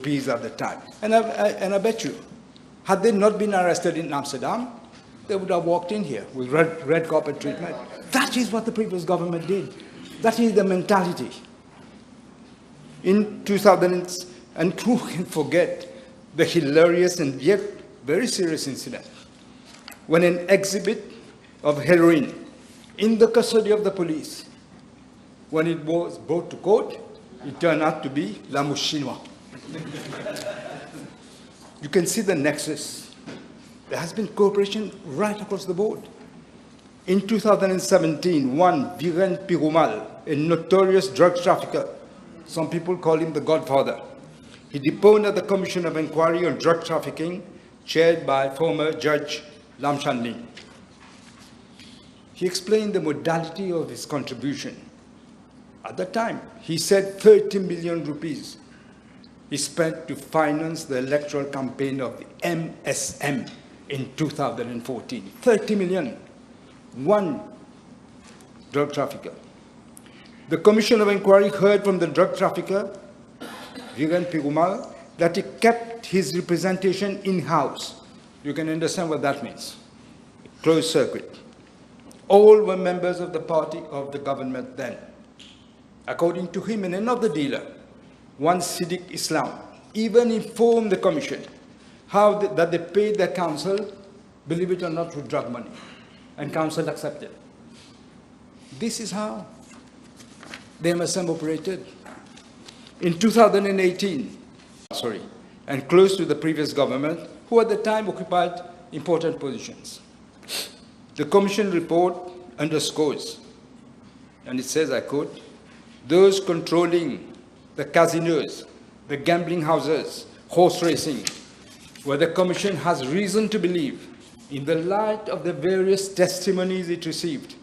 rupees at the time. And I bet you, had they not been arrested in Amsterdam, they would have walked in here with red carpet treatment. That is what the previous government did. That is the mentality. In 2000, and who can forget the hilarious and yet very serious incident when an exhibit of heroin in the custody of the police, when it was brought to court, it turned out to be la mouche chinoise. You can see the nexus. There has been cooperation right across the board. In 2017, one Viren Pirumal, a notorious drug trafficker, some people call him the Godfather, he deposed at the Commission of Inquiry on Drug Trafficking, chaired by former Judge Lam Shanling. He explained the modality of his contribution. At the time, he said 30 million rupees he spent to finance the electoral campaign of the MSM in 2014. 30 million. One drug trafficker. The Commission of Inquiry heard from the drug trafficker, Viren Pirumal, that he kept his representation in-house. You can understand what that means. A closed circuit. All were members of the party of the government then. According to him and another dealer, one Siddiq Islam, even informed the commission that they paid their counsel, believe it or not, with drug money. And counsel accepted. This is how the MSM operated. In 2018, and close to the previous government, who at the time occupied important positions. The commission report underscores, and it says, I quote, those controlling the casinos, the gambling houses, horse racing, where the commission has reason to believe, in the light of the various testimonies it received,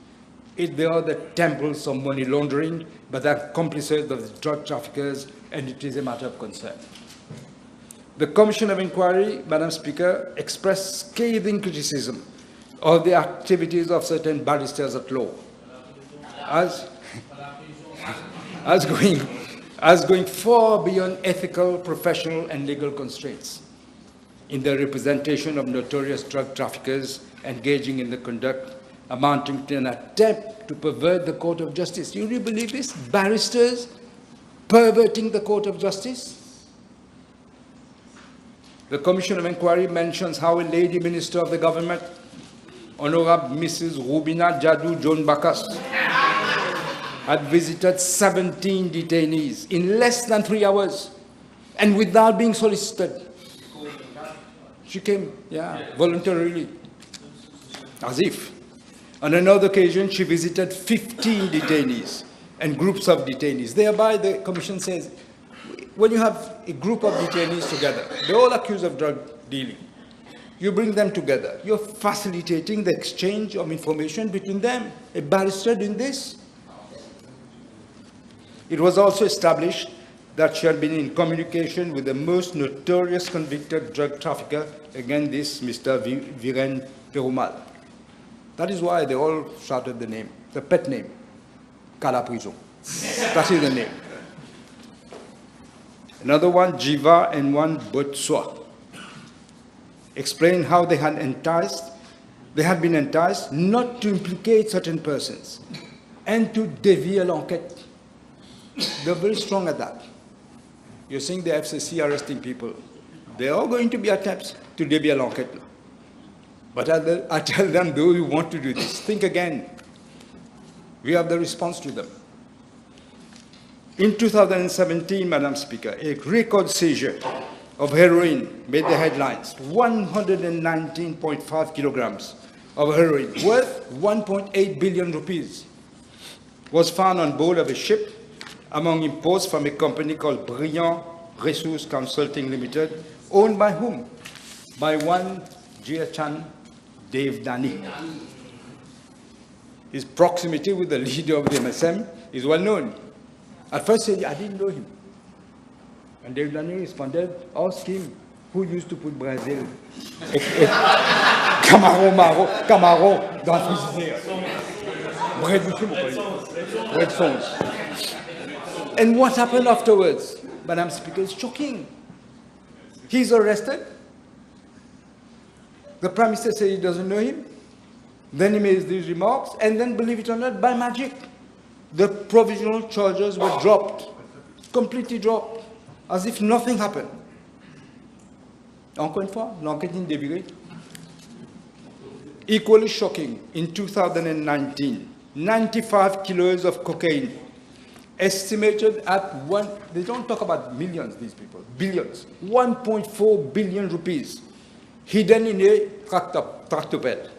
they are the temples of money laundering, but accomplices of the drug traffickers, and it is a matter of concern. The Commission of Inquiry, Madam Speaker, expressed scathing criticism of the activities of certain barristers at law, as going far beyond ethical, professional, and legal constraints in the representation of notorious drug traffickers engaging in the conduct amounting to an attempt to pervert the court of justice. You really believe this? Barristers perverting the court of justice? The Commission of Inquiry mentions how a lady minister of the government, Honorable Mrs. Rubina Jadou John Bakas, had visited 17 detainees in less than 3 hours and without being solicited. She came, voluntarily, as if. On another occasion, she visited 15 detainees and groups of detainees. Thereby, the Commission says, when you have a group of detainees together, they're all accused of drug dealing. You bring them together. You're facilitating the exchange of information between them. A barrister doing this. It was also established that she had been in communication with the most notorious convicted drug trafficker, again this Mr. Viren Pirumal. That is why they all shouted the name, the pet name, Kala Prison. That is the name. Another one, Jiva, and one Botswa, explained how they had been enticed not to implicate certain persons and to dévier l'enquête. They're very strong at that. You're seeing the FCC arresting people. There are going to be attempts to dévier l'enquête. But I tell them, those who want to do this, think again. We have the response to them. In 2017, Madam Speaker, a record seizure of heroin made the headlines. 119.5 kilograms of heroin, worth 1.8 billion rupees, was found on board of a ship among imports from a company called Brilliant Resource Consulting Limited, owned by whom? By one Jia-Chan Devdani. His proximity with the leader of the MSM is well known. At first, he said, I didn't know him. And Devdani responded, ask him who used to put Brazil. Camaro dans la frigidaire. Bread songs. And what happened afterwards? Madam Speaker, it's shocking. He's arrested. The Prime Minister says he doesn't know him. Then he makes these remarks, and then, believe it or not, by magic, the provisional charges were dropped, completely dropped, as if nothing happened. Encore une fois, l'enquête indévirée. Equally shocking, in 2019, 95 kilos of cocaine, estimated at one, they don't talk about millions, these people, billions, 1.4 billion rupees, hidden in a tractor bed.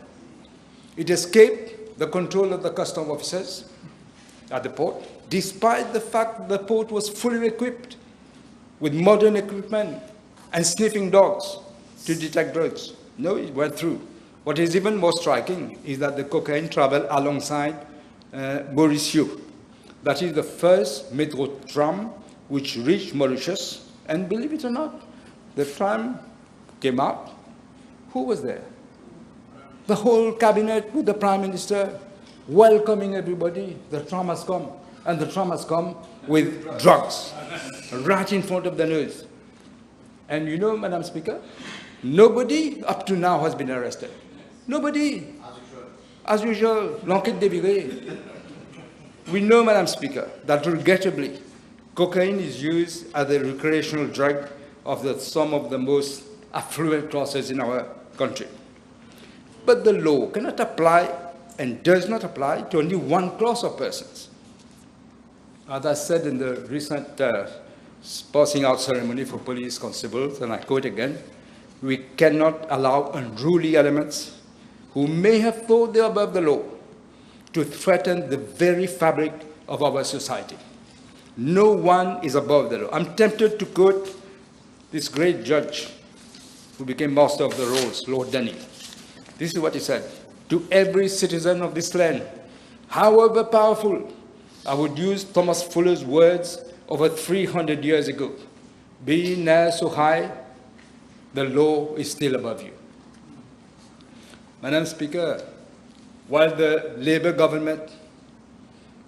It escaped the control of the custom officers at the port, despite the fact the port was fully equipped with modern equipment and sniffing dogs to detect drugs. No, it went through. What is even more striking is that the cocaine traveled alongside Mauritius. That is the first metro tram which reached Mauritius. And believe it or not, the tram came out. Who was there? The whole cabinet with the Prime Minister welcoming everybody. The tram has come. And the tram has come with drugs right in front of the nose. And you know, Madam Speaker, nobody up to now has been arrested. Nobody. As usual, l'enquête dévirée. We know, Madam Speaker, that regrettably, cocaine is used as a recreational drug of some of the most affluent classes in our country. But the law cannot apply and does not apply to only one class of persons. As I said in the recent passing out ceremony for police constables, and I quote again, we cannot allow unruly elements who may have thought they are above the law to threaten the very fabric of our society. No one is above the law. I'm tempted to quote this great judge who became master of the rolls, Lord Denning. This is what he said: to every citizen of this land, however powerful, I would use Thomas Fuller's words over 300 years ago, be ne'er so high, the law is still above you. Madam Speaker, while the Labour government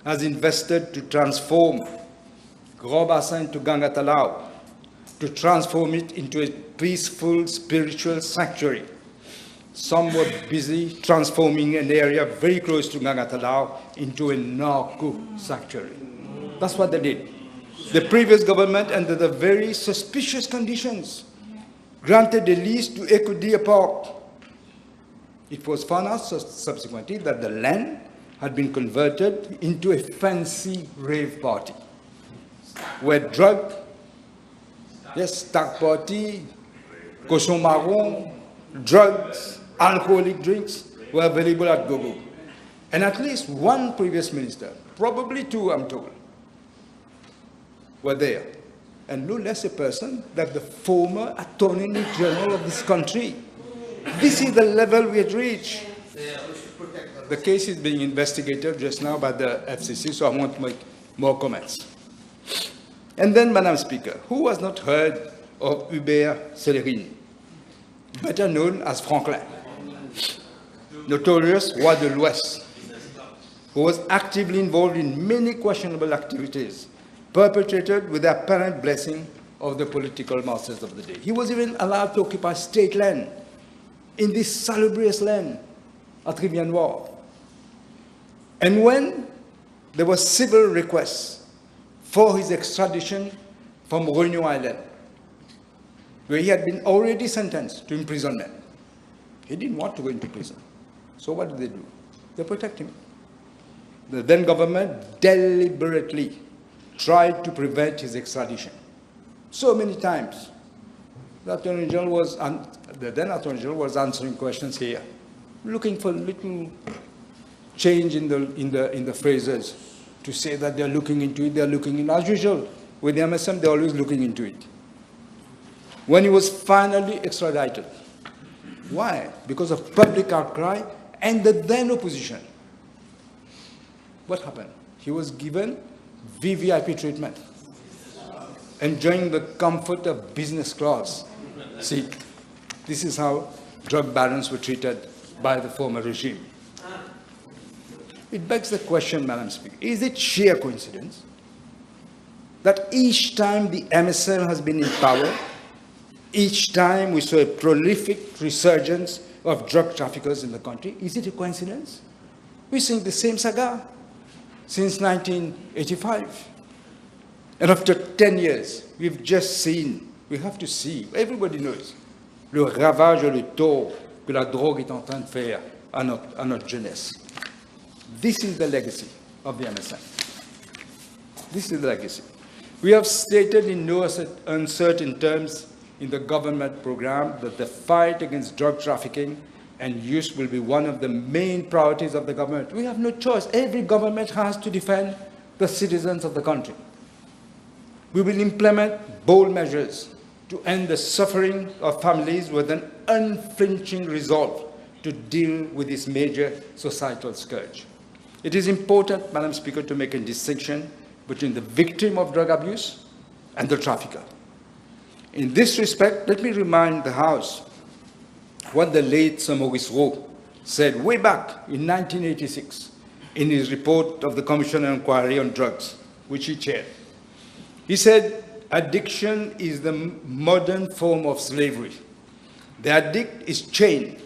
has invested to transform Grand Bassin into Ganga Talao, to transform it into a peaceful spiritual sanctuary, some were busy transforming an area very close to Ganga Talao into a narco sanctuary. That's what they did. The previous government, under the very suspicious conditions, granted a lease to Ekudia Park. It was found out subsequently that the land had been converted into a fancy rave party, where drug, yes, stag party, cochon marron, drugs, alcoholic drinks were available at gogo. And at least one previous minister, probably two, I'm told, were there. And no less a person than the former Attorney General of this country. This is the level we had reached. The case is being investigated just now by the FCC, so I won't make more comments. And then, Madam Speaker, who has not heard of Hubert Celerini, better known as Franklin, notorious roi de l'Ouest, who was actively involved in many questionable activities perpetrated with the apparent blessing of the political masters of the day. He was even allowed to occupy state land in this salubrious land at Rivière-Noire. And when there were civil requests for his extradition from Réunion Island, where he had been already sentenced to imprisonment, he didn't want to go into prison. So what did they do? They protect him. The then government deliberately tried to prevent his extradition. So many times, the Attorney General was, the then Attorney General was answering questions here, looking for little change in the phrases to say that they're looking into it, they're looking in. As usual, with the MSM, they're always looking into it. When he was finally extradited, why? Because of public outcry and the then opposition. What happened? He was given VVIP treatment, enjoying the comfort of business class. See, this is how drug barons were treated by the former regime. It begs the question, Madam Speaker, is it sheer coincidence that each time the MSM has been in power, Each time we saw a prolific resurgence of drug traffickers in the country. Is it a coincidence? We sing the same saga since 1985. And after 10 years, we've just seen, we have to see, everybody knows, le ravage et le tort que la drogue est en train de faire à notre jeunesse. This is the legacy of the MSN. This is the legacy. We have stated in no uncertain terms in the government program that the fight against drug trafficking and use will be one of the main priorities of the government. We have no choice. Every government has to defend the citizens of the country. We will implement bold measures to end the suffering of families with an unflinching resolve to deal with this major societal scourge. It is important, Madam Speaker, to make a distinction between the victim of drug abuse and the trafficker. In this respect, let me remind the House what the late Sir Maurice Rowe said way back in 1986 in his report of the Commission of Inquiry on Drugs, which he chaired. He said, addiction is the modern form of slavery. The addict is chained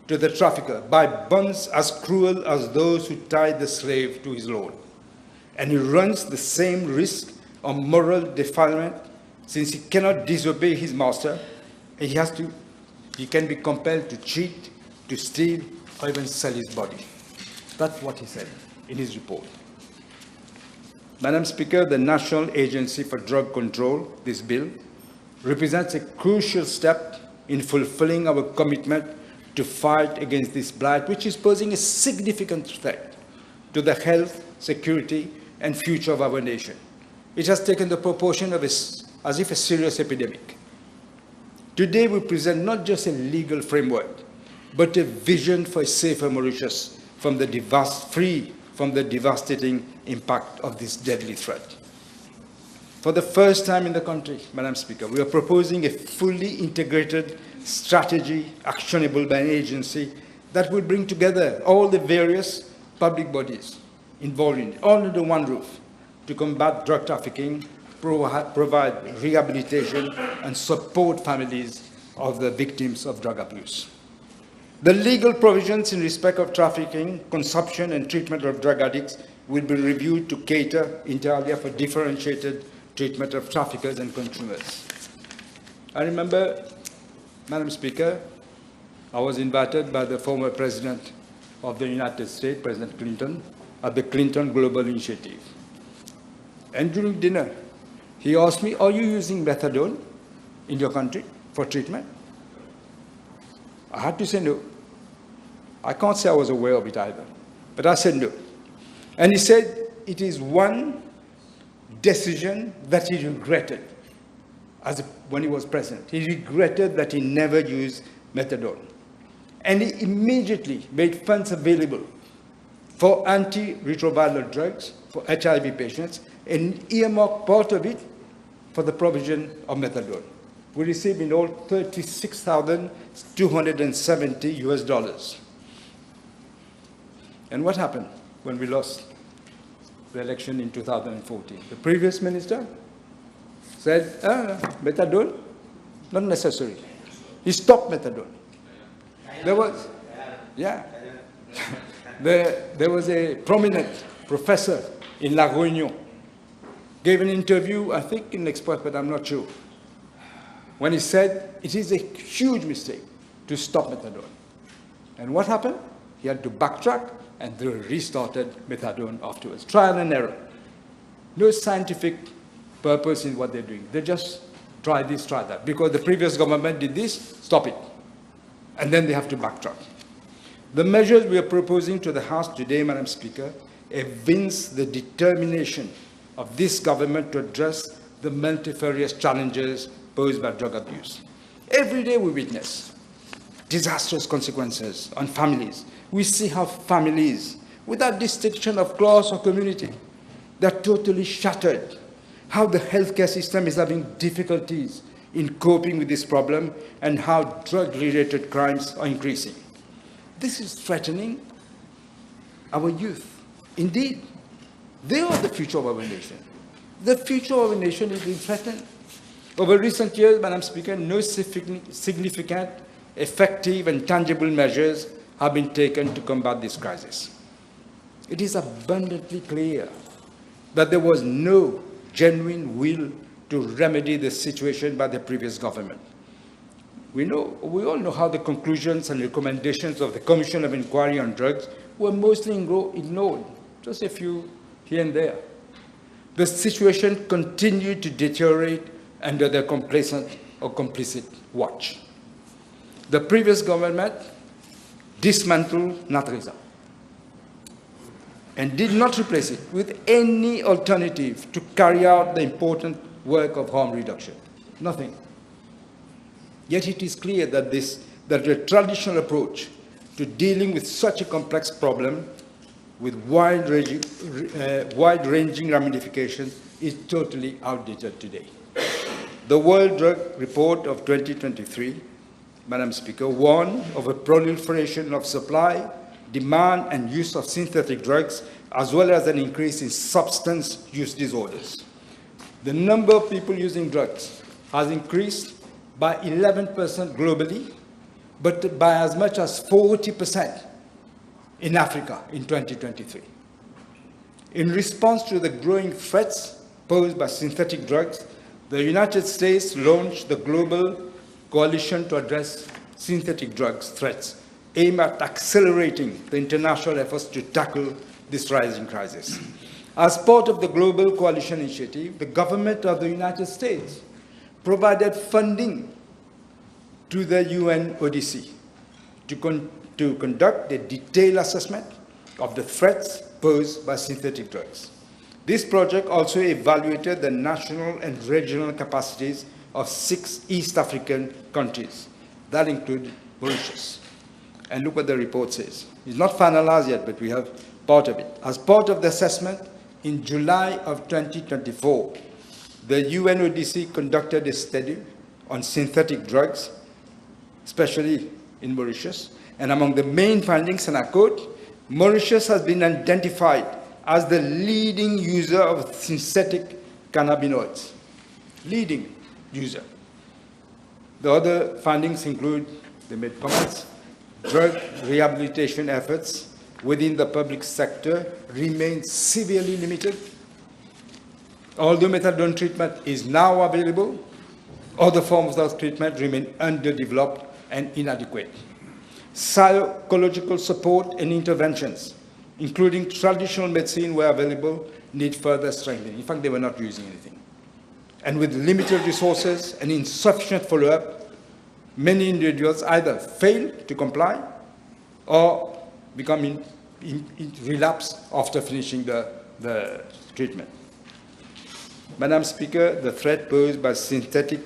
to the trafficker by bonds as cruel as those who tied the slave to his lord. And he runs the same risk of moral defilement since he cannot disobey his master, and he can be compelled to cheat, to steal, or even sell his body. That's what he said in his report. Madam Speaker, the National Agency for Drug Control, this bill, represents a crucial step in fulfilling our commitment to fight against this blight, which is posing a significant threat to the health, security, and future of our nation. It has taken the proportion of as if a serious epidemic. Today, we present not just a legal framework, but a vision for a safer Mauritius free from the devastating impact of this deadly threat. For the first time in the country, Madam Speaker, we are proposing a fully integrated strategy actionable by an agency that will bring together all the various public bodies involved in it, all under one roof, to combat drug trafficking, provide rehabilitation, and support families of the victims of drug abuse. The legal provisions in respect of trafficking, consumption, and treatment of drug addicts will be reviewed to cater inter alia for differentiated treatment of traffickers and consumers. I remember, Madam Speaker, I was invited by the former President of the United States, President Clinton, at the Clinton Global Initiative. And during dinner, he asked me, are you using methadone in your country for treatment? I had to say no. I can't say I was aware of it either, but I said no. And he said it is one decision that he regretted when he was president. He regretted that he never used methadone. And he immediately made funds available for antiretroviral drugs for HIV patients and earmarked part of it for the provision of methadone. We received in all $36,270 US. And what happened when we lost the election in 2014? The previous minister said, methadone, not necessary. He stopped methadone. There was, there was a prominent professor in La Réunion, gave an interview, I think in Express, but I'm not sure, when he said it is a huge mistake to stop methadone. And what happened? He had to backtrack and they restarted methadone afterwards. Trial and error. No scientific purpose in what they're doing. They just try this, try that. Because the previous government did this, stop it. And then they have to backtrack. The measures we are proposing to the House today, Madam Speaker, evince the determination of this government to address the multifarious challenges posed by drug abuse. Every day we witness disastrous consequences on families. We see how families, without distinction of class or community, they're totally shattered. How the healthcare system is having difficulties in coping with this problem and how drug-related crimes are increasing. This is threatening our youth. Indeed, they are the future of our nation. The future of our nation is being threatened. Over recent years, Madam Speaker, no significant, effective, and tangible measures have been taken to combat this crisis. It is abundantly clear that there was no genuine will to remedy the situation by the previous government. We all know how the conclusions and recommendations of the Commission of Inquiry on Drugs were mostly ignored, just a few here and there. The situation continued to deteriorate under their complacent or complicit watch. The previous government dismantled NATRESA and did not replace it with any alternative to carry out the important work of harm reduction. Nothing. Yet it is clear that the traditional approach to dealing with such a complex problem with wide-ranging ramifications is totally outdated today. The World Drug Report of 2023, Madam Speaker, warned of a proliferation of supply, demand, and use of synthetic drugs, as well as an increase in substance use disorders. The number of people using drugs has increased by 11% globally, but by as much as 40% in Africa in 2023. In response to the growing threats posed by synthetic drugs, the United States launched the Global Coalition to Address Synthetic Drugs Threats, aimed at accelerating the international efforts to tackle this rising crisis. As part of the Global Coalition Initiative, the government of the United States provided funding to the UNODC to conduct a detailed assessment of the threats posed by synthetic drugs. This project also evaluated the national and regional capacities of 6 East African countries. That included Mauritius. And look what the report says. It's not finalized yet, but we have part of it. As part of the assessment, in July of 2024, the UNODC conducted a study on synthetic drugs, especially in Mauritius. And among the main findings, and I quote, Mauritius has been identified as the leading user of synthetic cannabinoids. Leading user. The other findings include, they made comments, drug rehabilitation efforts within the public sector remain severely limited. Although methadone treatment is now available, other forms of treatment remain underdeveloped and inadequate. Psychological support and interventions, including traditional medicine where available, need further strengthening. In fact, they were not using anything. And with limited resources and insufficient follow-up, many individuals either fail to comply or become in relapse after finishing the treatment. Madam Speaker, the threat posed by synthetic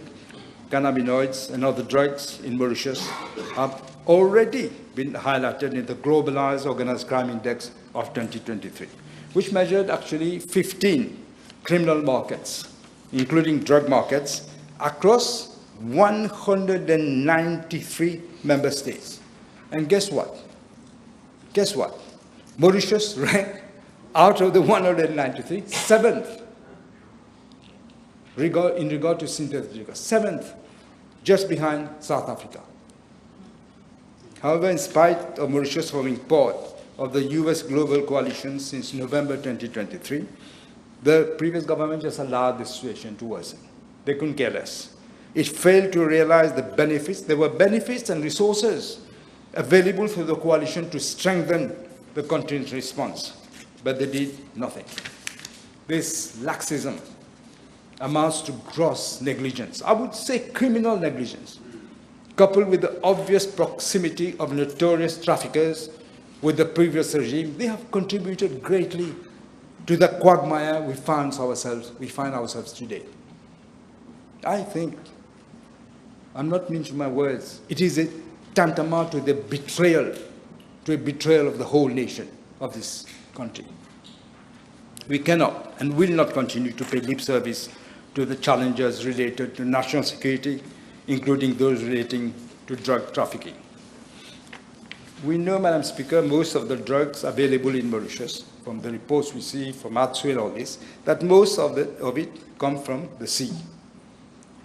cannabinoids and other drugs in Mauritius have already been highlighted in the Globalized Organized Crime Index of 2023, which measured actually 15 criminal markets, including drug markets, across 193 member states. And guess what? Guess what? Mauritius ranked out of the 193, 7th in regard to synthetic drugs, 7th, just behind South Africa. However, in spite of Mauritius forming part of the US Global Coalition since November 2023, the previous government just allowed the situation to worsen. They couldn't care less. It failed to realize the benefits. There were benefits and resources available for the coalition to strengthen the country's response, but they did nothing. This laxism amounts to gross negligence. I would say criminal negligence, coupled with the obvious proximity of notorious traffickers with the previous regime. They have contributed greatly to the quagmire we find ourselves today. I think, I'm not mincing my words, it is a tantamount to a betrayal of the whole nation of this country. We cannot and will not continue to pay lip service to the challenges related to national security, including those relating to drug trafficking. We know, Madam Speaker, most of the drugs available in Mauritius, from the reports we see from ATSU and all this, that most of it come from the sea.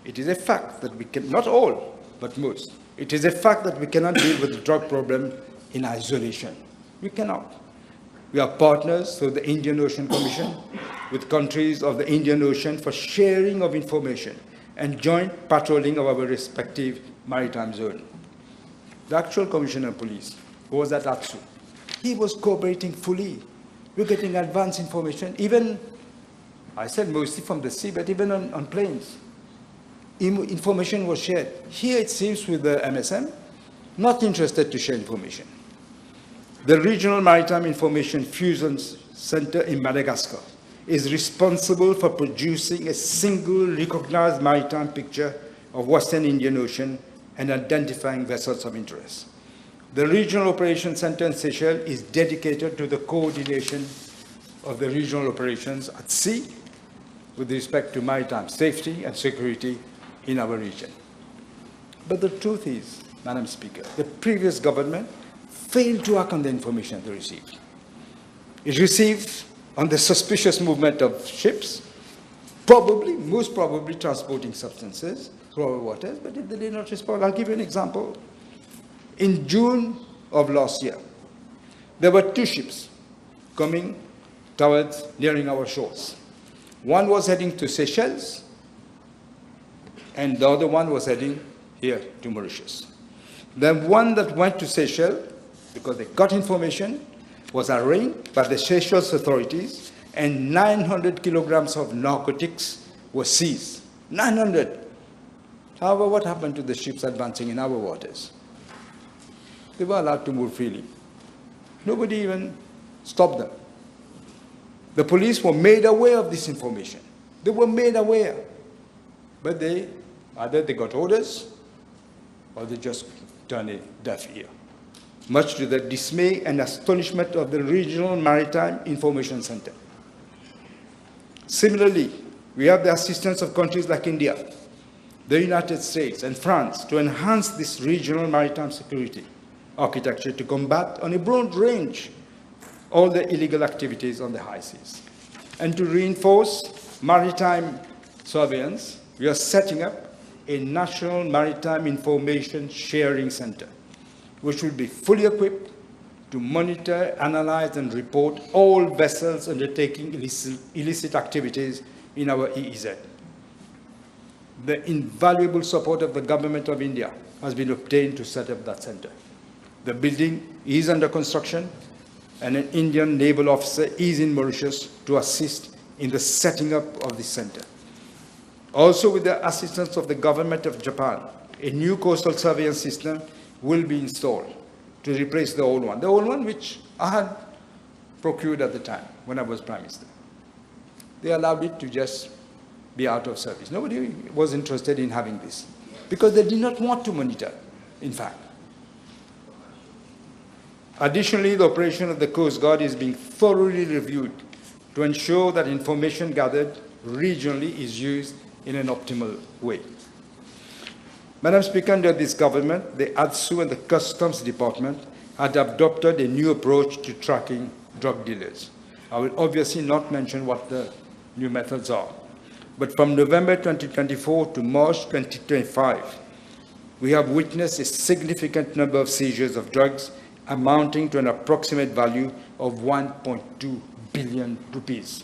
It is a fact that we can, not all, but most, it is a fact that we cannot deal with the drug problem in isolation. We cannot. We are partners through the Indian Ocean Commission with countries of the Indian Ocean for sharing of information and joint patrolling of our respective maritime zone. The actual Commissioner of Police, who was at ATSU, he was cooperating fully. We're getting advance information, even, I said mostly from the sea, but even on planes. Information was shared. Here it seems with the MSM, not interested to share information. The Regional Maritime Information Fusion Center in Madagascar is responsible for producing a single recognized maritime picture of Western Indian Ocean and identifying vessels of interest. The Regional Operations Center in Seychelles is dedicated to the coordination of the regional operations at sea with respect to maritime safety and security in our region. But the truth is, Madam Speaker, the previous government failed to act on the information they received. It received on the suspicious movement of ships, most probably transporting substances through our waters, but they did not respond. I'll give you an example. In June of last year, there were 2 ships coming towards nearing our shores. One was heading to Seychelles, and the other one was heading here to Mauritius. The one that went to Seychelles, because they got information, was arraigned by the Seychelles authorities, and 900 kilograms of narcotics were seized. 900. However, what happened to the ships advancing in our waters? They were allowed to move freely. Nobody even stopped them. The police were made aware of this information. They were made aware. But either they got orders, or they just turned a deaf ear, much to the dismay and astonishment of the Regional Maritime Information Center. Similarly, we have the assistance of countries like India, the United States, and France to enhance this regional maritime security architecture to combat on a broad range all the illegal activities on the high seas. And to reinforce maritime surveillance, we are setting up a National Maritime Information Sharing Center, which will be fully equipped to monitor, analyze, and report all vessels undertaking illicit activities in our EEZ. The invaluable support of the Government of India has been obtained to set up that center. The building is under construction, and an Indian naval officer is in Mauritius to assist in the setting up of this center. Also, with the assistance of the Government of Japan, a new coastal surveillance system will be installed to replace the old one which I had procured at the time when I was Prime Minister. They allowed it to just be out of service. Nobody was interested in having this because they did not want to monitor, in fact. Additionally, the operation of the Coast Guard is being thoroughly reviewed to ensure that information gathered regionally is used in an optimal way. Madam Speaker, under this government, the ATSU and the Customs Department had adopted a new approach to tracking drug dealers. I will obviously not mention what the new methods are. But from November 2024 to March 2025, we have witnessed a significant number of seizures of drugs amounting to an approximate value of 1.2 billion rupees.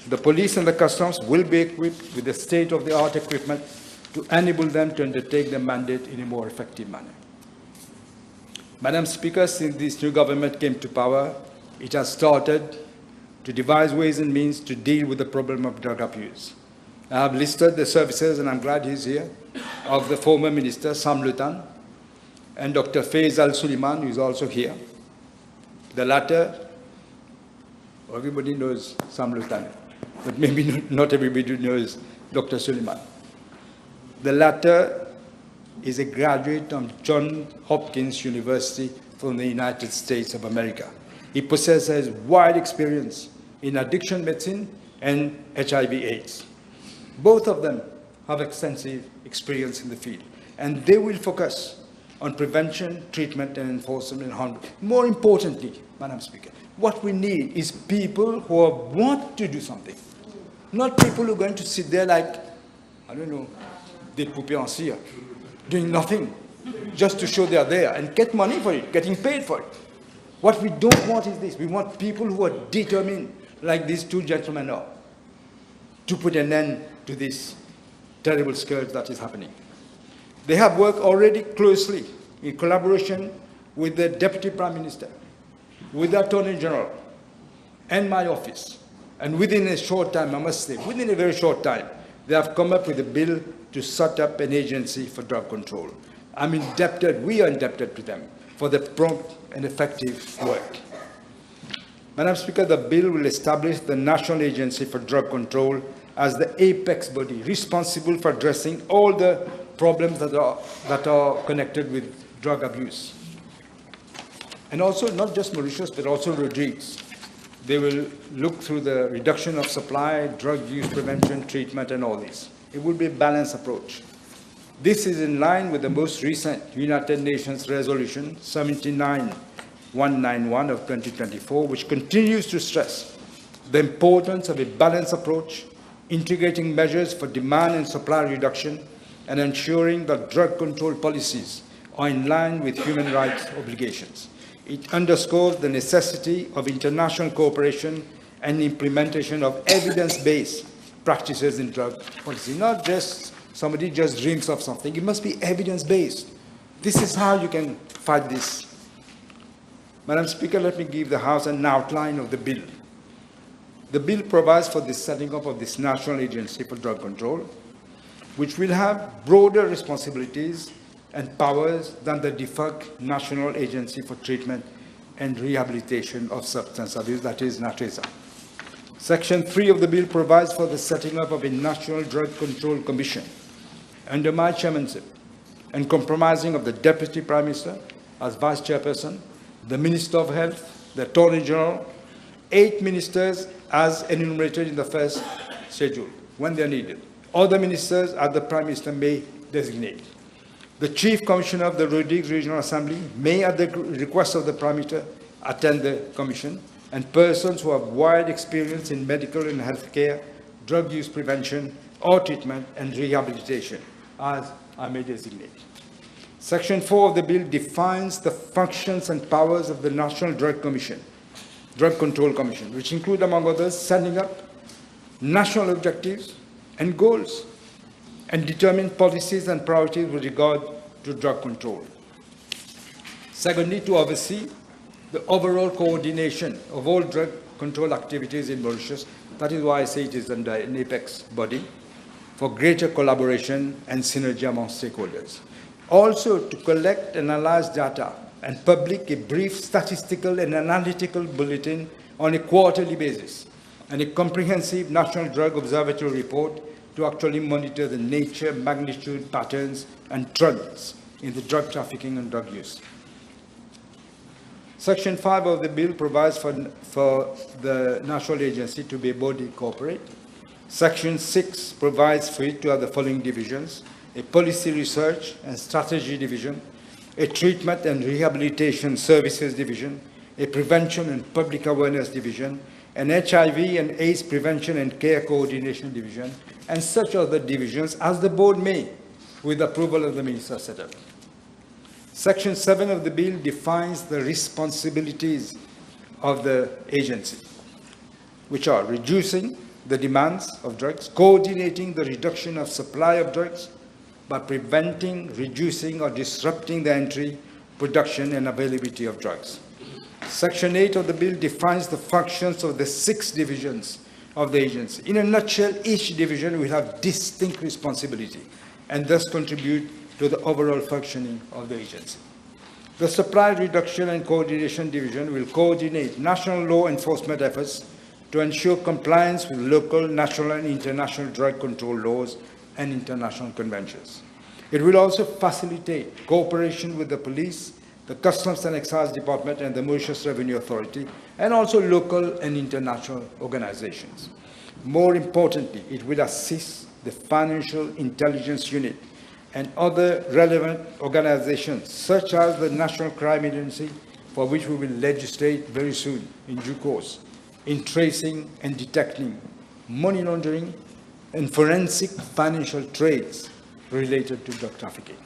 The police and the customs will be equipped with the state-of-the-art equipment to enable them to undertake their mandate in a more effective manner. Madam Speaker, since this new government came to power, it has started to devise ways and means to deal with the problem of drug abuse. I have listed the services, and I'm glad he's here, of the former Minister, Sam Lutan, and Dr. Faiz Al-Suleiman, who is also here. The latter, everybody knows Sam Lutan, but maybe not everybody knows Dr. Suleiman. The latter is a graduate of Johns Hopkins University from the United States of America. He possesses wide experience in addiction medicine and HIV/AIDS. Both of them have extensive experience in the field, and they will focus on prevention, treatment, and enforcement and harm. More importantly, Madam Speaker, what we need is people who want to do something, not people who are going to sit there like, I don't know, des poupées en cire, doing nothing, just to show they are there and get money for it, getting paid for it. What we don't want is this. We want people who are determined, like these two gentlemen are, to put an end to this terrible scourge that is happening. They have worked already closely in collaboration with the Deputy Prime Minister, with the Attorney General, and my office. And within a short time, I must say, within a very short time, they have come up with a bill to set up an agency for drug control. I'm indebted, we are indebted to them for the prompt and effective work. Madam Speaker, the bill will establish the National Agency for Drug Control as the apex body responsible for addressing all the problems that are connected with drug abuse. And also, not just Mauritius, but also Rodrigues. They will look through the reduction of supply, drug use prevention, treatment, and all this. It will be a balanced approach. This is in line with the most recent United Nations Resolution 79191 of 2024, which continues to stress the importance of a balanced approach, integrating measures for demand and supply reduction, and ensuring that drug control policies are in line with human rights obligations. It underscores the necessity of international cooperation and implementation of evidence-based practices in drug policy. Not just somebody just dreams of something. It must be evidence-based. This is how you can fight this. Madam Speaker, let me give the House an outline of the bill. The bill provides for the setting up of this National Agency for Drug Control, which will have broader responsibilities and powers than the defunct National Agency for Treatment and Rehabilitation of Substance Abuse, that is NATRESA. Section 3 of the bill provides for the setting up of a National Drug Control Commission under my chairmanship and comprising of the Deputy Prime Minister as Vice Chairperson, the Minister of Health, the Attorney General, 8 ministers as enumerated in the first schedule when they are needed. Other ministers as the Prime Minister may designate. The Chief Commissioner of the Rodrigues Regional Assembly may, at the request of the Prime Minister, attend the Commission, and persons who have wide experience in medical and healthcare, drug use prevention, or treatment and rehabilitation, as I may designate. Section 4 of the bill defines the functions and powers of the National Drug Control Commission, which include, among others, setting up national objectives and goals, and determine policies and priorities with regard to drug control. Secondly, to oversee the overall coordination of all drug control activities in Mauritius. That is why I say it is under an apex body for greater collaboration and synergy among stakeholders. Also, to collect and analyze data and publish a brief statistical and analytical bulletin on a quarterly basis and a comprehensive National Drug Observatory report to actually monitor the nature, magnitude, patterns, and trends in the drug trafficking and drug use. Section 5 of the bill provides for the National Agency to be a body corporate. Section 6 provides for it to have the following divisions: a policy research and strategy division, a treatment and rehabilitation services division, a prevention and public awareness division, an HIV and AIDS prevention and care coordination division, and such other divisions as the board may, with approval of the minister, set up. Section 7 of the bill defines the responsibilities of the agency, which are reducing the demands of drugs, coordinating the reduction of supply of drugs by preventing, reducing, or disrupting the entry, production, and availability of drugs. Section 8 of the bill defines the functions of the 6 divisions of the agency. In a nutshell, each division will have distinct responsibility and thus contribute to the overall functioning of the agency. The Supply Reduction and Coordination Division will coordinate national law enforcement efforts to ensure compliance with local, national, and international drug control laws and international conventions. It will also facilitate cooperation with the police, the Customs and Excise Department, and the Mauritius Revenue Authority, and also local and international organizations. More importantly, it will assist the Financial Intelligence Unit and other relevant organizations, such as the National Crime Agency, for which we will legislate very soon, in due course, in tracing and detecting money laundering and forensic financial trades related to drug trafficking.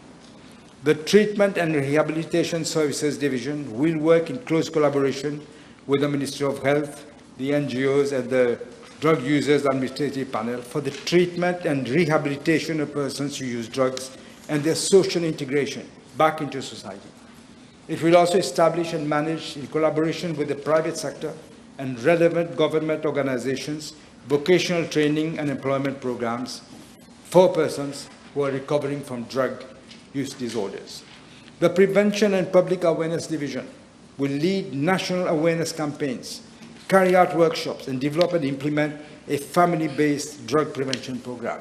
The Treatment and Rehabilitation Services Division will work in close collaboration with the Ministry of Health, the NGOs, and the Drug Users Administrative Panel for the treatment and rehabilitation of persons who use drugs and their social integration back into society. It will also establish and manage, in collaboration with the private sector and relevant government organizations, vocational training and employment programs for persons who are recovering from drug use disorders. The Prevention and Public Awareness Division will lead national awareness campaigns, carry out workshops, and develop and implement a family-based drug prevention program.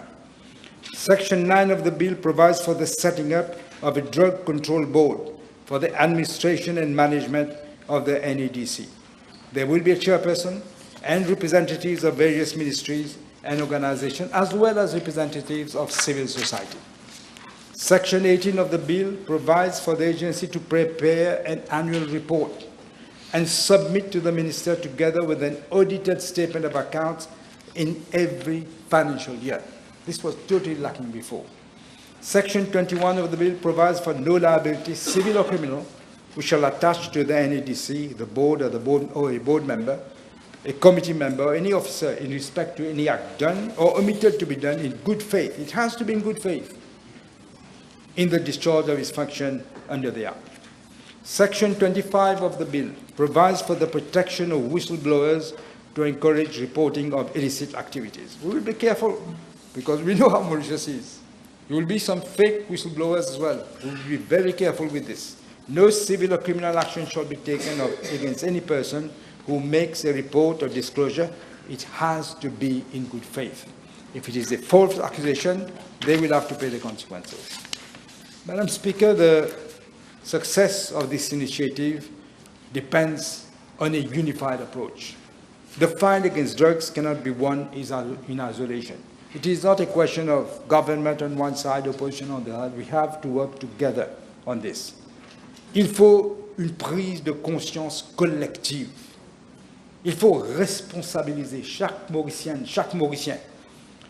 Section 9 of the bill provides for the setting up of a drug control board for the administration and management of the NADC. There will be a chairperson and representatives of various ministries and organizations, as well as representatives of civil society. Section 18 of the bill provides for the agency to prepare an annual report and submit to the minister together with an audited statement of accounts in every financial year. This was totally lacking before. Section 21 of the bill provides for no liability, civil or criminal, which shall attach to the NADC, the board or a board member, a committee member, or any officer in respect to any act done or omitted to be done in good faith. It has to be in good faith in the discharge of his function under the Act. Section 25 of the bill provides for the protection of whistleblowers to encourage reporting of illicit activities. We will be careful because we know how Mauritius is. There will be some fake whistleblowers as well. We will be very careful with this. No civil or criminal action shall be taken against any person who makes a report or disclosure. It has to be in good faith. If it is a false accusation, they will have to pay the consequences. Madam Speaker, the success of this initiative depends on a unified approach. The fight against drugs cannot be won in isolation. It is not a question of government on one side, opposition on the other. We have to work together on this. Il faut une prise de conscience collective. Il faut responsabiliser chaque Mauricienne, chaque Mauricien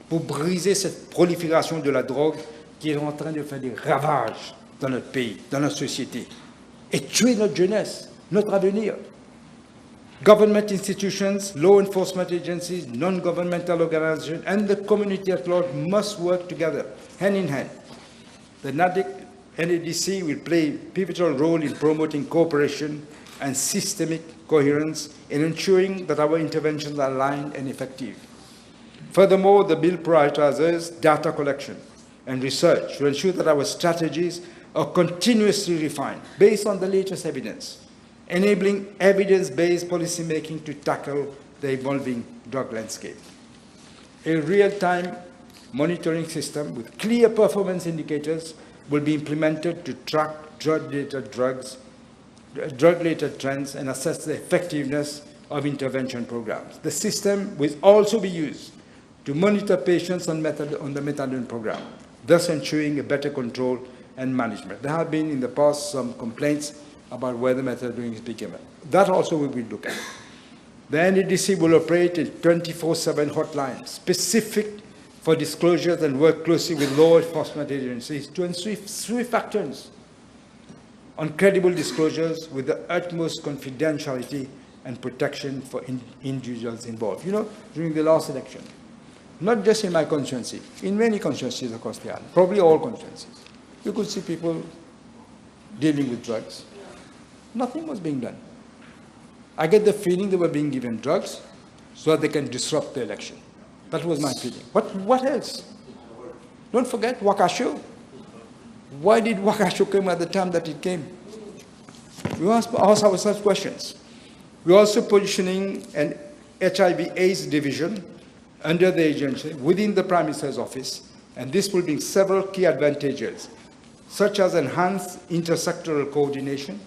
pour briser cette prolifération de la drogue qui est en train de faire des ravages dans notre pays, dans notre société, et tuer notre jeunesse, notre avenir. Government institutions, law enforcement agencies, non-governmental organizations, and the community at large must work together, hand in hand. The NADC will play a pivotal role in promoting cooperation and systemic coherence in ensuring that our interventions are aligned and effective. Furthermore, the bill prioritizes data collection and research to ensure that our strategies are continuously refined based on the latest evidence, enabling evidence-based policymaking to tackle the evolving drug landscape. A real-time monitoring system with clear performance indicators will be implemented to track drug-related trends and assess the effectiveness of intervention programs. The system will also be used to monitor patients on the methadone program, thus ensuring a better control and management. There have been in the past some complaints about where the methadone is being given. That also we will look at. The NADC will operate a 24/7 hotline specific for disclosures and work closely with law enforcement agencies to ensure swift actions on credible disclosures with the utmost confidentiality and protection for individuals involved. You know, during the last election, not just in my constituency, in many constituencies across the island, probably all constituencies, you could see people dealing with drugs. Nothing was being done. I get the feeling they were being given drugs so that they can disrupt the election. That was my feeling. What else? Don't forget Wakasho. Why did Wakasho come at the time that it came? We ask ourselves questions. We're also positioning an HIV/AIDS division under the agency within the Prime Minister's office, and this will bring several key advantages, such as enhanced intersectoral coordination.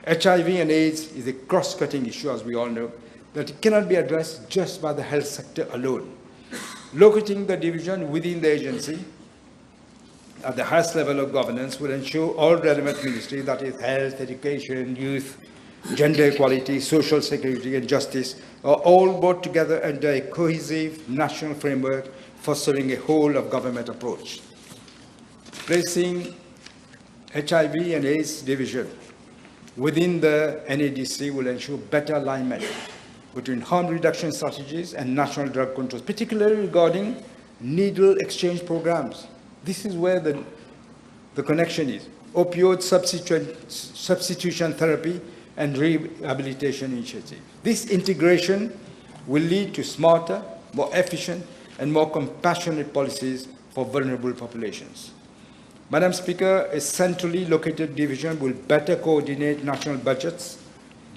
HIV and AIDS is a cross-cutting issue, as we all know, that it cannot be addressed just by the health sector alone. Locating the division within the agency at the highest level of governance will ensure all relevant ministries, that is health, education, youth, gender equality, social security, and justice, are all brought together under a cohesive national framework fostering a whole-of-government approach. Placing HIV and AIDS division within the NADC will ensure better alignment between harm reduction strategies and national drug controls, particularly regarding needle exchange programs. This is where the connection is. Opioid substitution therapy and rehabilitation initiative. This integration will lead to smarter, more efficient, and more compassionate policies for vulnerable populations. Madam Speaker, a centrally located division will better coordinate national budgets,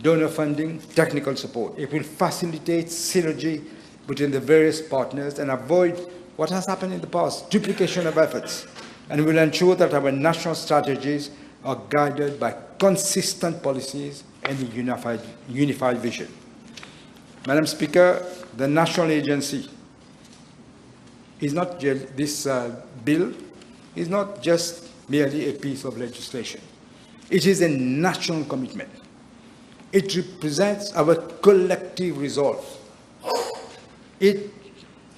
donor funding, technical support. It will facilitate synergy between the various partners and avoid what has happened in the past, duplication of efforts, and will ensure that our national strategies are guided by consistent policies and a unified vision. Madam Speaker, the national agency is not just, this bill is not just merely a piece of legislation. It is a national commitment. It represents our collective resolve. We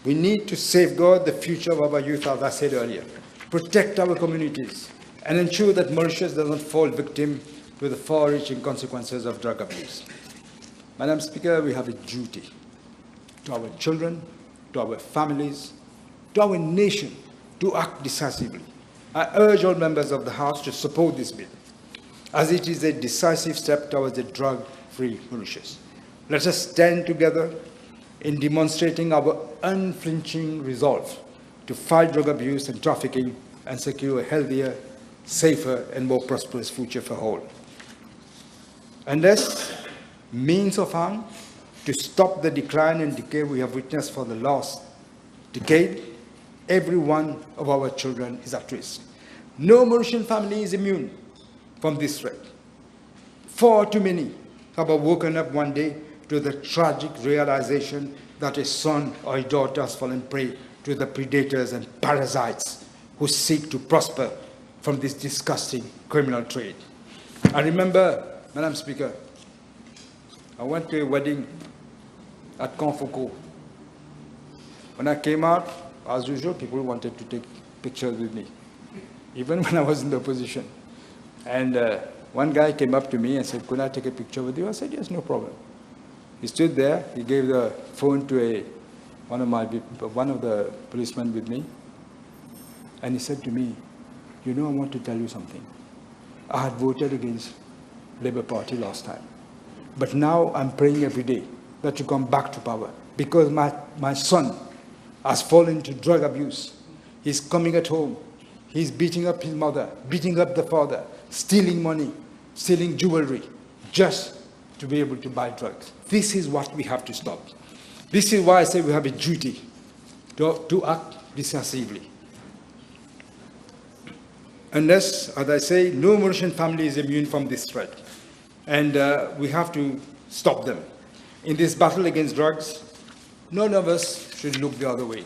need to safeguard the future of our youth, as I said earlier, protect our communities, and ensure that Mauritius doesn't fall victim to the far-reaching consequences of drug abuse. Madam Speaker, we have a duty to our children, to our families, to our nation, to act decisively. I urge all members of the House to support this bill, as it is a decisive step towards a drug-free Mauritius. Let us stand together in demonstrating our unflinching resolve to fight drug abuse and trafficking and secure a healthier, safer, and more prosperous future for all. Unless means of harm to stop the decline and decay we have witnessed for the last decade, every one of our children is at risk. No Mauritian family is immune from this threat. Far too many have woken up one day to the tragic realization that a son or a daughter has fallen prey to the predators and parasites who seek to prosper from this disgusting criminal trade. I remember, Madam Speaker, I went to a wedding at Confoco. When I came out, as usual, people wanted to take pictures with me, even when I was in the opposition. And one guy came up to me and said, "Could I take a picture with you?" I said, "Yes, no problem." He stood there. He gave the phone to one of the policemen with me, and he said to me, "You know, I want to tell you something. I had voted against Labour Party last time, but now I'm praying every day that you come back to power, because my son has fallen into drug abuse. He's coming at home. He's beating up his mother, beating up the father, stealing money, stealing jewelry, just to be able to buy drugs. This is what we have to stop. This is why I say we have a duty to act decisively. Unless, as I say, no Mauritian family is immune from this threat. And we have to stop them. In this battle against drugs, none of us should look the other way.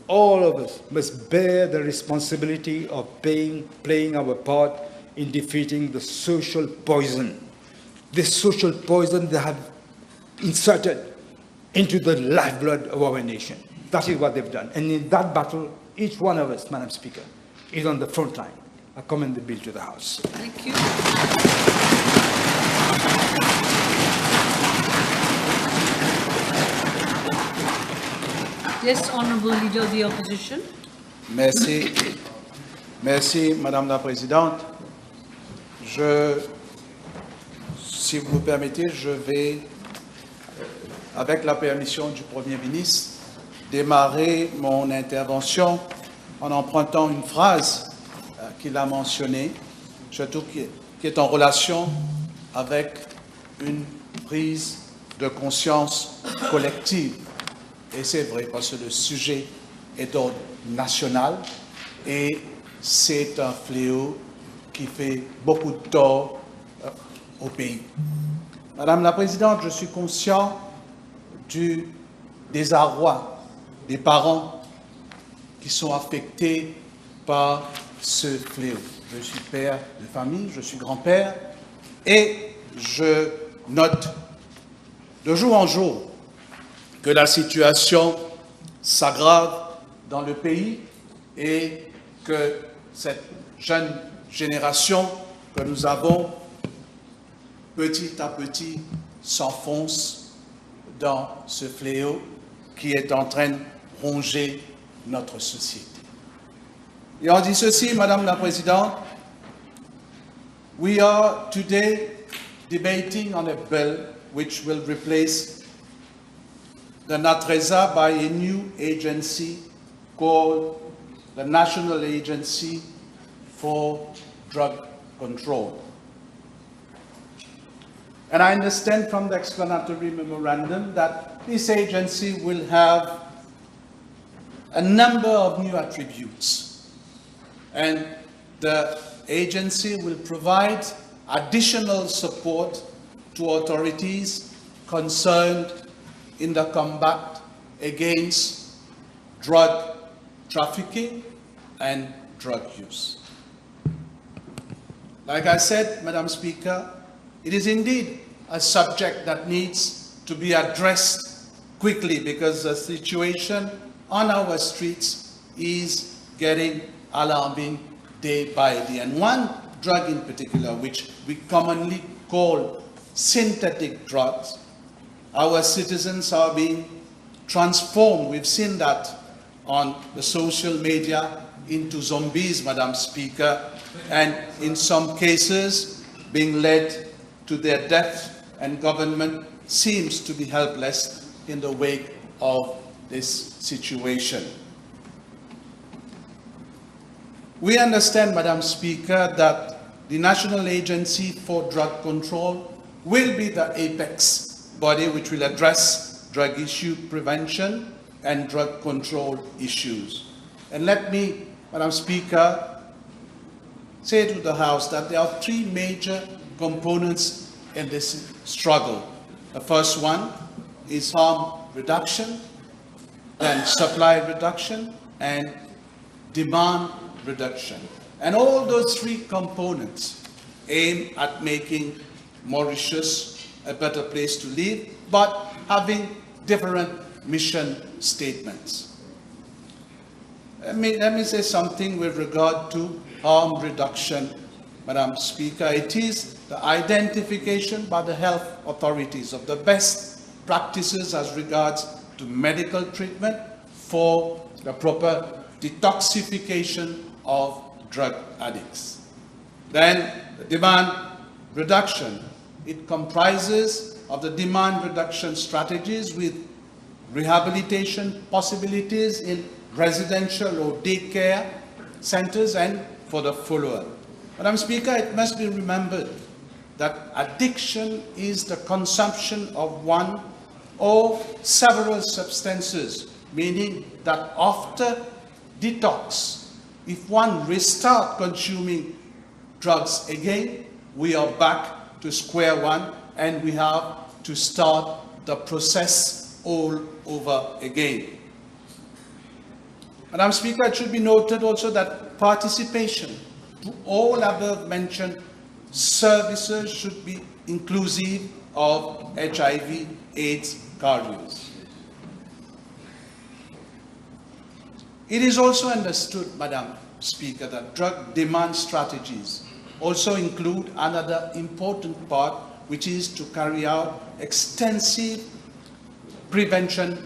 All of us must bear the responsibility of playing our part in defeating the social poison. This social poison they have inserted into the lifeblood of our nation. That is what they've done. And in that battle, each one of us, Madam Speaker, is on the front line. I commend the bill to the House. Thank you. Yes, Honourable Leader of the Opposition. Merci. Merci, Madame la Présidente. Si vous me permettez, je vais, avec la permission du Premier ministre, démarrer mon intervention en empruntant une phrase qu'il a mentionnée, surtout qui est en relation avec une prise de conscience collective. Et c'est vrai, parce que le sujet est d'ordre national et c'est un fléau qui fait beaucoup de tort au pays. Madame la Présidente, je suis conscient du désarroi des parents qui sont affectés par ce fléau. Je suis père de famille, je suis grand-père et je note de jour en jour que la situation s'aggrave dans le pays et que cette jeune génération que nous avons, petit à petit, s'enfonce dans ce fléau qui est en train de ronger notre société. Et on dit ceci, Madame la Présidente, we are today debating on a bill which will replace the NATRESA by a new agency called the National Agency for Drug Control. And I understand from the explanatory memorandum that this agency will have a number of new attributes. And the agency will provide additional support to authorities concerned in the combat against drug trafficking and drug use. Like I said, Madam Speaker, it is indeed a subject that needs to be addressed quickly because the situation on our streets is getting alarming day by day. And one drug in particular, which we commonly call synthetic drugs, our citizens are being transformed. We've seen that on the social media into zombies, Madam Speaker, and in some cases being led to their death, and government seems to be helpless in the wake of this situation. We understand, Madam Speaker, that the National Agency for Drug Control will be the apex body which will address drug issue prevention and drug control issues. And let me, Madam Speaker, say to the House that there are three major components in this struggle. The first one is harm reduction, then supply reduction, and demand reduction. And all those three components aim at making Mauritius a better place to live, but having different mission statements. Let me say something with regard to harm reduction, Madam Speaker. It is the identification by the health authorities of the best practices as regards to medical treatment for the proper detoxification of drug addicts. Then the demand reduction. It comprises of the demand reduction strategies with rehabilitation possibilities in residential or daycare centers and for the follower. Madam Speaker, it must be remembered that addiction is the consumption of one or several substances, meaning that after detox, if one restarts consuming drugs again, we are back to square one and we have to start the process all over again. Madam Speaker, it should be noted also that participation to all above mentioned services should be inclusive of HIV/AIDS carriers. It is also understood, Madam Speaker, that drug demand strategies also include another important part, which is to carry out extensive prevention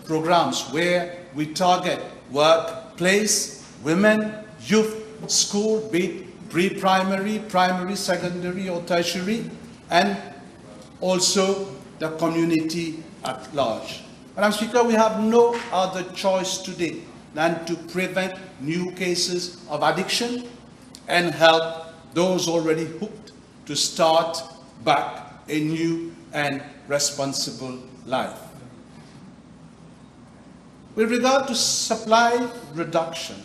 programs where we target workplace, women, youth, school, be it pre-primary, primary, secondary, or tertiary, and also the community at large. Madam Speaker, we have no other choice today than to prevent new cases of addiction and help those already hooked to start back a new and responsible life. With regard to supply reduction,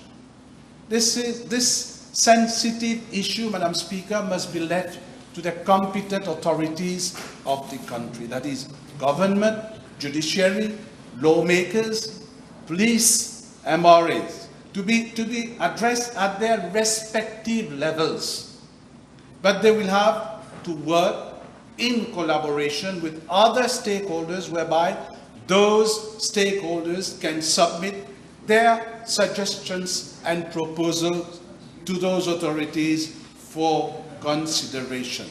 this sensitive issue, Madam Speaker, must be left to the competent authorities of the country, that is, government, judiciary, lawmakers, police, MRAs, to be addressed at their respective levels. But they will have to work in collaboration with other stakeholders, whereby those stakeholders can submit their suggestions and proposals to those authorities for consideration.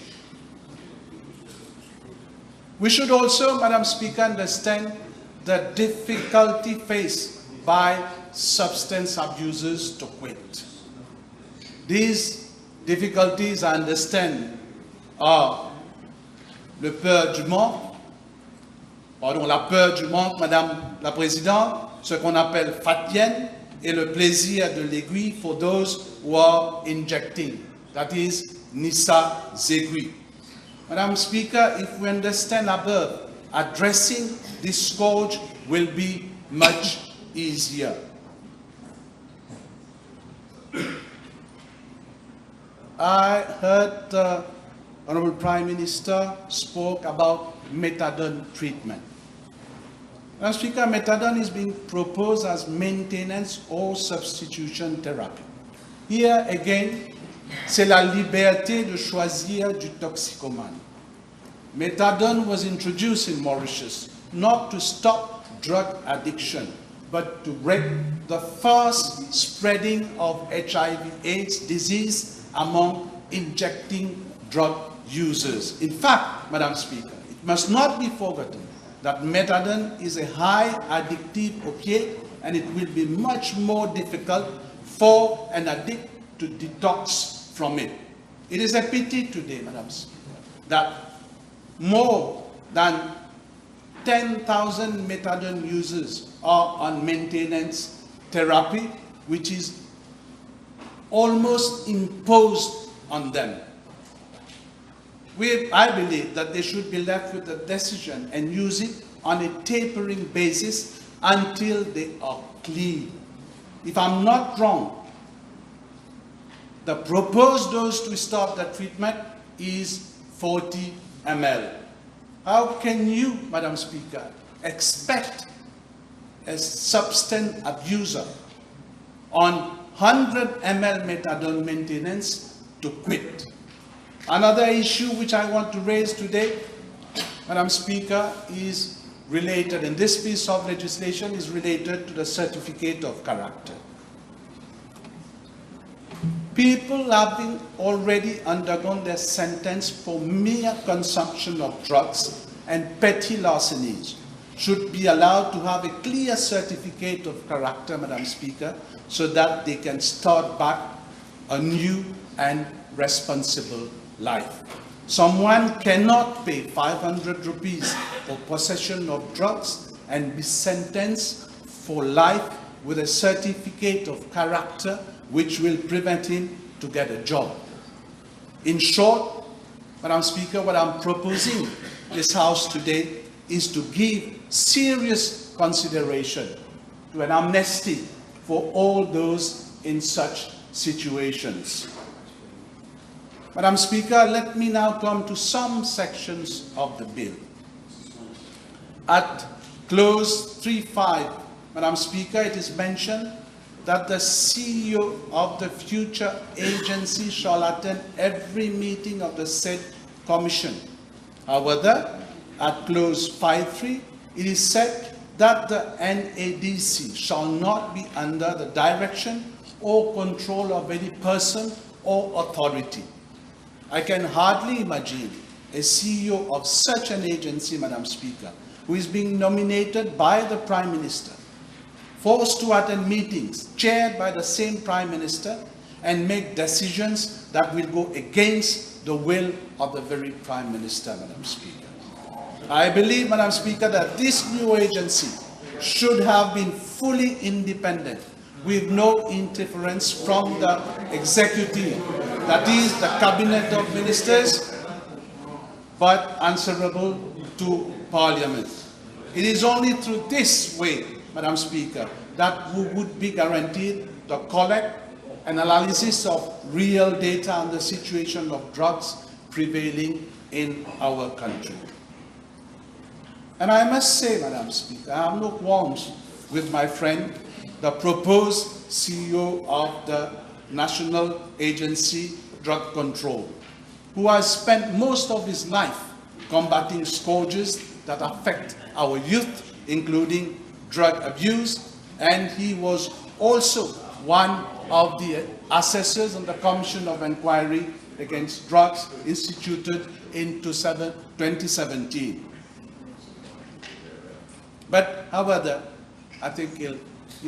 We should also, Madam Speaker, understand the difficulty faced by substance abusers to quit. These difficulties, I understand, are la peur du manque, Madame la Présidente, ce qu'on appelle fatienne, et le plaisir de l'aiguille for those who are injecting, that is, Nisa Zegui. Madam Speaker, if we understand above, addressing this scourge will be much easier. I heard the Honorable Prime Minister spoke about methadone treatment. Madam Speaker, methadone is being proposed as maintenance or substitution therapy. Here again, c'est la liberté de choisir du toxicomane. Methadone was introduced in Mauritius not to stop drug addiction, but to break the fast spreading of HIV/AIDS disease among injecting drug users. In fact, Madam Speaker, it must not be forgotten that methadone is a high addictive opiate, and it will be much more difficult for an addict to detox from it. It is a pity today, Madam Speaker, that more than 10,000 methadone users are on maintenance therapy, which is almost imposed on them. I believe that they should be left with the decision and use it on a tapering basis until they are clean. If I'm not wrong, the proposed dose to start the treatment is 40 ml. How can you, Madam Speaker, expect a substance abuser on 100 ml methadone maintenance to quit? Another issue which I want to raise today, Madam Speaker, is related, and this piece of legislation is related to the certificate of character. People having already undergone their sentence for mere consumption of drugs and petty larcenies should be allowed to have a clear certificate of character, Madam Speaker, so that they can start back a new and responsible life. Someone cannot pay 500 rupees for possession of drugs and be sentenced for life with a certificate of character which will prevent him to get a job. In short, Madam Speaker, what I'm proposing this House today is to give serious consideration to an amnesty for all those in such situations. Madam Speaker, let me now come to some sections of the bill. At clause 3.5, Madam Speaker, it is mentioned that the CEO of the future agency shall attend every meeting of the said commission. However, at clause 5.3, it is said that the NADC shall not be under the direction or control of any person or authority. I can hardly imagine a CEO of such an agency, Madam Speaker, who is being nominated by the Prime Minister, forced to attend meetings chaired by the same Prime Minister and make decisions that will go against the will of the very Prime Minister, Madam Speaker. I believe, Madam Speaker, that this new agency should have been fully independent, with no interference from the executive, that is the Cabinet of Ministers, but answerable to Parliament. It is only through this way, Madam Speaker, that we would be guaranteed the collect and analysis of real data on the situation of drugs prevailing in our country. And I must say, Madam Speaker, I have no qualms with my friend, the proposed CEO of the National Agency Drug Control, who has spent most of his life combating scourges that affect our youth, including drug abuse, and he was also one of the assessors on the Commission of Inquiry against Drugs instituted in 2017. But, however, I think il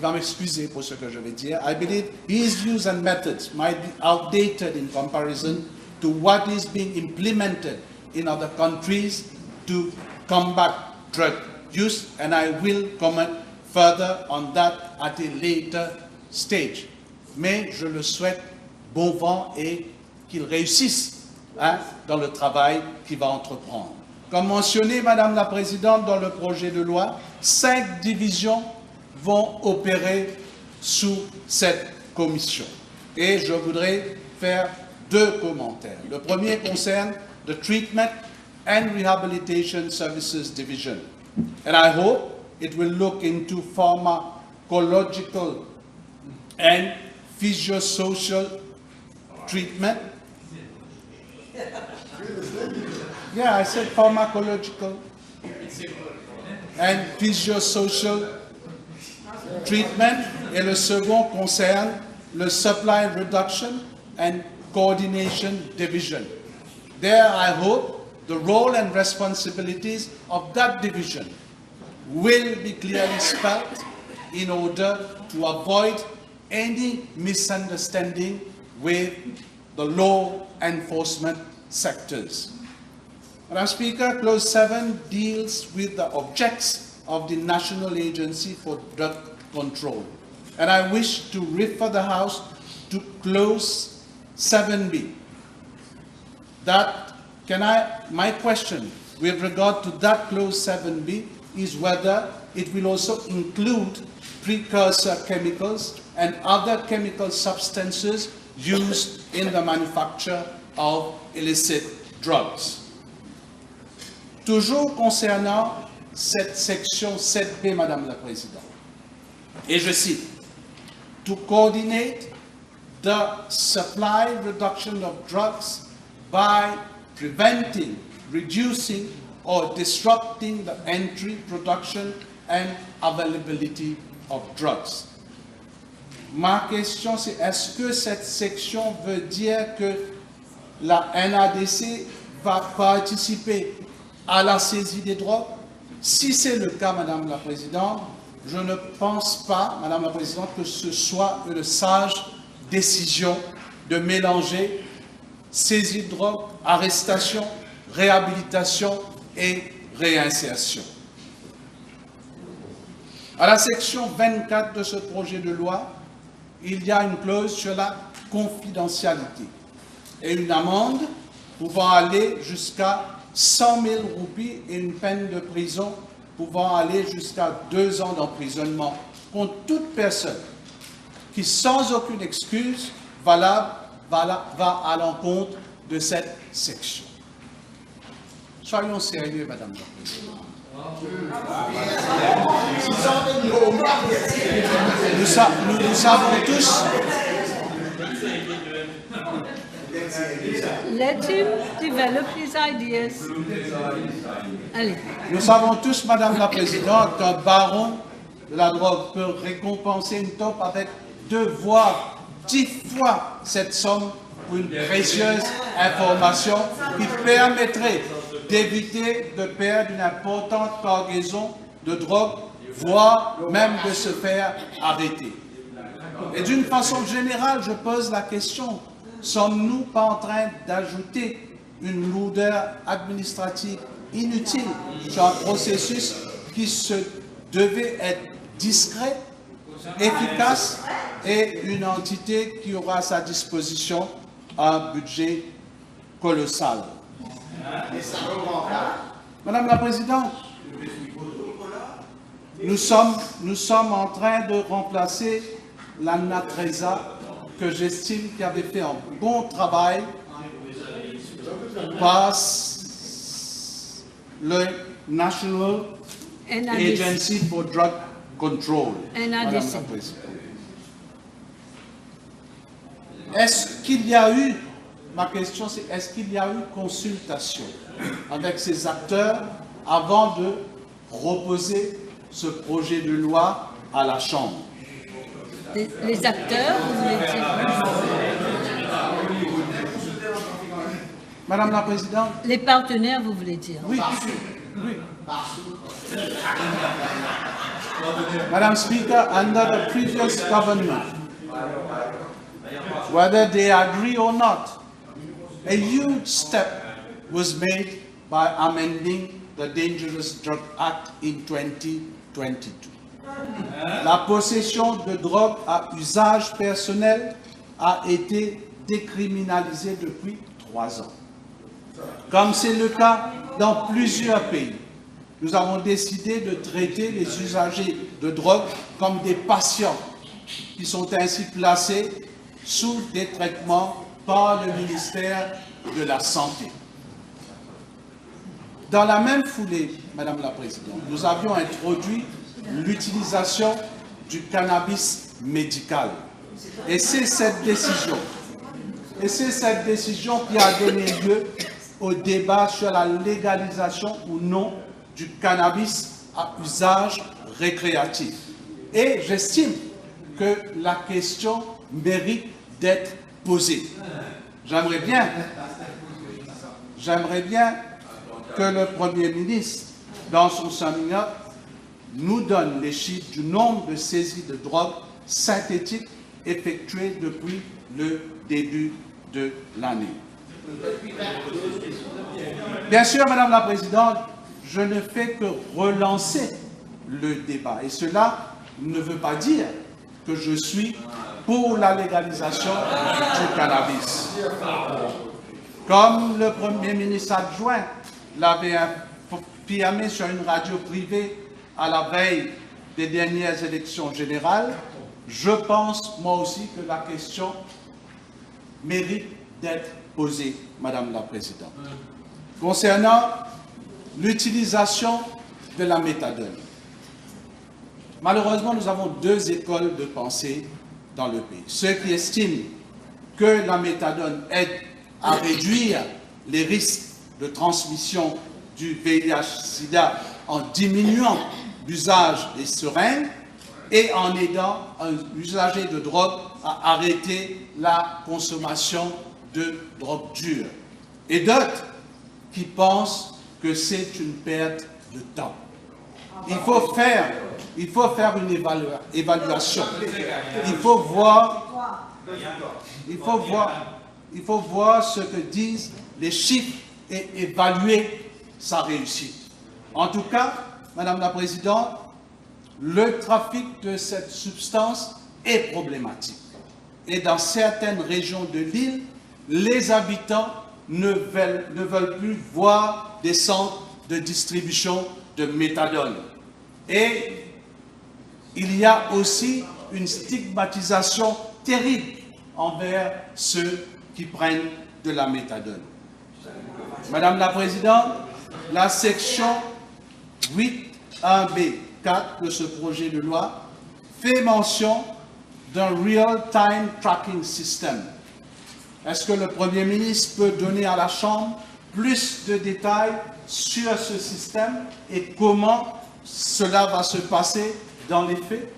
va m'excuser pour ce que je vais dire. I believe his views and methods might be outdated in comparison to what is being implemented in other countries to combat drug use, and I will comment further on that at a later stage. Mais je le souhaite bon vent et qu'il réussisse dans le travail qu'il va entreprendre. Comme mentionné, Madame la Présidente, dans le projet de loi, 5 divisions vont opérer sous cette commission. Et je voudrais faire 2 commentaires. Le premier concerne the Treatment and Rehabilitation Services Division. And I hope it will look into pharmacological and physiosocial treatment. Yeah, I said pharmacological and physiosocial treatment. Et le second concerne le Supply Reduction and Coordination Division. There, I hope the role and responsibilities of that division will be clearly spelled in order to avoid any misunderstanding with the law enforcement sectors. Madam Speaker, Clause 7 deals with the objects of the National Agency for Drug Control. And I wish to refer the House to Clause 7B. My question with regard to that Clause 7B is whether it will also include precursor chemicals and other chemical substances used in the manufacture of illicit drugs. Toujours concernant cette section 7B, Madame la Présidente, et je cite, to coordinate the supply reduction of drugs by preventing, reducing, or disrupting the entry, production, and availability of drugs. Ma question, c'est est-ce que cette section veut dire que la NADC va participer à la saisie des drogues? Si c'est le cas, Madame la Présidente, je ne pense pas, Madame la Présidente, que ce soit une sage décision de mélanger saisie de drogue, arrestation, réhabilitation et réinsertion. À la section 24 de ce projet de loi, il y a une clause sur la confidentialité et une amende pouvant aller jusqu'à 100 000 roupies et une peine de prison pouvant aller jusqu'à 2 ans d'emprisonnement contre toute personne qui, sans aucune excuse valable, va à l'encontre de cette section. Soyons sérieux, Madame la Présidente. Nous savons tous. Let him develop his ideas. Allez. Nous savons tous, Madame la Présidente, qu'un baron de la drogue peut récompenser une taupe avec 2 voire 10 fois cette somme pour une précieuse information qui permettrait d'éviter de perdre une importante cargaison de drogue, voire même de se faire arrêter. Et d'une façon générale, je pose la question, sommes-nous pas en train d'ajouter une lourdeur administrative inutile sur un processus qui se devait être discret, efficace et une entité qui aura à sa disposition un budget colossal? Madame la Présidente, nous sommes en train de remplacer la NATRESA que j'estime qui avait fait un bon travail par le National Agency for Drug Control. NADC. Est-ce qu'il y a eu, ma question c'est, est-ce qu'il y a eu consultation avec ces acteurs avant de proposer ce projet de loi à la Chambre. Les acteurs, vous voulez dire? Madame la Présidente. Les partenaires, vous voulez dire? Oui. Oui. Madam Speaker, under the previous government, whether they agree or not, a huge step was made by amending the Dangerous Drug Act in 2022. La possession de drogue à usage personnel a été décriminalisée depuis 3 ans. Comme c'est le cas dans plusieurs pays, nous avons décidé de traiter les usagers de drogue comme des patients qui sont ainsi placés sous des traitements par le ministère de la Santé. Dans la même foulée, Madame la Présidente, nous avions introduit l'utilisation du cannabis médical. Et c'est cette décision qui a donné lieu au débat sur la légalisation ou non du cannabis à usage récréatif. Et j'estime que la question mérite d'être posée. J'aimerais bien que le Premier ministre, dans son séminaire, nous donne les chiffres du nombre de saisies de drogue synthétique effectuées depuis le début de l'année. Bien sûr, Madame la Présidente, je ne fais que relancer le débat. Et cela ne veut pas dire que je suis pour la légalisation du cannabis. Comme le Premier ministre adjoint l'avait affirmé sur une radio privée à la veille des dernières élections générales, je pense, moi aussi, que la question mérite d'être posée, Madame la Présidente. Concernant l'utilisation de la méthadone, malheureusement, nous avons 2 écoles de pensée dans le pays. Ceux qui estiment que la méthadone aide à réduire les risques de transmission du VIH-Sida en diminuant l'usage des seringues et en aidant un usager de drogue à arrêter la consommation de drogue dure. Et d'autres qui pensent que c'est une perte de temps. Il faut faire une évaluation. Il faut voir ce que disent les chiffres et évaluer sa réussite. En tout cas, Madame la Présidente, le trafic de cette substance est problématique. Et dans certaines régions de l'île, les habitants ne veulent plus voir des centres de distribution de méthadone. Et il y a aussi une stigmatisation terrible envers ceux qui prennent de la méthadone. Madame la Présidente, la section 8.1b4 de ce projet de loi fait mention d'un real-time tracking system. Est-ce que le Premier ministre peut donner à la Chambre plus de détails sur ce système et comment cela va se passer dans les faits?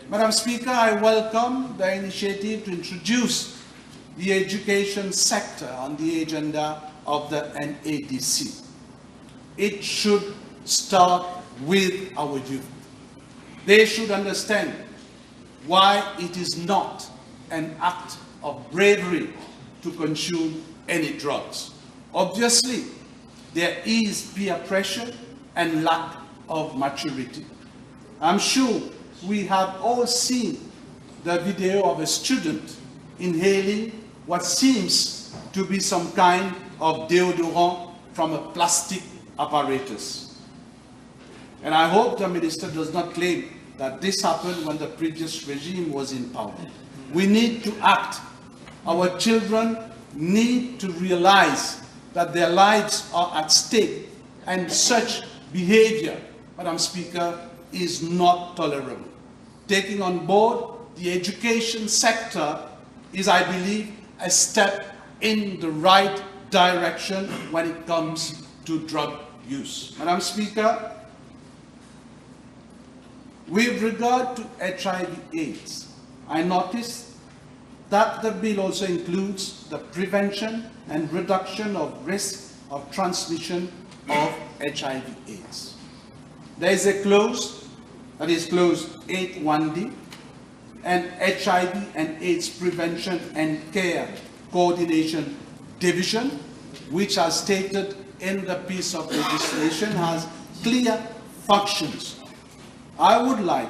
Madam Speaker, I welcome the initiative to introduce the education sector on the agenda of the NADC. It should start with our youth. They should understand why it is not an act of bravery to consume any drugs. Obviously, there is peer pressure and lack of maturity. I'm sure we have all seen the video of a student inhaling what seems to be some kind of deodorant from a plastic apparatus. And I hope the minister does not claim that this happened when the previous regime was in power. We need to act. Our children need to realize that their lives are at stake, and such behavior, Madam Speaker, is not tolerable. Taking on board the education sector is, I believe, a step in the right direction when it comes to drug use. Madam Speaker, With regard to HIV/AIDS, I noticed that the bill also includes the prevention and reduction of risk of transmission of HIV/AIDS. There is a clause, that is clause 8.1d, and HIV and AIDS Prevention and Care Coordination Division, which are stated in the piece of legislation, has clear functions. I would like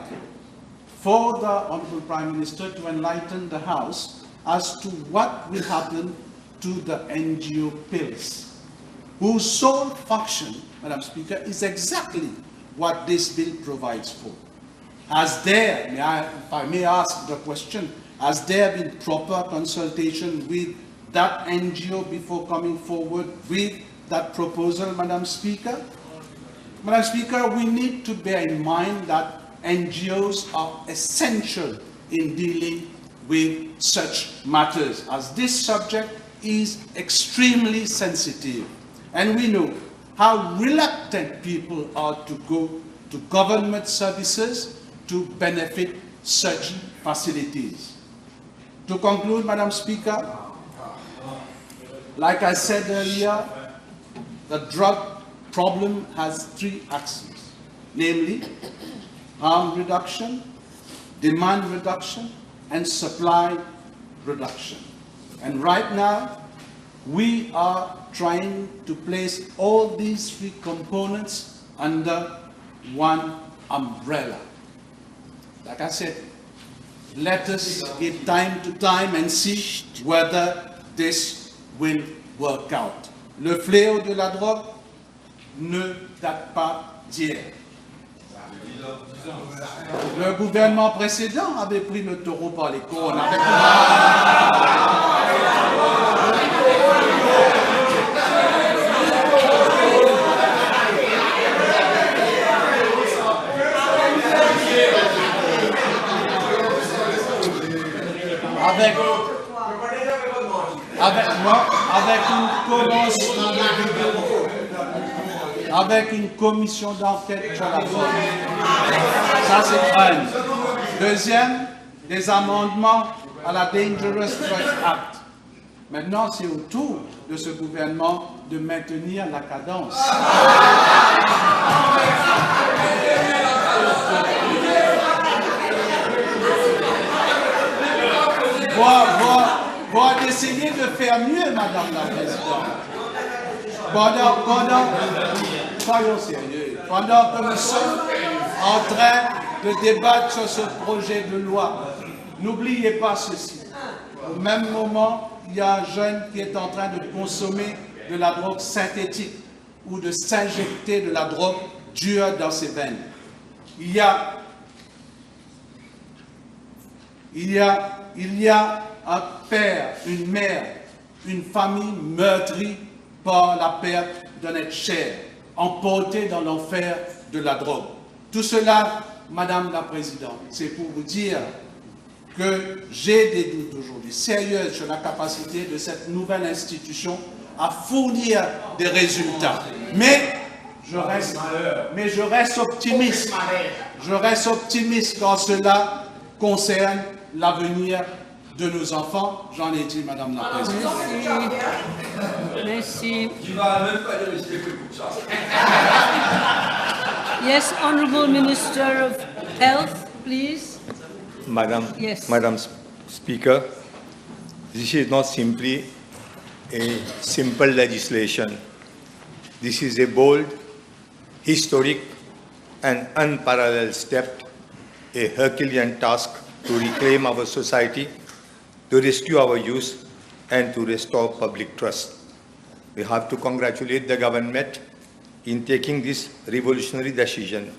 for the Honorable Prime Minister to enlighten the House as to what will happen to the NGO pills, whose sole function, Madam Speaker, is exactly what this bill provides for. Has there, if I may ask the question, has there been proper consultation with that NGO before coming forward with that proposal, Madam Speaker? Madam Speaker, we need to bear in mind that NGOs are essential in dealing with such matters, as this subject is extremely sensitive. And we know how reluctant people are to go to government services to benefit such facilities. To conclude, Madam Speaker, like I said earlier, the drug problem has three axes, namely harm reduction, demand reduction, and supply reduction. And right now, we are trying to place all these three components under one umbrella. Like I said, let us give time to time and see whether this will work out. Le fléau de la drogue ne date pas d'hier. Le gouvernement précédent avait pris le taureau par les cornes avec une commission d'enquête sur la drogue. Ça, c'est un. Deuxième, des amendements à la Dangerous Drugs Act. Maintenant, c'est au tour de ce gouvernement de maintenir la cadence. Voire d'essayer de faire mieux, Madame la Présidente. Soyons sérieux, pendant que nous sommes en train de débattre sur ce projet de loi, n'oubliez pas ceci. Au même moment, il y a un jeune qui est en train de consommer de la drogue synthétique ou de s'injecter de la drogue dure dans ses veines. Il y a un père, une mère, une famille meurtrie par la perte d'un être cher, emporté dans l'enfer de la drogue. Tout cela, Madame la Présidente, c'est pour vous dire que j'ai des doutes aujourd'hui sérieux sur la capacité de cette nouvelle institution à fournir des résultats. Mais je reste optimiste. Je reste optimiste quand cela concerne l'avenir de nos enfants. J'en ai dit, Madame la Présidente. Merci. Yes, Honorable Minister of Health, please. Madam Speaker, this is not simply a simple legislation. This is a bold, historic, and unparalleled step, a Herculean task to reclaim our society, to rescue our youth, and to restore public trust. We have to congratulate the government in taking this revolutionary decision,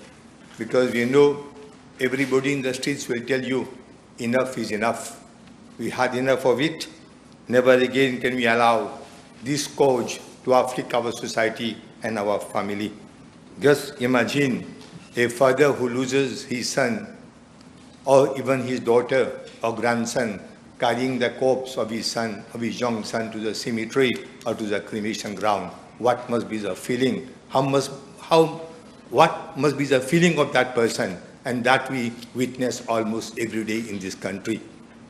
because we know everybody in the streets will tell you enough is enough. We had enough of it. Never again can we allow this scourge to afflict our society and our family. Just imagine a father who loses his son or even his daughter or grandson carrying the corpse of his son, of his young son, to the cemetery or to the cremation ground. What must be the feeling? What must be the feeling of that person and that we witness almost every day in this country.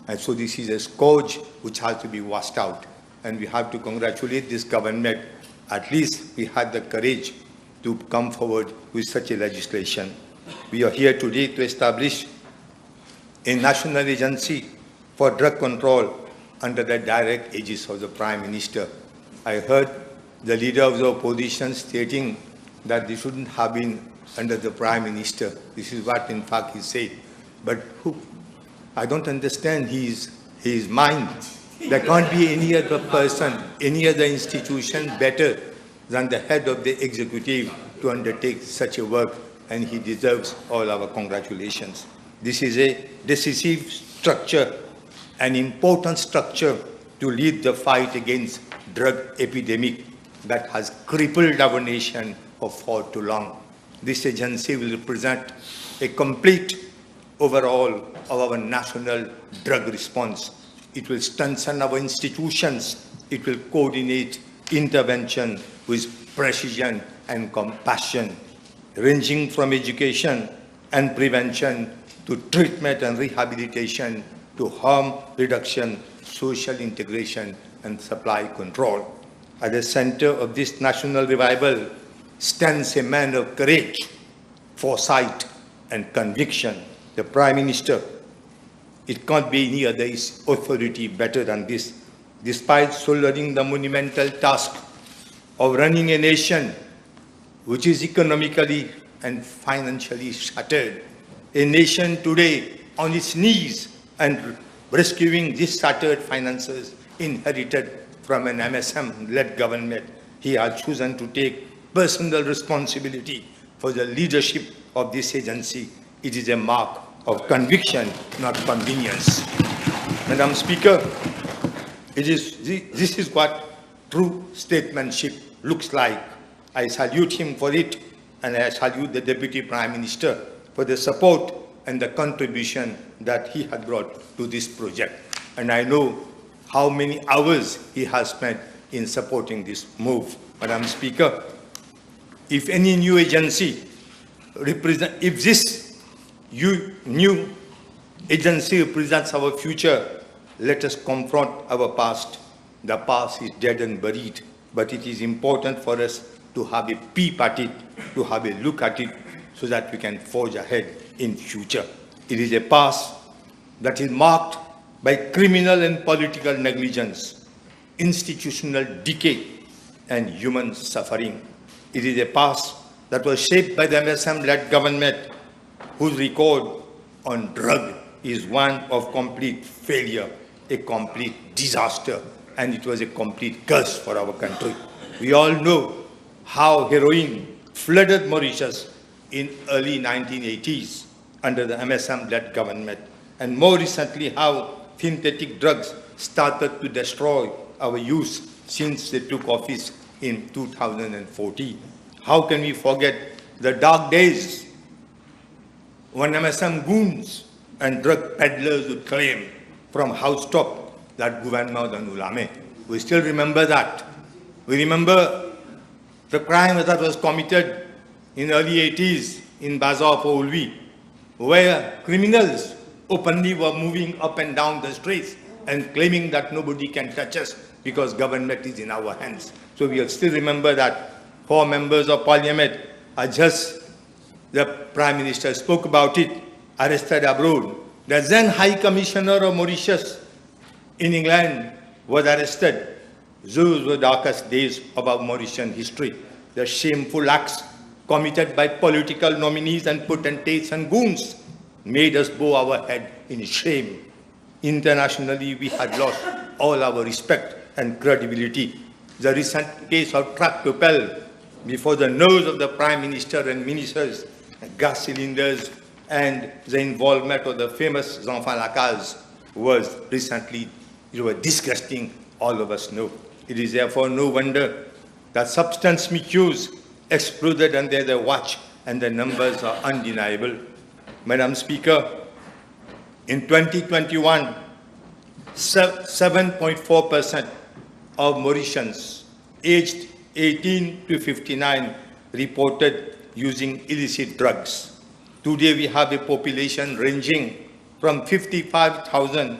And so this is a scourge which has to be washed out. And we have to congratulate this government. At least we had the courage to come forward with such a legislation. We are here today to establish a national agency for drug control under the direct aegis of the Prime Minister. I heard the leader of the opposition stating that they shouldn't have been under the Prime Minister. This is what, in fact, he said. But who? I don't understand his mind. There can't be any other person, any other institution better than the head of the executive to undertake such a work, and he deserves all our congratulations. This is a decisive structure, an important structure to lead the fight against drug epidemic that has crippled our nation for far too long. This agency will represent a complete overhaul of our national drug response. It will strengthen our institutions. It will coordinate intervention with precision and compassion, ranging from education and prevention to treatment and rehabilitation to harm reduction, social integration, and supply control. At the center of this national revival stands a man of courage, foresight, and conviction, the Prime Minister. It can't be any other authority better than this. Despite shouldering the monumental task of running a nation which is economically and financially shattered, a nation today on its knees and rescuing these shattered finances inherited from an MSM-led government, he has chosen to take personal responsibility for the leadership of this agency. It is a mark of conviction, not convenience. Madam Speaker, this is what true statesmanship looks like. I salute him for it, and I salute the Deputy Prime Minister for the support and the contribution that he had brought to this project. And I know how many hours he has spent in supporting this move. Madam Speaker, if any new agency if this new agency represents our future, let us confront our past. The past is dead and buried, but it is important for us to have a peep at it, to have a look at it, so that we can forge ahead in future. It is a past that is marked by criminal and political negligence, institutional decay, and human suffering. It is a past that was shaped by the MSM-led government, whose record on drug is one of complete failure, a complete disaster, and it was a complete curse for our country. We all know how heroin flooded Mauritius in early 1980s under the MSM-led government, and more recently how synthetic drugs started to destroy our youth since they took office in 2014. How can we forget the dark days when MSM goons and drug peddlers would claim from housetop that gouvernement d'un ulame? We still remember that. We remember the crime that was committed in early 80s in Bazaar for Ulvi, where criminals openly were moving up and down the streets and claiming that nobody can touch us because government is in our hands. So we still remember that. 4 members of parliament are just, the Prime Minister spoke about it, arrested abroad. The then High Commissioner of Mauritius in England was arrested. Those were the darkest days of our Mauritian history. The shameful acts committed by political nominees and potentates and goons made us bow our head in shame. Internationally, we had lost all our respect and credibility. The recent case of truck propel before the nose of the Prime Minister and ministers, gas cylinders, and the involvement of the famous enfants Lacaze was recently, it was disgusting, all of us know. It is therefore no wonder that substance misuse exploded under their watch, and the numbers are undeniable. Madam Speaker, in 2021, 7.4% of Mauritians aged 18 to 59 reported using illicit drugs. Today we have a population ranging from 55,000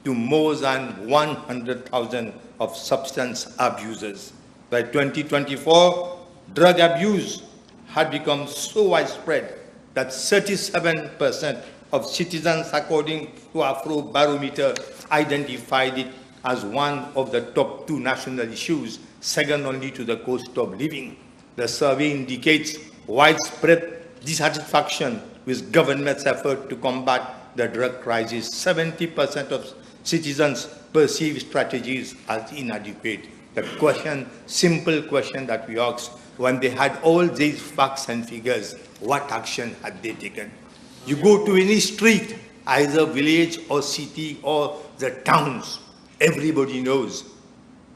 to more than 100,000 of substance abusers. By 2024, drug abuse had become so widespread that 37% of citizens, according to Afrobarometer, identified it as one of the top 2 national issues, second only to the cost of living. The survey indicates widespread dissatisfaction with government's effort to combat the drug crisis. 70% of citizens perceive strategies as inadequate. The question, simple question that we asked, when they had all these facts and figures, what action had they taken? You go to any street, either village or city or the towns, everybody knows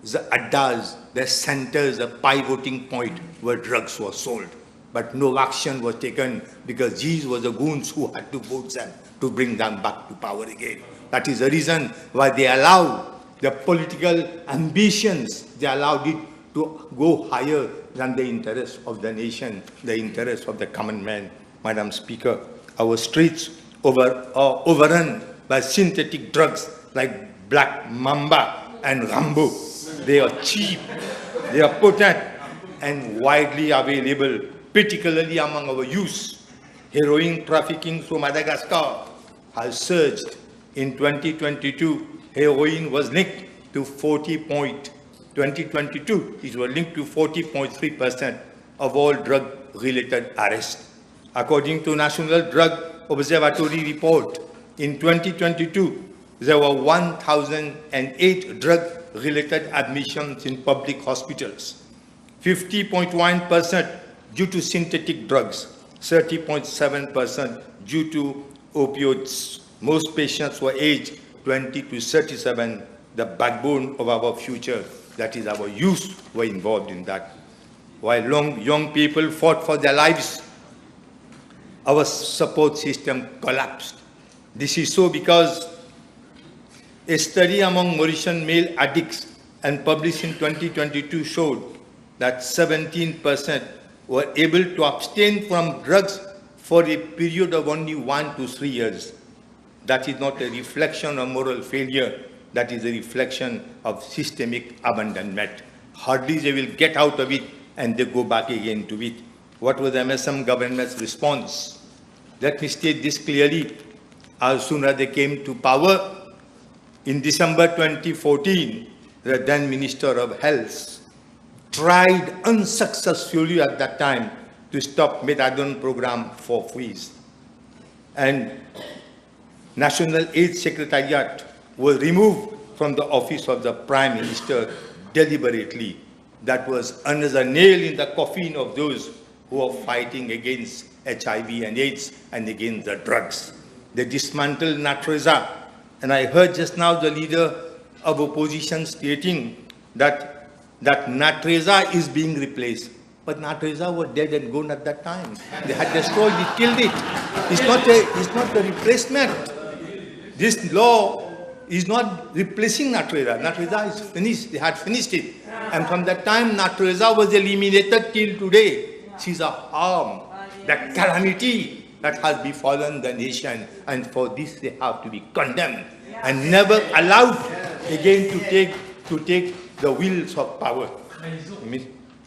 the addas, the centers, the pivoting point where drugs were sold. But no action was taken because these were the goons who had to vote them to bring them back to power again. That is the reason why they allowed the political ambitions, they allowed it to go higher than the interest of the nation, the interest of the common man. Madam Speaker, our streets are overrun by synthetic drugs like Black Mamba and Rambo. They are cheap, they are potent and widely available, particularly among our youth. Heroin trafficking through Madagascar has surged. In 2022, heroin was linked to 40.3% of all drug-related arrests. According to National Drug Observatory report, in 2022, there were 1,008 drug-related admissions in public hospitals, 50.1% due to synthetic drugs, 30.7% due to opioids. Most patients were aged 20 to 37, the backbone of our future, that is our youth, were involved in that. While young people fought for their lives, our support system collapsed. This is so because a study among Mauritian male addicts and published in 2022 showed that 17% were able to abstain from drugs for a period of only 1 to 3 years. That is not a reflection of moral failure, that is a reflection of systemic abandonment. Hardly they will get out of it and they go back again to it. What was the MSM government's response? Let me state this clearly. As soon as they came to power, in December 2014, the then Minister of Health tried unsuccessfully at that time to stop methadone program for freeze. And National AIDS Secretariat was removed from the office of the Prime Minister deliberately. That was another nail in the coffin of those who are fighting against HIV and AIDS and against the drugs. They dismantled Natreza. And I heard just now the leader of opposition stating that Natreza is being replaced. But Natreza was dead and gone at that time. They had destroyed it, killed it. It's not a replacement. This law is not replacing Natreza. Natreza is finished. They had finished it. And from that time, Natreza was eliminated till today. She's a harm, the calamity that has befallen the nation. And for this, they have to be condemned and never allowed again to take the wheels of power.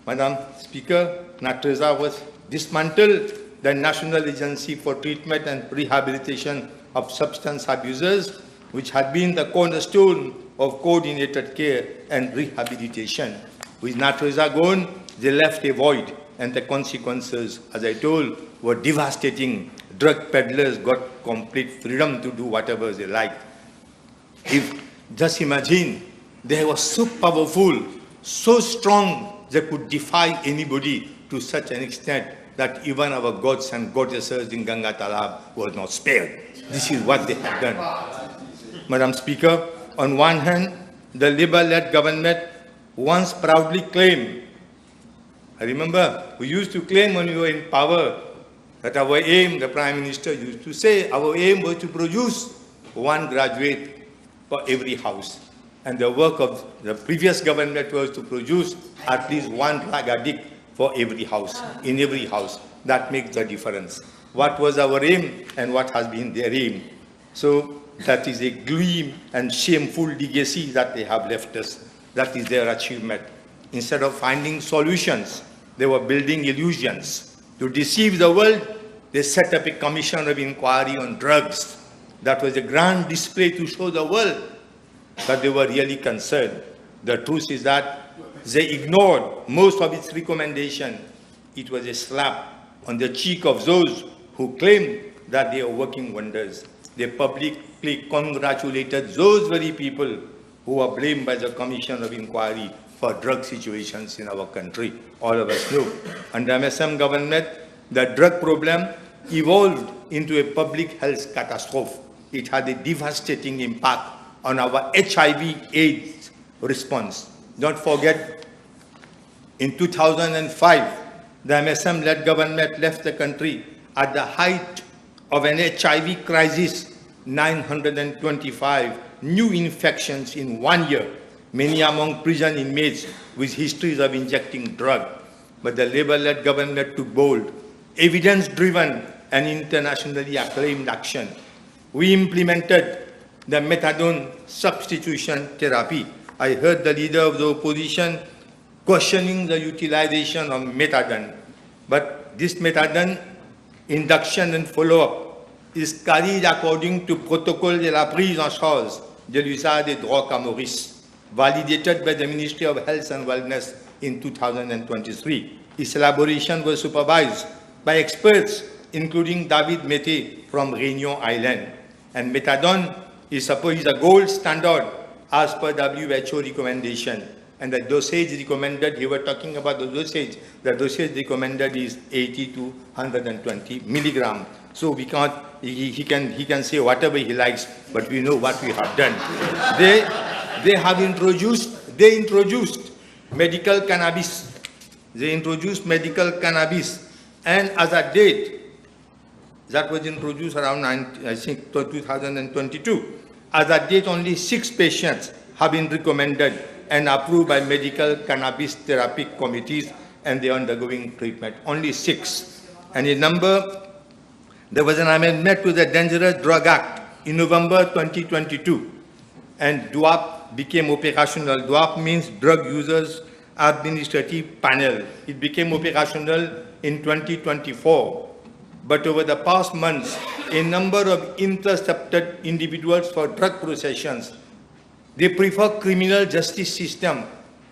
Madam Speaker, Natreza was dismantled. The National Agency for Treatment and Rehabilitation of Substance Abusers, which had been the cornerstone of coordinated care and rehabilitation. With Natreza gone, they left a void, and the consequences, as I told, were devastating. Drug peddlers got complete freedom to do whatever they liked. Just imagine, they were so powerful, so strong, they could defy anybody to such an extent that even our gods and goddesses in Ganga Talab were not spared. This is what they had done. Madam Speaker, on one hand, the Labour-led government once proudly claimed, I remember we used to claim when we were in power that our aim, the Prime Minister used to say, our aim was to produce one graduate for every house. And the work of the previous government was to produce at least one drug addict for every house, in every house. That makes the difference. what was our aim and what has been their aim. So that is a gleam and shameful legacy that they have left us. That is their achievement. Instead of finding solutions, they were building illusions. To deceive the world, they set up a commission of inquiry on drugs. That was a grand display to show the world that they were really concerned. The truth is that they ignored most of its recommendations. It was a slap on the cheek of those who claimed that they are working wonders. They publicly congratulated those very people who were blamed by the Commission of Inquiry for drug situations in our country. All of us know. Under MSM government, the drug problem evolved into a public health catastrophe. It had a devastating impact on our HIV/AIDS response. Don't forget, in 2005, the MSM-led government left the country at the height of an HIV crisis, 925 new infections in 1 year, many among prison inmates with histories of injecting drug. But the Labour-led government took bold, evidence-driven and internationally acclaimed action. We implemented the methadone substitution therapy. I heard the leader of the opposition questioning the utilization of methadone. But this methadone induction and follow-up is carried according to protocole de la prise en charge de l'usage des drogues à Maurice, validated by the Ministry of Health and Wellness in 2023. Its elaboration was supervised by experts, including David Mete from Réunion Island. And methadone is supposed a gold standard as per WHO recommendation. And the dosage recommended, you were talking about the dosage recommended is 80 to 120 milligram. So we can't, he can say whatever he likes, but we know what we have done. They introduced medical cannabis. They introduced medical cannabis. And as a date, that was introduced around, I think, 2022. As a date, only 6 patients have been recommended and approved by medical cannabis therapy committees, and they are undergoing treatment. Only 6. And in number, there was an amendment to the Dangerous Drug Act in November 2022, and DUAP became operational. DUAP means Drug Users Administrative Panel. It became operational in 2024. But over the past months, a number of intercepted individuals for drug possessions, they prefer criminal justice system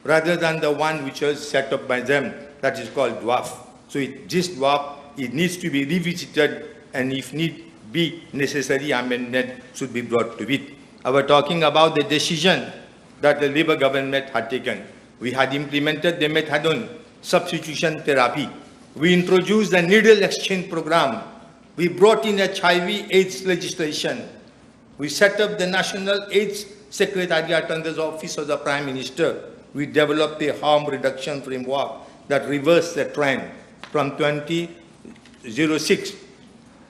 rather than the one which was set up by them, that is called DWAF. So this DWAF, it needs to be revisited, and if need be, necessary amendment should be brought to it. I was talking about the decision that the Labour government had taken. We had implemented the methadone substitution therapy. We introduced the needle exchange program. We brought in HIV/AIDS legislation. We set up the National AIDS Secretariat under the Office of the Prime Minister. We developed a harm reduction framework that reversed the trend from 2006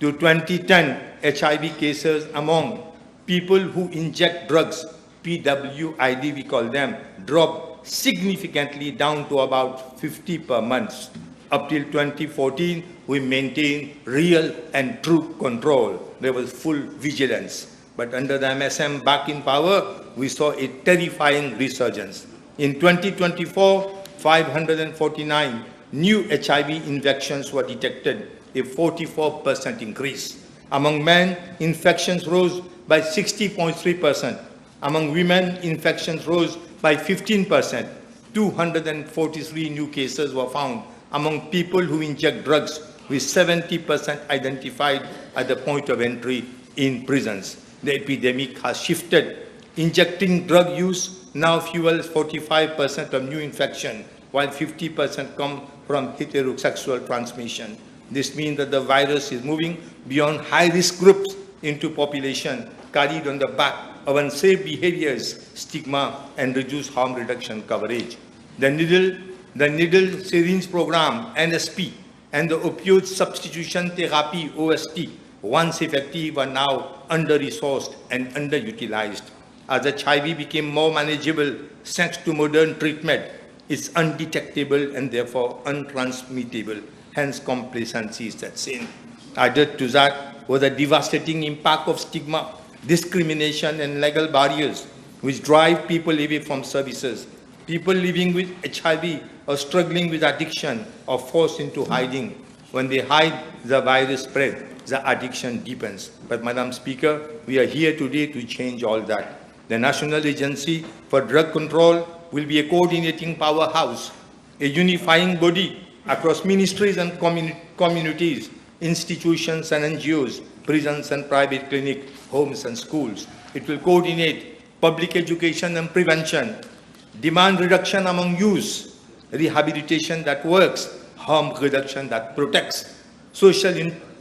to 2010. HIV cases among people who inject drugs, PWID we call them, dropped significantly down to about 50 per month. Up till 2014, we maintained real and true control. There was full vigilance. But under the MSM back in power, we saw a terrifying resurgence. In 2024, 549 new HIV infections were detected, a 44% increase. Among men, infections rose by 60.3%. Among women, infections rose by 15%. 243 new cases were found among people who inject drugs, with 70% identified at the point of entry in prisons. The epidemic has shifted. Injecting drug use now fuels 45% of new infection, while 50% come from heterosexual transmission. This means that the virus is moving beyond high-risk groups into population, carried on the back of unsafe behaviors, stigma, and reduced harm reduction coverage. The needle syringe program, NSP, and the opioid substitution therapy, OST, once effective, are now under-resourced and underutilized. As HIV became more manageable thanks to modern treatment, it's undetectable and therefore untransmittable. Hence, complacency sets in. Added to that was the devastating impact of stigma, discrimination, and legal barriers, which drive people away from services. People living with HIV or struggling with addiction are forced into hiding. When they hide, the virus spreads, the addiction deepens. But, Madam Speaker, we are here today to change all that. The National Agency for Drug Control will be a coordinating powerhouse, a unifying body across ministries and communities, institutions and NGOs, prisons and private clinics, homes and schools. It will coordinate public education and prevention, demand reduction among youth, rehabilitation that works, harm reduction that protects, social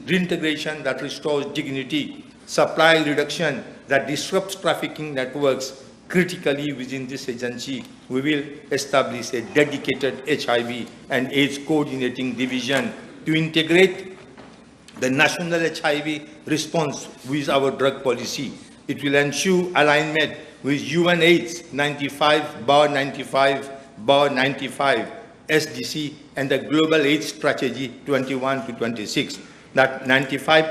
reintegration that restores dignity, supply reduction that disrupts trafficking networks. Critically, within this agency, we will establish a dedicated HIV and AIDS coordinating division to integrate the national HIV response with our drug policy. It will ensure alignment with UN AIDS 95/95/95 SDC and the Global AIDS Strategy 21 to 26. That 95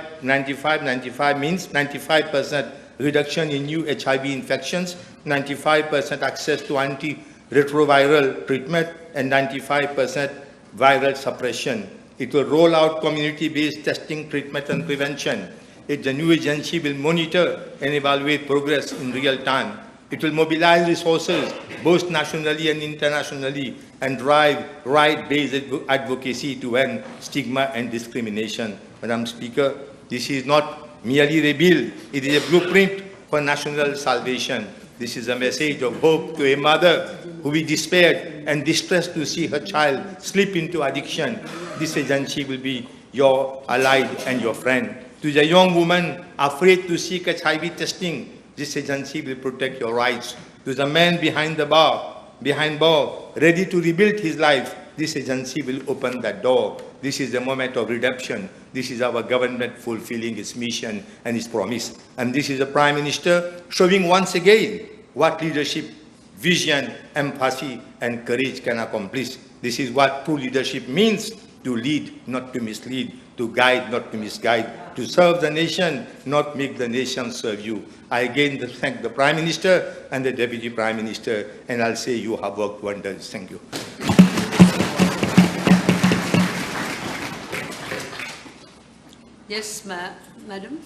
means 95% reduction in new HIV infections, 95% access to antiretroviral treatment, and 95% viral suppression. It will roll out community-based testing, treatment, and prevention. The new agency will monitor and evaluate progress in real time. It will mobilize resources, both nationally and internationally, and drive right-based advocacy to end stigma and discrimination. Madam Speaker, this is not merely a bill, it is a blueprint for national salvation. This is a message of hope to a mother who is despaired and distressed to see her child slip into addiction. This agency will be your ally and your friend. To the young woman afraid to seek HIV testing, this agency will protect your rights. To the man behind bar, ready to rebuild his life, this agency will open that door. This is the moment of redemption. This is our government fulfilling its mission and its promise. And this is the Prime Minister showing once again what leadership, vision, empathy, and courage can accomplish. This is what true leadership means: to lead, not to mislead, to guide, not to misguide, to serve the nation, not make the nation serve you. I again thank the Prime Minister and the Deputy Prime Minister, and I'll say you have worked wonders. Thank you. Yes, Madam.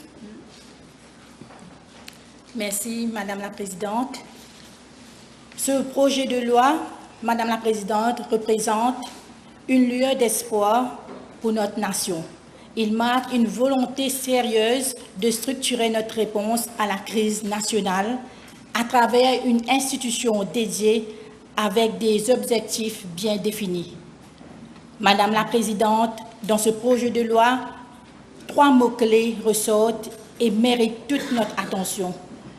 Merci, Madame la Présidente. Ce projet de loi, Madame la Présidente, représente une lueur d'espoir pour notre nation. Il marque une volonté sérieuse de structurer notre réponse à la crise nationale à travers une institution dédiée avec des objectifs bien définis. Madame la Présidente, dans ce projet de loi, 3 mots-clés ressortent et méritent toute notre attention: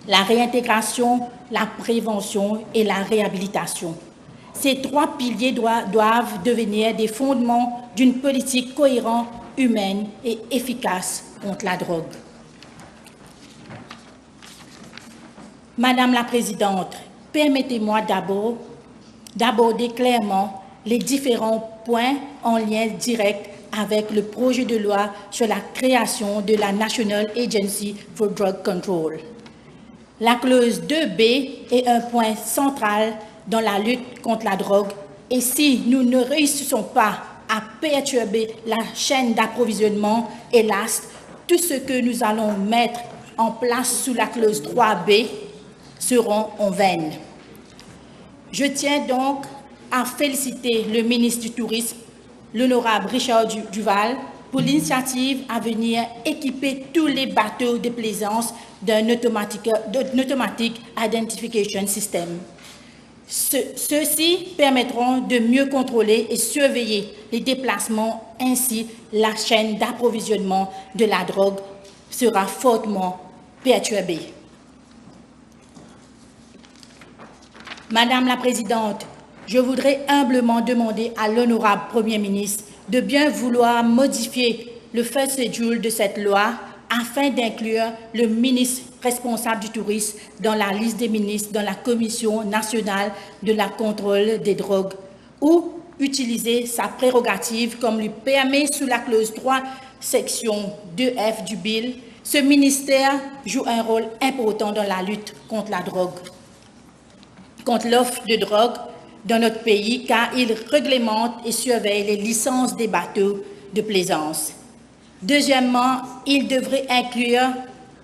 la réintégration, la prévention et la réhabilitation. Ces 3 piliers doivent devenir des fondements d'une politique cohérente, humaine et efficace contre la drogue. Madame la Présidente, permettez-moi d'aborder clairement les différents points en lien direct avec le projet de loi sur la création de la National Agency for Drug Control. La clause 2B est un point central dans la lutte contre la drogue, et si nous ne réussissons pas à perturber la chaîne d'approvisionnement, hélas, tout ce que nous allons mettre en place sous la clause 3B seront en vain. Je tiens donc à féliciter le ministre du Tourisme, l'honorable Richard Duval, pour l'initiative à venir équiper tous les bateaux de plaisance d'un automatic identification system. Ceux-ci permettront de mieux contrôler et surveiller les déplacements, ainsi la chaîne d'approvisionnement de la drogue sera fortement perturbée. Madame la Présidente, je voudrais humblement demander à l'honorable Premier ministre de bien vouloir modifier le first schedule de cette loi afin d'inclure le ministre responsable du tourisme dans la liste des ministres dans la Commission nationale de la contrôle des drogues, ou utiliser sa prérogative comme lui permet sous la clause 3 section 2F du Bill, ce ministère joue un rôle important dans la lutte contre la drogue, contre l'offre de drogue dans notre pays, car il réglemente et surveille les licences des bateaux de plaisance. Deuxièmement, il devrait inclure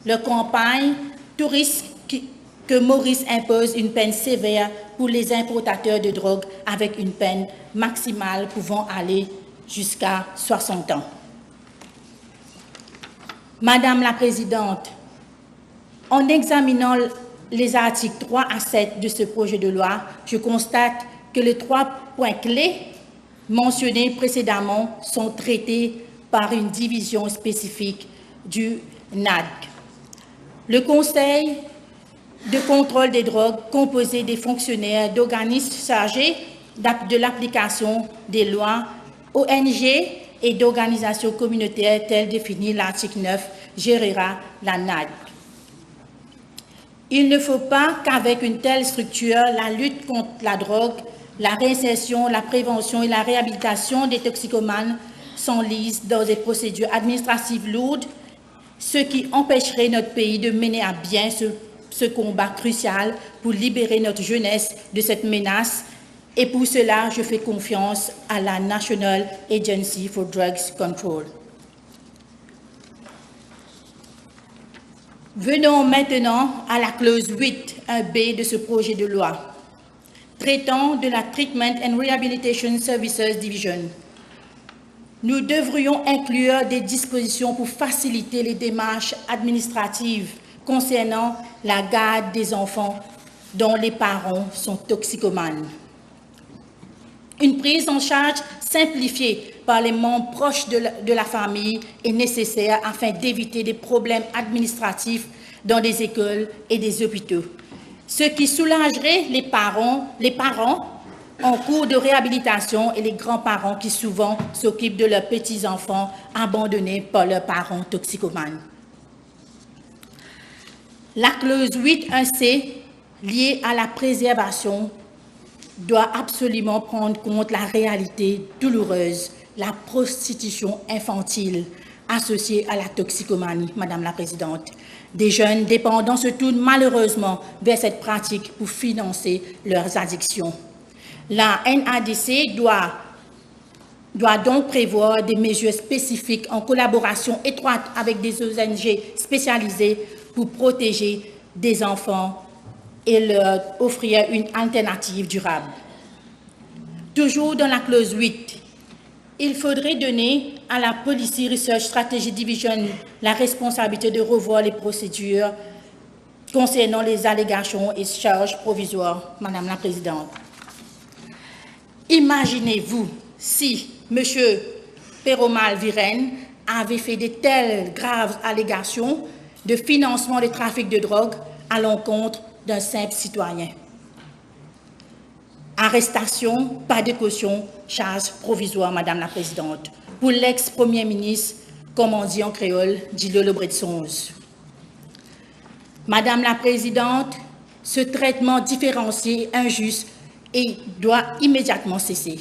la campagne touriste que Maurice impose une peine sévère pour les importateurs de drogue avec une peine maximale pouvant aller jusqu'à 60 ans. Madame la Présidente, en examinant les articles 3 à 7 de ce projet de loi, je constate que les 3 points clés mentionnés précédemment sont traités par une division spécifique du NADC. Le Conseil de contrôle des drogues, composé des fonctionnaires d'organismes chargés de l'application des lois, ONG et d'organisations communautaires telles définies l'article 9, gérera la NADC. Il ne faut pas qu'avec une telle structure, la lutte contre la drogue, la réinsertion, la prévention et la réhabilitation des toxicomanes s'enlisent dans des procédures administratives lourdes, ce qui empêcherait notre pays de mener à bien ce combat crucial pour libérer notre jeunesse de cette menace. Et pour cela, je fais confiance à la National Agency for Drugs Control. Venons maintenant à la clause 8.1b de ce projet de loi, traitant de la Treatment and Rehabilitation Services Division. Nous devrions inclure des dispositions pour faciliter les démarches administratives concernant la garde des enfants dont les parents sont toxicomanes. Une prise en charge simplifiée par les membres proches de la famille est nécessaire afin d'éviter des problèmes administratifs dans des écoles et des hôpitaux, ce qui soulagerait les parents en cours de réhabilitation et les grands-parents qui souvent s'occupent de leurs petits-enfants abandonnés par leurs parents toxicomanes. La clause 8.1c, liée à la préservation, doit absolument prendre compte la réalité douloureuse, la prostitution infantile associée à la toxicomanie, Madame la Présidente. Des jeunes dépendants se tournent malheureusement vers cette pratique pour financer leurs addictions. La NADC doit donc prévoir des mesures spécifiques en collaboration étroite avec des ONG spécialisées pour protéger des enfants et leur offrir une alternative durable. Toujours dans la clause 8, il faudrait donner à la Policy Research Strategy Division la responsabilité de revoir les procédures concernant les allégations et charges provisoires, Madame la Présidente. Imaginez-vous si M. Peromal Viren avait fait de telles graves allégations de financement de trafic de drogue à l'encontre d'un simple citoyen. Arrestation, pas de caution, charge provisoire, Madame la Présidente, pour l'ex-premier ministre, comme on dit en créole, Dilo Lebretsonge. Madame la Présidente, ce traitement différencié est injuste et doit immédiatement cesser.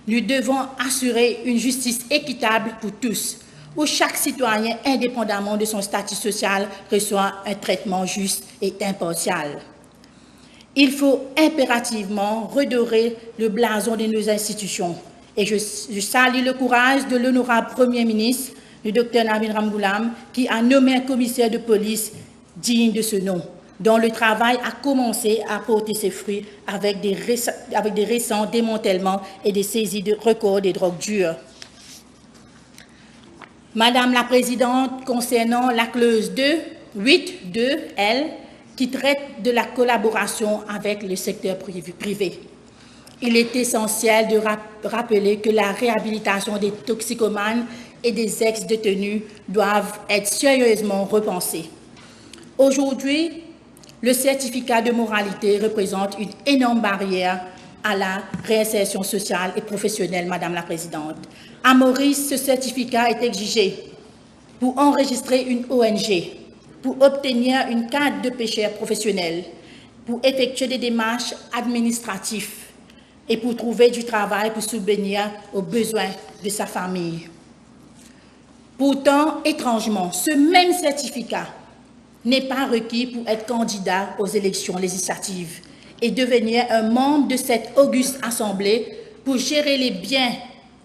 Nous devons assurer une justice équitable pour tous, où chaque citoyen, indépendamment de son statut social, reçoit un traitement juste et impartial. Il faut impérativement redorer le blason de nos institutions. Et je salue le courage de l'honorable Premier ministre, le Dr Nabil Ramgoulam, qui a nommé un commissaire de police digne de ce nom, dont le travail a commencé à porter ses fruits avec des récents démantèlements et des saisies de records des drogues dures. Madame la Présidente, concernant la clause 8.2L, qui traite de la collaboration avec le secteur privé, il est essentiel de rappeler que la réhabilitation des toxicomanes et des ex-détenus doivent être sérieusement repensées. Aujourd'hui, le certificat de moralité représente une énorme barrière à la réinsertion sociale et professionnelle, Madame la Présidente. À Maurice, ce certificat est exigé pour enregistrer une ONG, pour obtenir une carte de pêcheur professionnel, pour effectuer des démarches administratives et pour trouver du travail pour subvenir aux besoins de sa famille. Pourtant, étrangement, ce même certificat n'est pas requis pour être candidat aux élections législatives et devenir un membre de cette auguste assemblée pour gérer les biens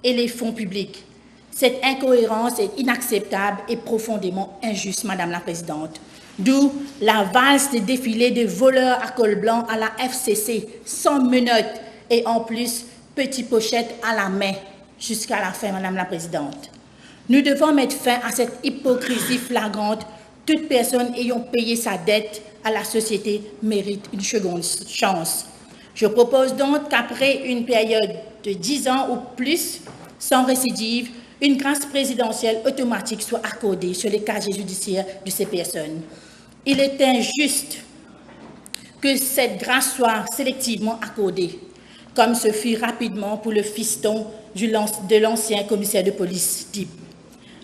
et les fonds publics. Cette incohérence est inacceptable et profondément injuste, Madame la Présidente. D'où la valse des défilés de voleurs à col blanc à la FCC, sans menottes et en plus, petite pochette à la main, jusqu'à la fin, Madame la Présidente. Nous devons mettre fin à cette hypocrisie flagrante. Toute personne ayant payé sa dette à la société mérite une seconde chance. Je propose donc qu'après une période de 10 ans ou plus, sans récidive, une grâce présidentielle automatique soit accordée sur les casiers judiciaires de ces personnes. Il est injuste que cette grâce soit sélectivement accordée, comme ce fut rapidement pour le fiston de l'ancien commissaire de police type,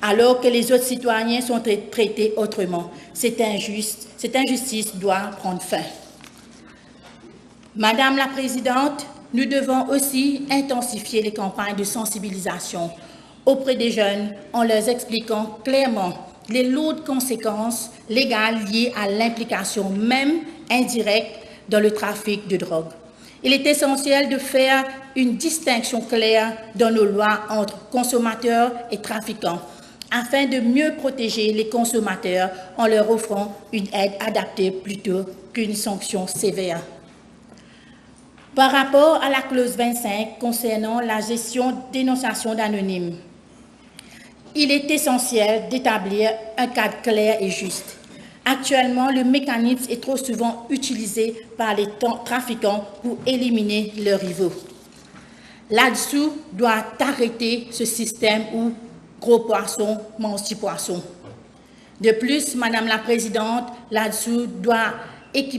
alors que les autres citoyens sont traités autrement. C'est injuste, cette injustice doit prendre fin. Madame la Présidente, nous devons aussi intensifier les campagnes de sensibilisation auprès des jeunes en leur expliquant clairement les lourdes conséquences légales liées à l'implication même indirecte dans le trafic de drogue. Il est essentiel de faire une distinction claire dans nos lois entre consommateurs et trafiquants, afin de mieux protéger les consommateurs en leur offrant une aide adaptée plutôt qu'une sanction sévère. Par rapport à la clause 25 concernant la gestion dénonciation d'anonymes, il est essentiel d'établir un cadre clair et juste. Actuellement, le mécanisme est trop souvent utilisé par les trafiquants pour éliminer leurs rivaux. Là-dessous doit arrêter ce système où gros poisson mange petit poisson. De plus, Madame la Présidente, là-dessous doit être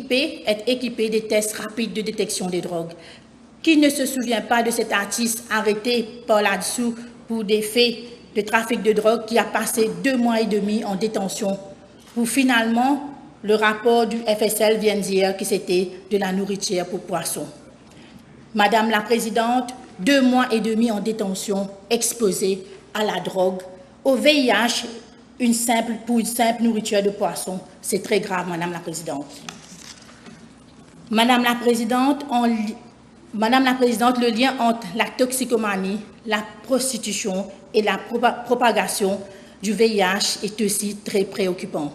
équipé des tests rapides de détection des drogues. Qui ne se souvient pas de cet artiste arrêté par là-dessous pour des faits de trafic de drogue qui a passé 2 mois et demi en détention, où finalement, le rapport du FSL vient dire que c'était de la nourriture pour poissons. Madame la Présidente, 2 mois et demi en détention, exposé à la drogue, au VIH, pour une simple nourriture de poisson. C'est très grave, Madame la Présidente. Madame la Présidente, le lien entre la toxicomanie, la prostitution et la propagation du VIH est aussi très préoccupant.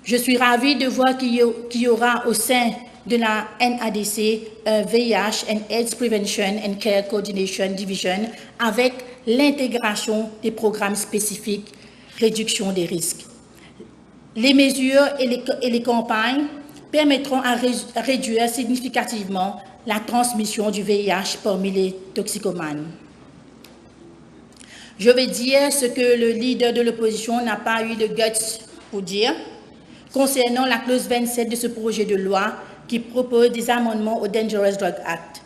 Je suis ravie de voir qu'il y aura au sein de la NADC un VIH and AIDS Prevention and Care Coordination Division avec l'intégration des programmes spécifiques, réduction des risques. Les mesures et les campagnes permettront à réduire significativement la transmission du VIH parmi les toxicomanes. Je vais dire ce que le leader de l'opposition n'a pas eu de guts pour dire concernant la clause 27 de ce projet de loi qui propose des amendements au Dangerous Drug Act.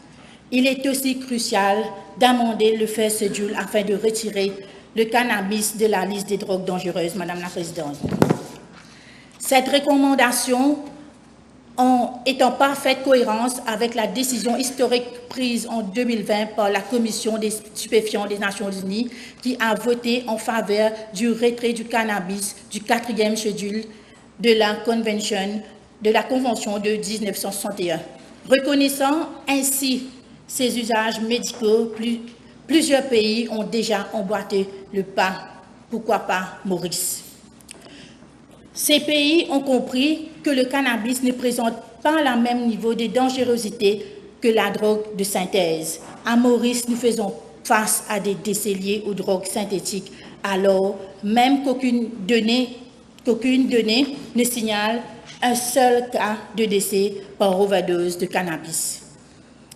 Il est aussi crucial d'amender le first schedule afin de retirer le cannabis de la liste des drogues dangereuses, Madame la Présidente. Cette recommandation est en parfaite cohérence avec la décision historique prise en 2020 par la Commission des stupéfiants des Nations Unies qui a voté en faveur du retrait du cannabis du 4e schedule de la Convention de 1961. Reconnaissant ainsi ces usages médicaux, plusieurs pays ont déjà emboîté le pas. Pourquoi pas Maurice? Ces pays ont compris que le cannabis ne présente pas le même niveau de dangerosité que la drogue de synthèse. À Maurice, nous faisons face à des décès liés aux drogues synthétiques, alors même qu'aucune donnée ne signale un seul cas de décès par overdose de cannabis.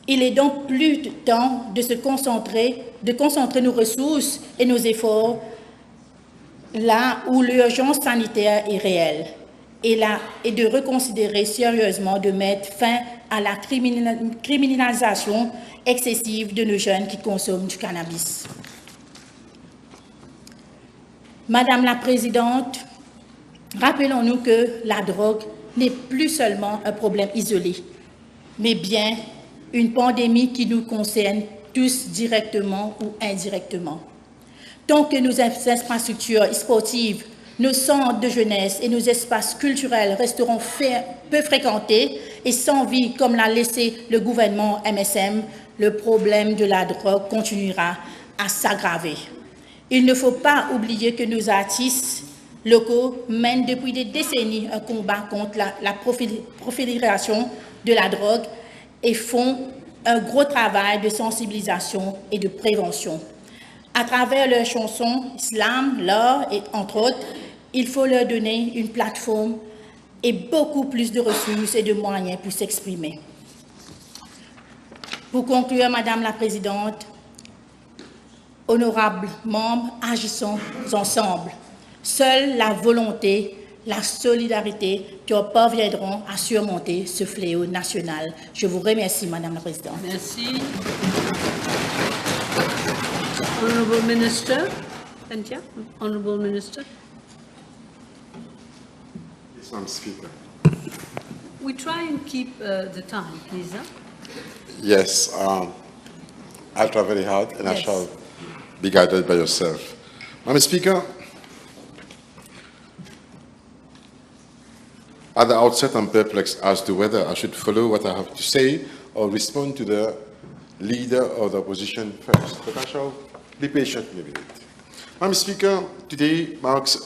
Il est donc plus temps de concentrer nos ressources et nos efforts là où l'urgence sanitaire est réelle et de reconsidérer sérieusement de mettre fin à la criminalisation excessive de nos jeunes qui consomment du cannabis. Madame la Présidente, rappelons-nous que la drogue n'est plus seulement un problème isolé, mais bien une pandémie qui nous concerne tous directement ou indirectement. Tant que nos infrastructures sportives, nos centres de jeunesse et nos espaces culturels resteront peu fréquentés et sans vie comme l'a laissé le gouvernement MSM, le problème de la drogue continuera à s'aggraver. Il ne faut pas oublier que nos artistes locaux mènent depuis des décennies un combat contre la prolifération de la drogue et font un gros travail de sensibilisation et de prévention. À travers leurs chansons, slam, l'art et entre autres, il faut leur donner une plateforme et beaucoup plus de ressources et de moyens pour s'exprimer. Pour conclure, Madame la Présidente, honorables membres, agissons ensemble. Seule la volonté, la solidarité qui parviendront à surmonter ce fléau national. Je vous remercie, Madame la Présidente. Merci. Honorable Minister. Thank you. Honorable Minister. Yes, Madam Speaker. We try and keep the time, please. Huh? Yes, I'll try very hard and I Yes. shall be guided by yourself. Madam Speaker, at the outset, I'm perplexed as to whether I should follow what I have to say or respond to the leader of the opposition first. But I shall be patient with it. Madam Speaker, today marks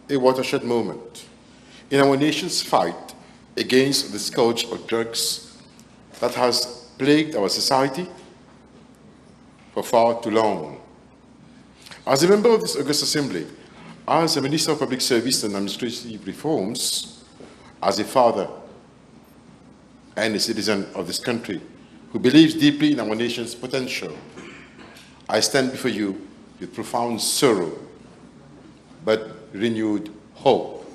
a watershed moment in our nation's fight against the scourge of drugs that has plagued our society for far too long. As a member of this August Assembly, as a Minister of Public Service and Administrative Reforms, as a father and a citizen of this country who believes deeply in our nation's potential, I stand before you with profound sorrow, but renewed hope.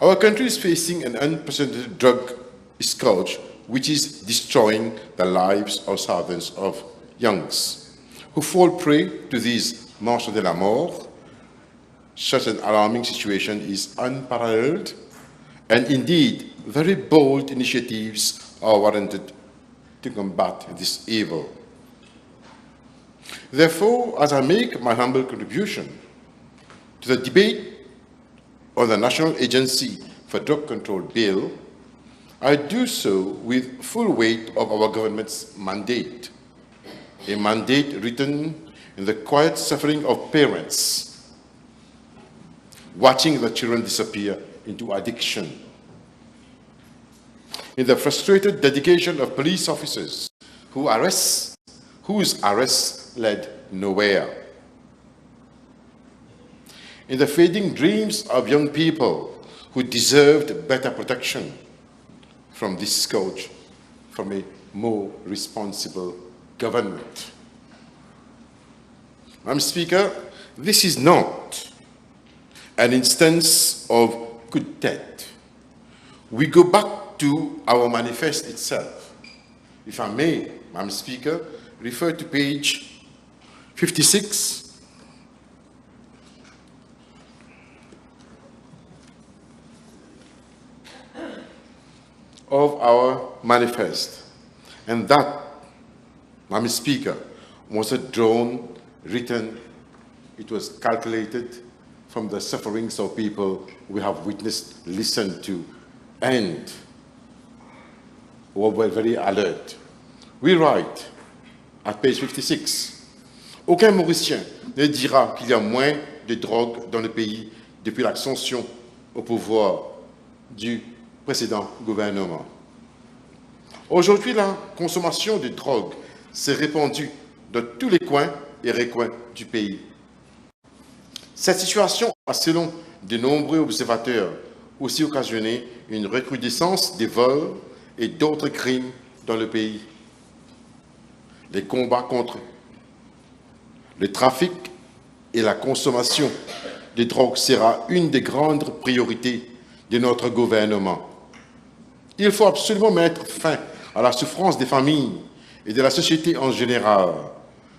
Our country is facing an unprecedented drug scourge which is destroying the lives of thousands of youngs who fall prey to these marshals de la mort. Such an alarming situation is unparalleled, and indeed, very bold initiatives are warranted to combat this evil. Therefore, as I make my humble contribution to the debate on the National Agency for Drug Control Bill, I do so with full weight of our government's mandate, a mandate written in the quiet suffering of parents watching the children disappear into addiction, in the frustrated dedication of police officers whose arrests led nowhere, in the fading dreams of young people who deserved better protection from this scourge, from a more responsible government. Madam Speaker, this is not an instance of coup d'etat. We go back to our manifest itself. If I may, Madam Speaker, refer to page 56 of our manifest. And that, Madam Speaker, was a drone written, it was calculated from the sufferings of people we have witnessed, listened to, and were very alert. We write at page 56, aucun Mauricien ne dira qu'il y a moins de drogue dans le pays depuis l'ascension au pouvoir du précédent gouvernement. Aujourd'hui, la consommation de drogue s'est répandue dans tous les coins et recoins du pays. Cette situation a, selon de nombreux observateurs, aussi occasionné une recrudescence des vols et d'autres crimes dans le pays. Les combats contre le trafic et la consommation de drogue sera une des grandes priorités de notre gouvernement. Il faut absolument mettre fin à la souffrance des familles et de la société en général.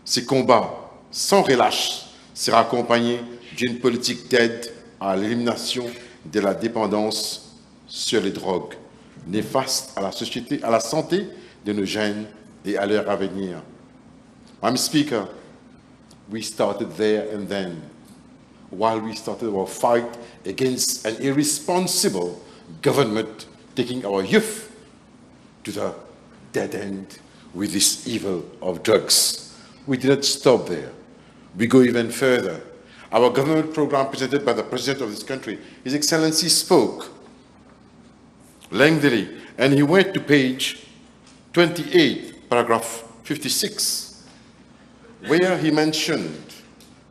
Ces combats, sans relâche, sera accompagné d'une politique d'aide à l'élimination de la dépendance sur les drogues, néfaste à la société, à la santé de nos jeunes et à leur avenir. Madam Speaker, we started there and then, while we started our fight against an irresponsible government taking our youth to the dead end with this evil of drugs. We did not stop there. We go even further. Our government program presented by the President of this country, His Excellency, spoke lengthily, and he went to page 28, paragraph 56, where he mentioned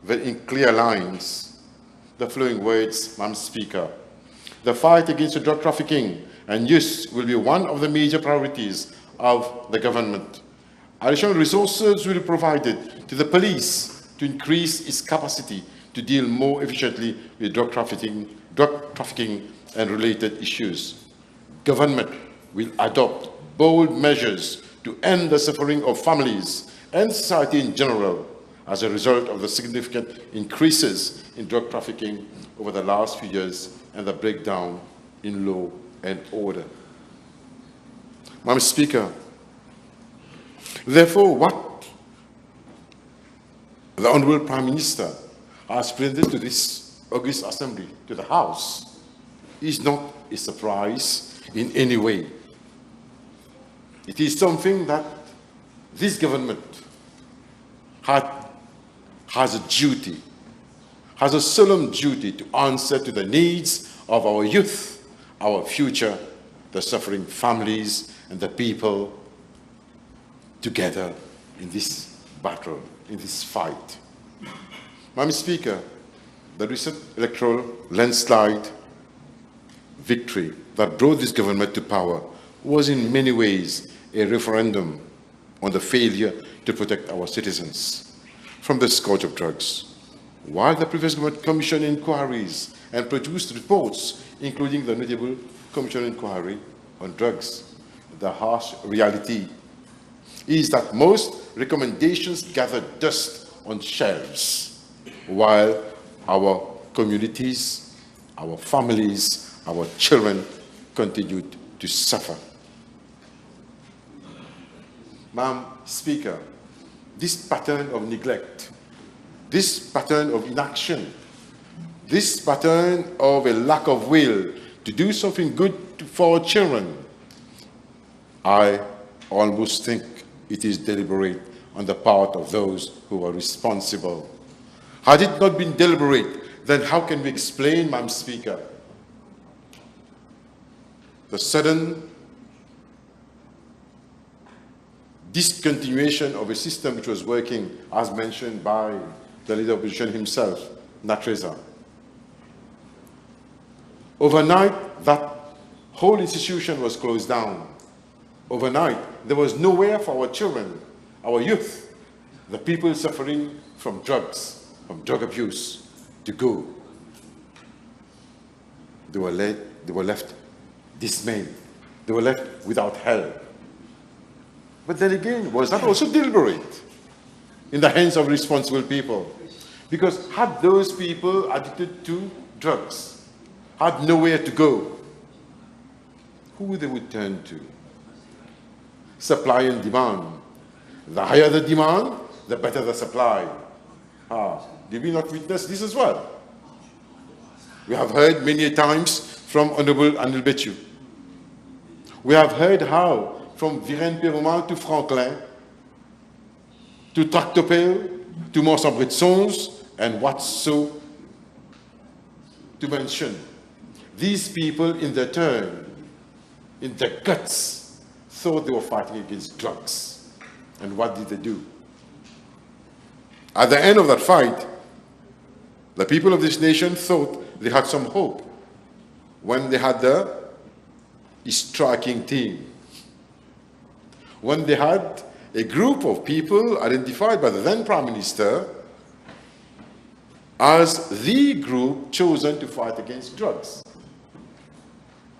in clear lines the following words, Madam Speaker: the fight against drug trafficking and use will be one of the major priorities of the government. Additional resources will be provided to the police to increase its capacity to deal more efficiently with drug trafficking and related issues. Government will adopt bold measures to end the suffering of families and society in general as a result of the significant increases in drug trafficking over the last few years and the breakdown in law and order. Madam Speaker, therefore, what the Honourable Prime Minister has presented to this August Assembly, to the House, is not a surprise in any way. It is something that this government has a duty, has a solemn duty to answer to the needs of our youth, our future, the suffering families, and the people together in this battle, in this fight. Madam Speaker, the recent electoral landslide victory that brought this government to power was in many ways a referendum on the failure to protect our citizens from the scourge of drugs. While the previous government commissioned inquiries and produced reports, including the notable commission inquiry on drugs, the harsh reality is that most recommendations gathered dust on shelves, while our communities, our families, our children continued to suffer. Madam Speaker, this pattern of neglect, this pattern of inaction, this pattern of a lack of will to do something good for our children, I almost think it is deliberate on the part of those who are responsible. Had it not been deliberate, then how can we explain, Madam Speaker, the sudden discontinuation of a system which was working, as mentioned by the leader of the opposition himself, Natreza? Overnight, that whole institution was closed down. Overnight, there was nowhere for our children, our youth, the people suffering from drugs, from drug abuse, to go. They were left dismayed. They were left without help. But then again, was that also deliberate in the hands of responsible people? Because had those people addicted to drugs, had nowhere to go, who they would turn to? Supply and demand. The higher the demand, the better the supply. Did we not witness this as well? We have heard many times from Honorable Anil Bechu. We have heard how from Viren Perumal to Franklin, to Tractopelle, to Mont-Saint-Bret-de-Sons, and what's so to mention. These people, in their turn, in their guts, thought they were fighting against drugs. And what did they do? At the end of that fight, the people of this nation thought they had some hope when they had the striking team, when they had a group of people identified by the then Prime Minister as the group chosen to fight against drugs.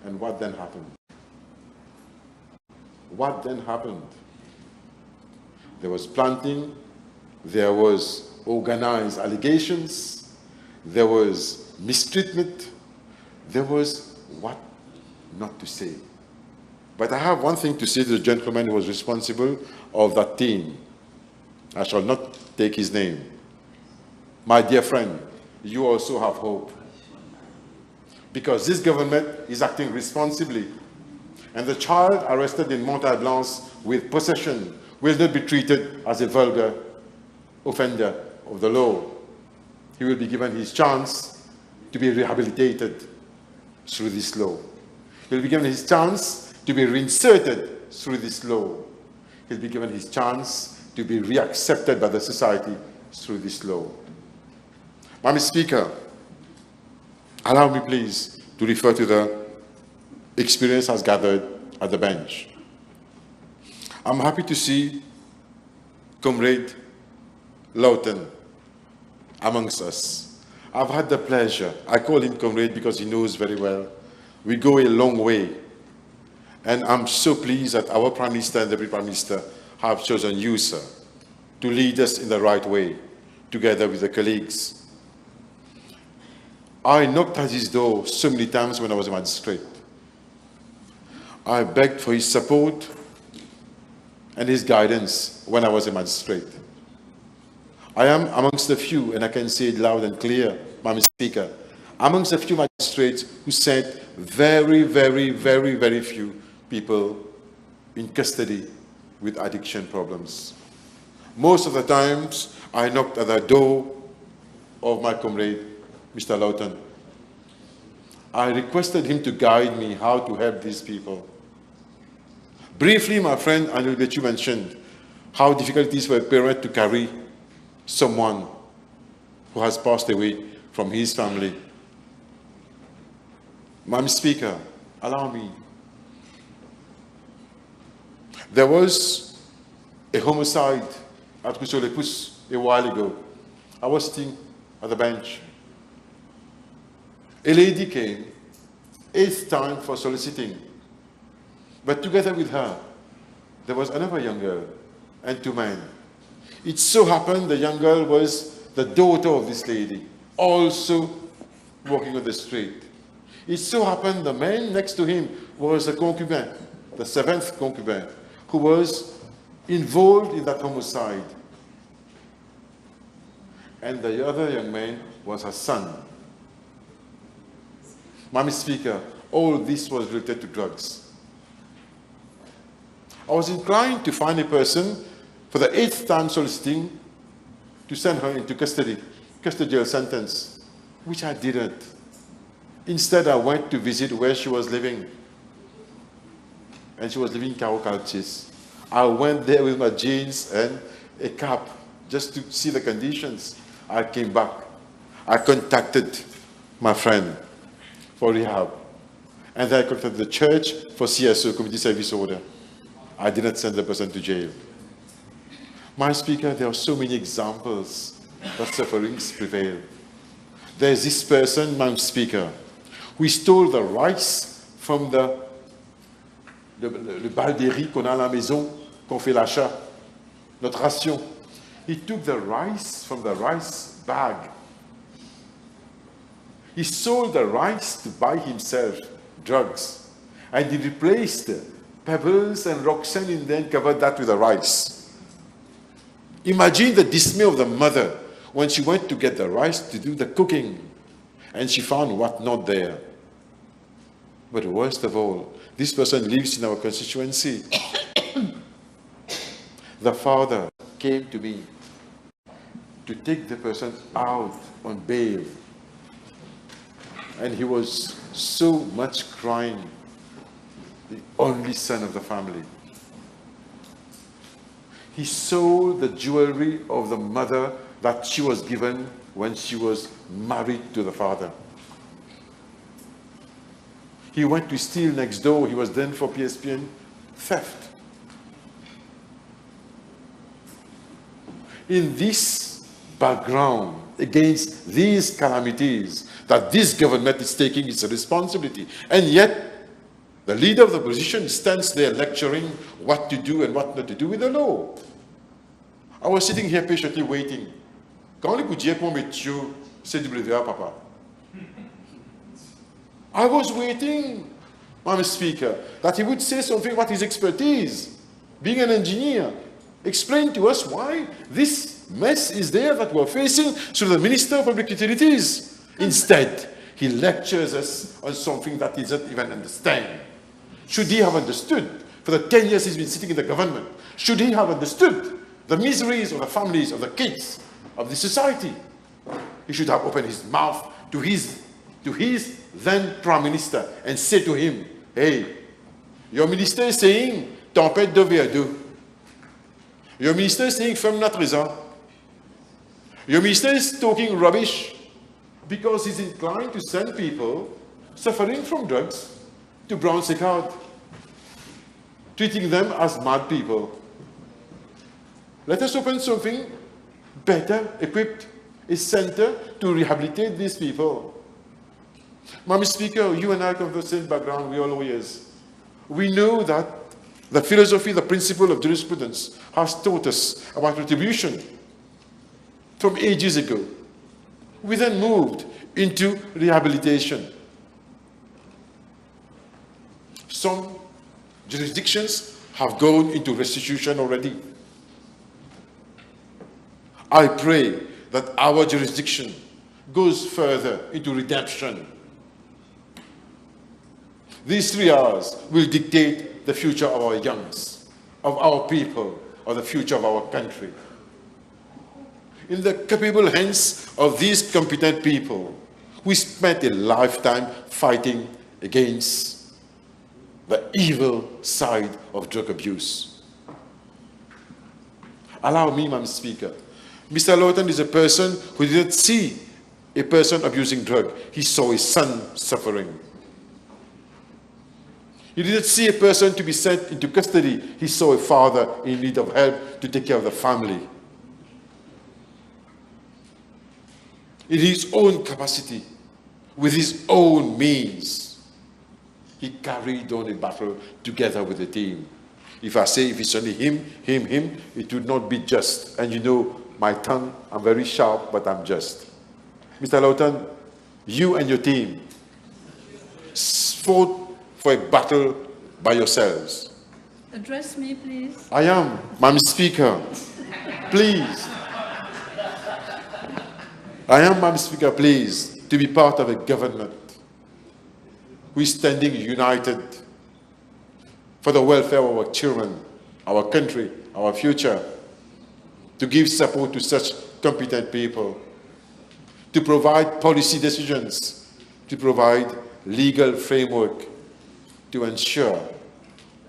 And what then happened? What then happened? There was planting, there was organized allegations, there was mistreatment, there was what not to say. But I have one thing to say to the gentleman who was responsible of that team. I shall not take his name. my dear friend, you also have hope. Because this government is acting responsibly. And the child arrested in Montalblanc with possession will not be treated as a vulgar offender of the law. He will be given his chance to be rehabilitated through this law. He will be given his chance to be reinserted through this law. He will be given his chance to be reaccepted by the society through this law. Madam Speaker, allow me please to refer to the experience as gathered at the bench. I'm happy to see Comrade Lawton amongst us. I've had the pleasure, I call him Comrade because he knows very well, we go a long way. And I'm so pleased that our Prime Minister and the Deputy Prime Minister have chosen you, sir, to lead us in the right way, together with the colleagues. I knocked at his door so many times when I was a magistrate. I begged for his support and his guidance when I was a magistrate. I am amongst the few, and I can say it loud and clear, Madam Speaker, amongst the few magistrates who sent very, very, very, very few people in custody with addiction problems. Most of the times, I knocked at the door of my comrade, Mr. Lawton. I requested him to guide me how to help these people. Briefly, my friend Anil Bechu mentioned how difficult it is for a parent to carry someone who has passed away from his family. Madam Speaker, allow me. There was a homicide at Rousseau-les-Pousses a while ago. I was sitting at the bench. A lady came, 8th time for soliciting. But together with her, there was another young girl and 2 men. It so happened the young girl was the daughter of this lady, also walking on the street. It so happened the man next to him was a concubine, the 7th concubine, who was involved in that homicide. And the other young man was her son. Madam Speaker, all this was related to drugs. I was inclined to find a person for the 8th time soliciting to send her into custodial sentence, which I didn't. Instead, I went to visit where she was living. And she was living in Carocalchis. I went there with my jeans and a cap just to see the conditions. I came back. I contacted my friend for rehab. And then I contacted the church for CSO, Community Service Order. I did not send the person to jail. My Speaker, there are so many examples that sufferings prevail. There's this person, my Speaker, who stole the rice from le bal de riz qu'on a à la maison, qu'on fait l'achat, notre ration. He took the rice from the rice bag. He sold the rice to buy himself drugs. And he replaced pebbles and rock sand and then covered that with the rice. Imagine the dismay of the mother when she went to get the rice to do the cooking and she found what not there. But worst of all, this person lives in our constituency. The father came to me to take the person out on bail. And he was so much crying, the only son of the family. He sold the jewelry of the mother that she was given when she was married to the father. He went to steal next door. He was done for PSPN theft. In this background, against these calamities, that this government is taking its responsibility. And yet, the leader of the opposition stands there lecturing what to do and what not to do with the law. I was sitting here patiently waiting. Quand les coudiers pour mettre CWA, papa? I was waiting, Madam Speaker, that he would say something about his expertise, being an engineer, explain to us why this mess is there that we're facing through the Minister of Public Utilities. Instead, he lectures us on something that he doesn't even understand. Should he have understood, for the 10 years he's been sitting in the government, should he have understood the miseries of the families, of the kids, of the society, he should have opened his mouth to his then Prime Minister and said to him, hey, your minister is saying, tempête de vers deux. Your minister is saying, femme not raison. Your minister is talking rubbish because he's inclined to send people suffering from drugs to Brown Seccard, treating them as mad people. Let us open something better equipped, a center to rehabilitate these people. Madam Speaker, you and I come from the same background, we are lawyers. We know that the philosophy, the principle of jurisprudence has taught us about retribution from ages ago. We then moved into rehabilitation. Some jurisdictions have gone into restitution already. I pray that our jurisdiction goes further into redemption. These 3 hours will dictate the future of our youngs, of our people, of the future of our country. In the capable hands of these competent people, we spent a lifetime fighting against the evil side of drug abuse. Allow me, Madam Speaker. Mr. Lawton is a person who didn't see a person abusing drug. He saw his son suffering. He didn't see a person to be sent into custody. He saw a father in need of help to take care of the family. In his own capacity, with his own means, he carried on a battle together with the team. If I say if it's only him, it would not be just. And you know, my tongue, I'm very sharp, but I'm just. Mr. Lawton, you and your team fought for a battle by yourselves. Address me, please. I am, Madam Speaker. Please. I am, Madam Speaker, pleased to be part of a government who is standing united for the welfare of our children, our country, our future, to give support to such competent people, to provide policy decisions, to provide legal framework, to ensure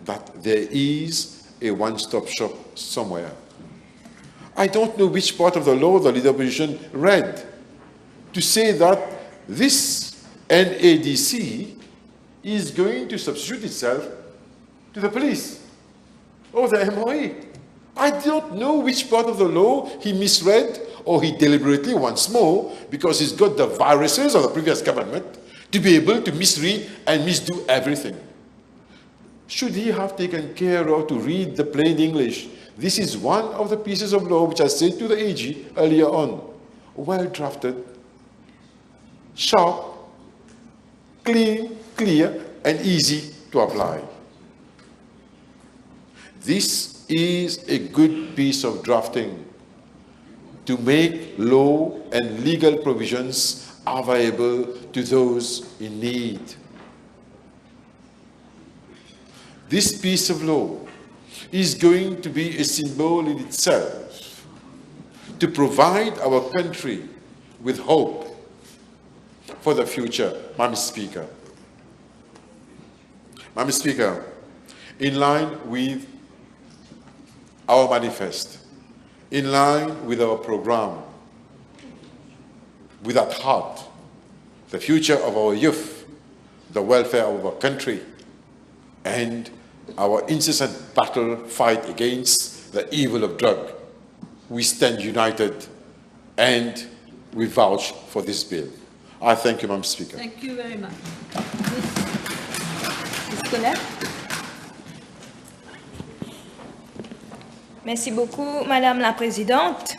that there is a one-stop shop somewhere. I don't know which part of the law the leader opposition read to say that this NADC is going to substitute itself to the police or the MOE. I don't know which part of the law he misread or he deliberately, once more, because he's got the viruses of the previous government, to be able to misread and misdo everything. Should he have taken care of to read the plain English? This is one of the pieces of law which I said to the AG earlier on. Well drafted, sharp, clean, clear, and easy to apply. This is a good piece of drafting to make law and legal provisions available to those in need. This piece of law is going to be a symbol in itself to provide our country with hope for the future, Madam Speaker. Madam Speaker, in line with our manifest, in line with our program, with at heart the future of our youth, the welfare of our country, and our incessant battle fight against the evil of drug, we stand united and we vouch for this bill. I thank you, Madam Speaker. Thank you very much. Ms. Colette. Merci beaucoup, Madame la Présidente.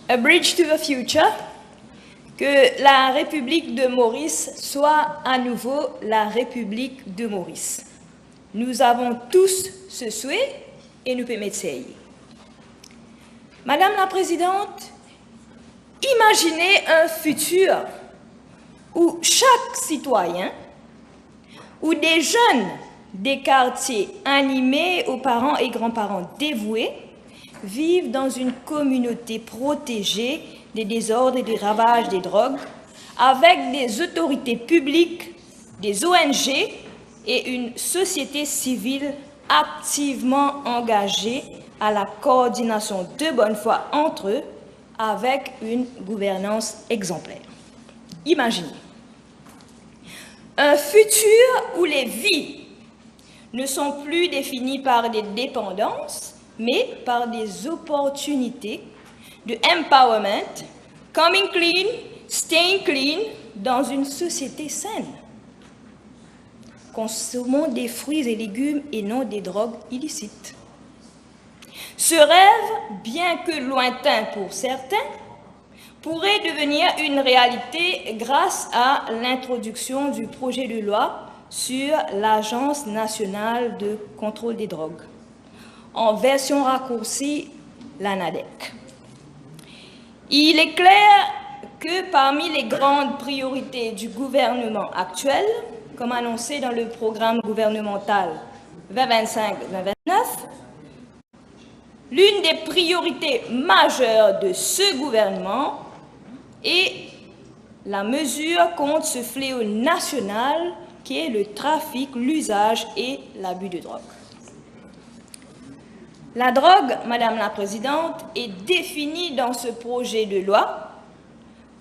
A bridge to the future. Que la République de Maurice soit à nouveau la République de Maurice. Nous avons tous ce souhait et nous pouvons essayer. Madame la Présidente, imaginez un futur où chaque citoyen, où des jeunes des quartiers animés aux parents et grands-parents dévoués vivent dans une communauté protégée des désordres et des ravages des drogues, avec des autorités publiques, des ONG et une société civile activement engagée à la coordination de bonne foi entre eux, avec une gouvernance exemplaire. Imaginez un futur où les vies ne sont plus définies par des dépendances, mais par des opportunités de empowerment, coming clean, staying clean, dans une société saine. Consommons des fruits et légumes et non des drogues illicites. Ce rêve, bien que lointain pour certains, pourrait devenir une réalité grâce à l'introduction du projet de loi sur l'Agence nationale de contrôle des drogues, en version raccourcie, l'ANADEC. Il est clair que parmi les grandes priorités du gouvernement actuel, comme annoncé dans le programme gouvernemental 2025-2029, l'une des priorités majeures de ce gouvernement est la mesure contre ce fléau national qui est le trafic, l'usage et l'abus de drogue. La drogue, Madame la Présidente, est définie dans ce projet de loi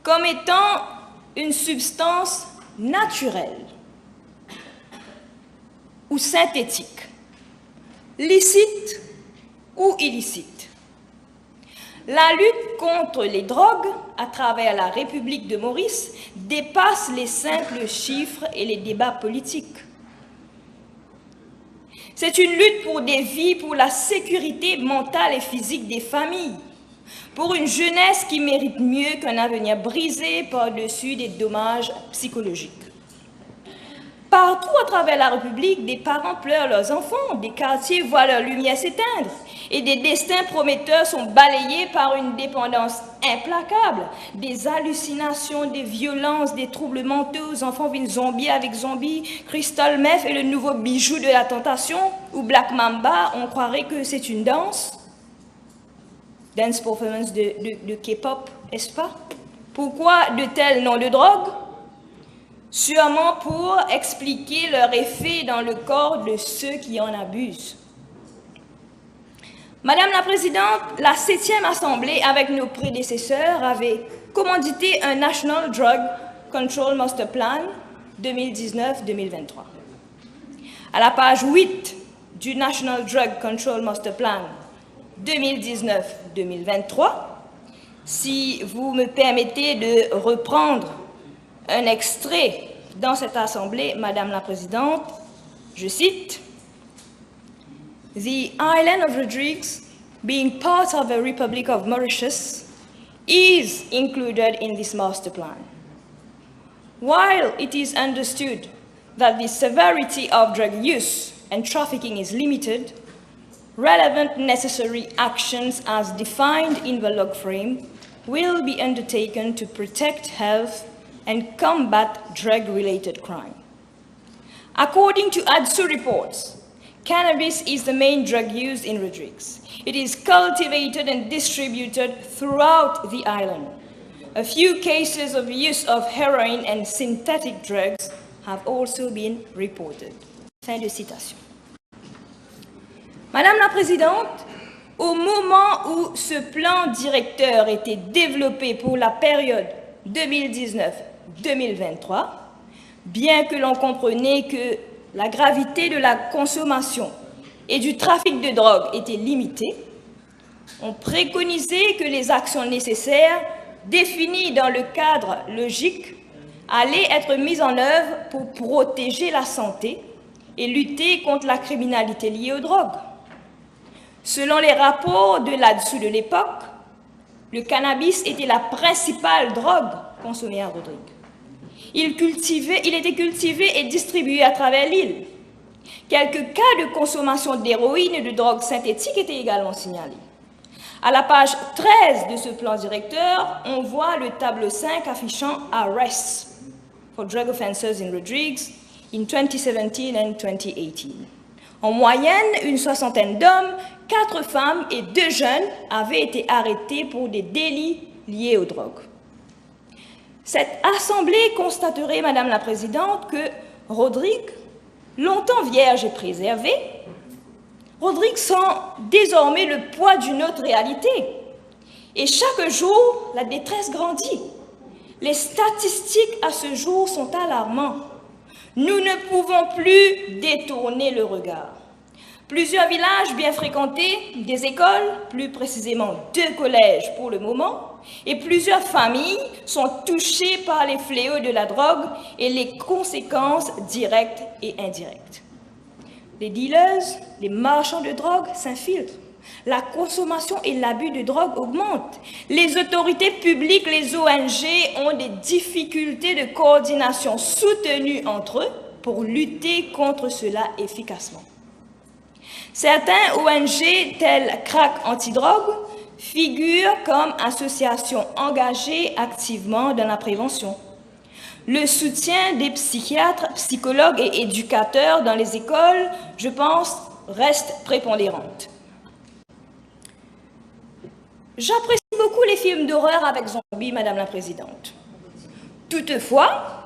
comme étant une substance naturelle ou synthétique, licite ou illicite. La lutte contre les drogues à travers la République de Maurice dépasse les simples chiffres et les débats politiques. C'est une lutte pour des vies, pour la sécurité mentale et physique des familles, pour une jeunesse qui mérite mieux qu'un avenir brisé par-dessus des dommages psychologiques. Partout à travers la République, des parents pleurent leurs enfants, des quartiers voient leur lumière s'éteindre et des destins prometteurs sont balayés par une dépendance implacable, des hallucinations, des violences, des troubles mentaux, enfants viennent zombies avec zombies, Crystal Meth est le nouveau bijou de la tentation, ou Black Mamba, on croirait que c'est une danse performance de K-pop, est-ce pas? Pourquoi de tels noms de drogue? Sûrement pour expliquer leur effet dans le corps de ceux qui en abusent. Madame la Présidente, la 7e Assemblée, avec nos prédécesseurs, avait commandité un National Drug Control Master Plan 2019-2023. À la page 8 du National Drug Control Master Plan 2019-2023, si vous me permettez de reprendre un extrait dans cette Assemblée, Madame la Présidente, je cite, « The island of Rodrigues, being part of the Republic of Mauritius, is included in this master plan. While it is understood that the severity of drug use and trafficking is limited, relevant necessary actions as defined in the log frame will be undertaken to protect health and combat drug-related crime. According to ADSU reports, cannabis is the main drug used in Rodrigues. It is cultivated and distributed throughout the island. A few cases of use of heroin and synthetic drugs have also been reported. Fin de citation. Madame la Présidente, au moment où ce plan directeur était développé pour la période 2019-2023, bien que l'on comprenait que la gravité de la consommation et du trafic de drogue était limitée, on préconisait que les actions nécessaires définies dans le cadre logique allaient être mises en œuvre pour protéger la santé et lutter contre la criminalité liée aux drogues. Selon les rapports de l'ADSU de l'époque, le cannabis était la principale drogue consommée à Rodrigue. Il était cultivé et distribué à travers l'île. Quelques cas de consommation d'héroïne et de drogues synthétiques étaient également signalés. À la page 13 de ce plan directeur, on voit le tableau 5 affichant « Arrests for drug offenses in Rodrigues in 2017 and 2018 ». En moyenne, une soixantaine d'hommes, 4 femmes et 2 jeunes avaient été arrêtés pour des délits liés aux drogues. Cette assemblée constaterait, Madame la Présidente, que Rodrigue, longtemps vierge et préservé, Rodrigue sent désormais le poids d'une autre réalité. Et chaque jour, la détresse grandit. Les statistiques à ce jour sont alarmantes. Nous ne pouvons plus détourner le regard. Plusieurs villages bien fréquentés, des écoles, plus précisément 2 collèges pour le moment, et plusieurs familles sont touchées par les fléaux de la drogue et les conséquences directes et indirectes. Les dealers, les marchands de drogue s'infiltrent. La consommation et l'abus de drogue augmentent. Les autorités publiques, les ONG ont des difficultés de coordination soutenues entre eux pour lutter contre cela efficacement. Certains ONG, tels Crack Antidrogue, figurent comme associations engagées activement dans la prévention. Le soutien des psychiatres, psychologues et éducateurs dans les écoles, je pense, reste prépondérant. J'apprécie beaucoup les films d'horreur avec zombies, Madame la Présidente. Toutefois,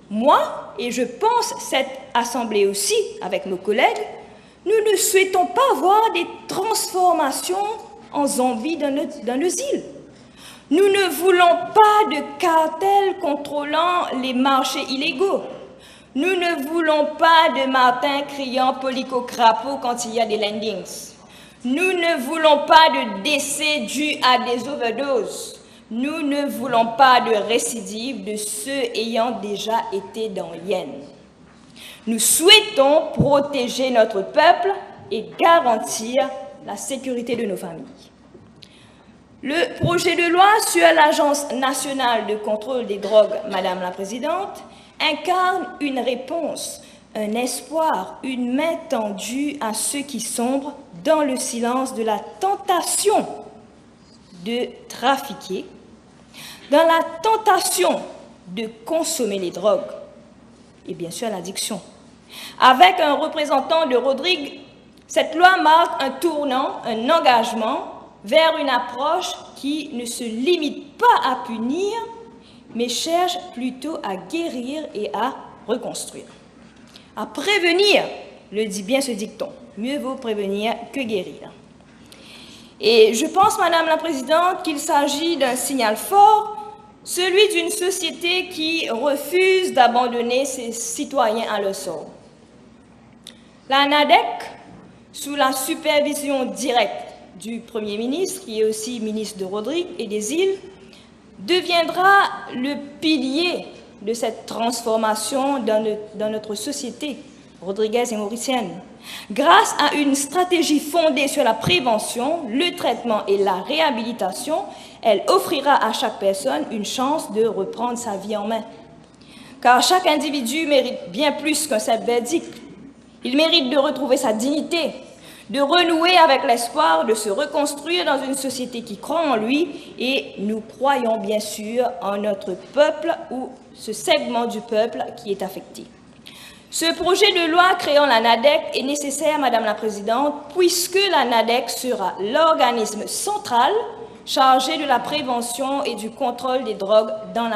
moi, et je pense cette Assemblée aussi, avec nos collègues, nous ne souhaitons pas voir des transformations en zombies dans nos îles. Nous ne voulons pas de cartels contrôlant les marchés illégaux. Nous ne voulons pas de Martin criant polico-crapaud quand il y a des landings. Nous ne voulons pas de décès dus à des overdoses. Nous ne voulons pas de récidive de ceux ayant déjà été dans l'hyène. Nous souhaitons protéger notre peuple et garantir la sécurité de nos familles. Le projet de loi sur l'Agence nationale de contrôle des drogues, Madame la Présidente, incarne une réponse, un espoir, une main tendue à ceux qui sombrent dans le silence de la tentation de trafiquer, dans la tentation de consommer les drogues et bien sûr l'addiction. Avec un représentant de Rodrigue, cette loi marque un tournant, un engagement vers une approche qui ne se limite pas à punir, mais cherche plutôt à guérir et à reconstruire. À prévenir, le dit bien ce dicton, mieux vaut prévenir que guérir. Et je pense, Madame la Présidente, qu'il s'agit d'un signal fort, celui d'une société qui refuse d'abandonner ses citoyens à leur sort. La NADEC, sous la supervision directe du Premier ministre, qui est aussi ministre de Rodrigue et des îles, deviendra le pilier de cette transformation dans notre société rodriguaise et mauricienne. Grâce à une stratégie fondée sur la prévention, le traitement et la réhabilitation, elle offrira à chaque personne une chance de reprendre sa vie en main. Car chaque individu mérite bien plus qu'un simple verdict. Il mérite de retrouver sa dignité, de renouer avec l'espoir de se reconstruire dans une société qui croit en lui, et nous croyons bien sûr en notre peuple ou ce segment du peuple qui est affecté. Ce projet de loi créant la NADEC est nécessaire, Madame la Présidente, puisque la NADEC sera l'organisme central chargé de la prévention et du contrôle des drogues dans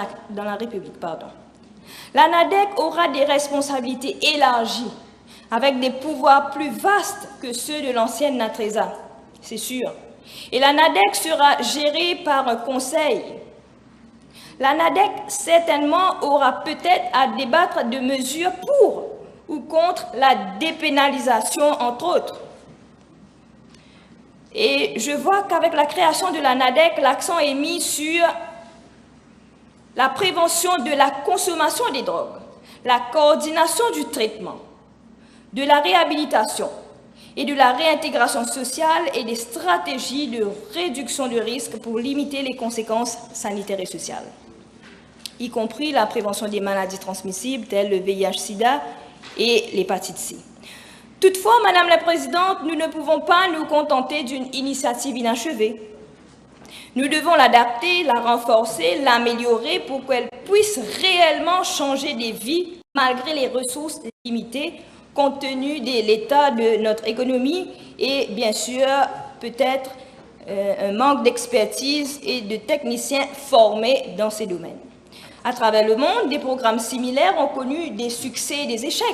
la République. La NADEC aura des responsabilités élargies, avec des pouvoirs plus vastes que ceux de l'ancienne NATRESA, c'est sûr. Et la NADEC sera gérée par un conseil. La NADEC, certainement, aura peut-être à débattre de mesures pour ou contre la dépénalisation, entre autres. Et je vois qu'avec la création de la NADEC, l'accent est mis sur la prévention de la consommation des drogues, la coordination du traitement, de la réhabilitation et de la réintégration sociale et des stratégies de réduction de risques pour limiter les conséquences sanitaires et sociales, y compris la prévention des maladies transmissibles telles le VIH-Sida et l'hépatite C. Toutefois, Madame la Présidente, nous ne pouvons pas nous contenter d'une initiative inachevée. Nous devons l'adapter, la renforcer, l'améliorer pour qu'elle puisse réellement changer des vies malgré les ressources limitées compte tenu de l'état de notre économie et bien sûr peut-être un manque d'expertise et de techniciens formés dans ces domaines. À travers le monde, des programmes similaires ont connu des succès et des échecs.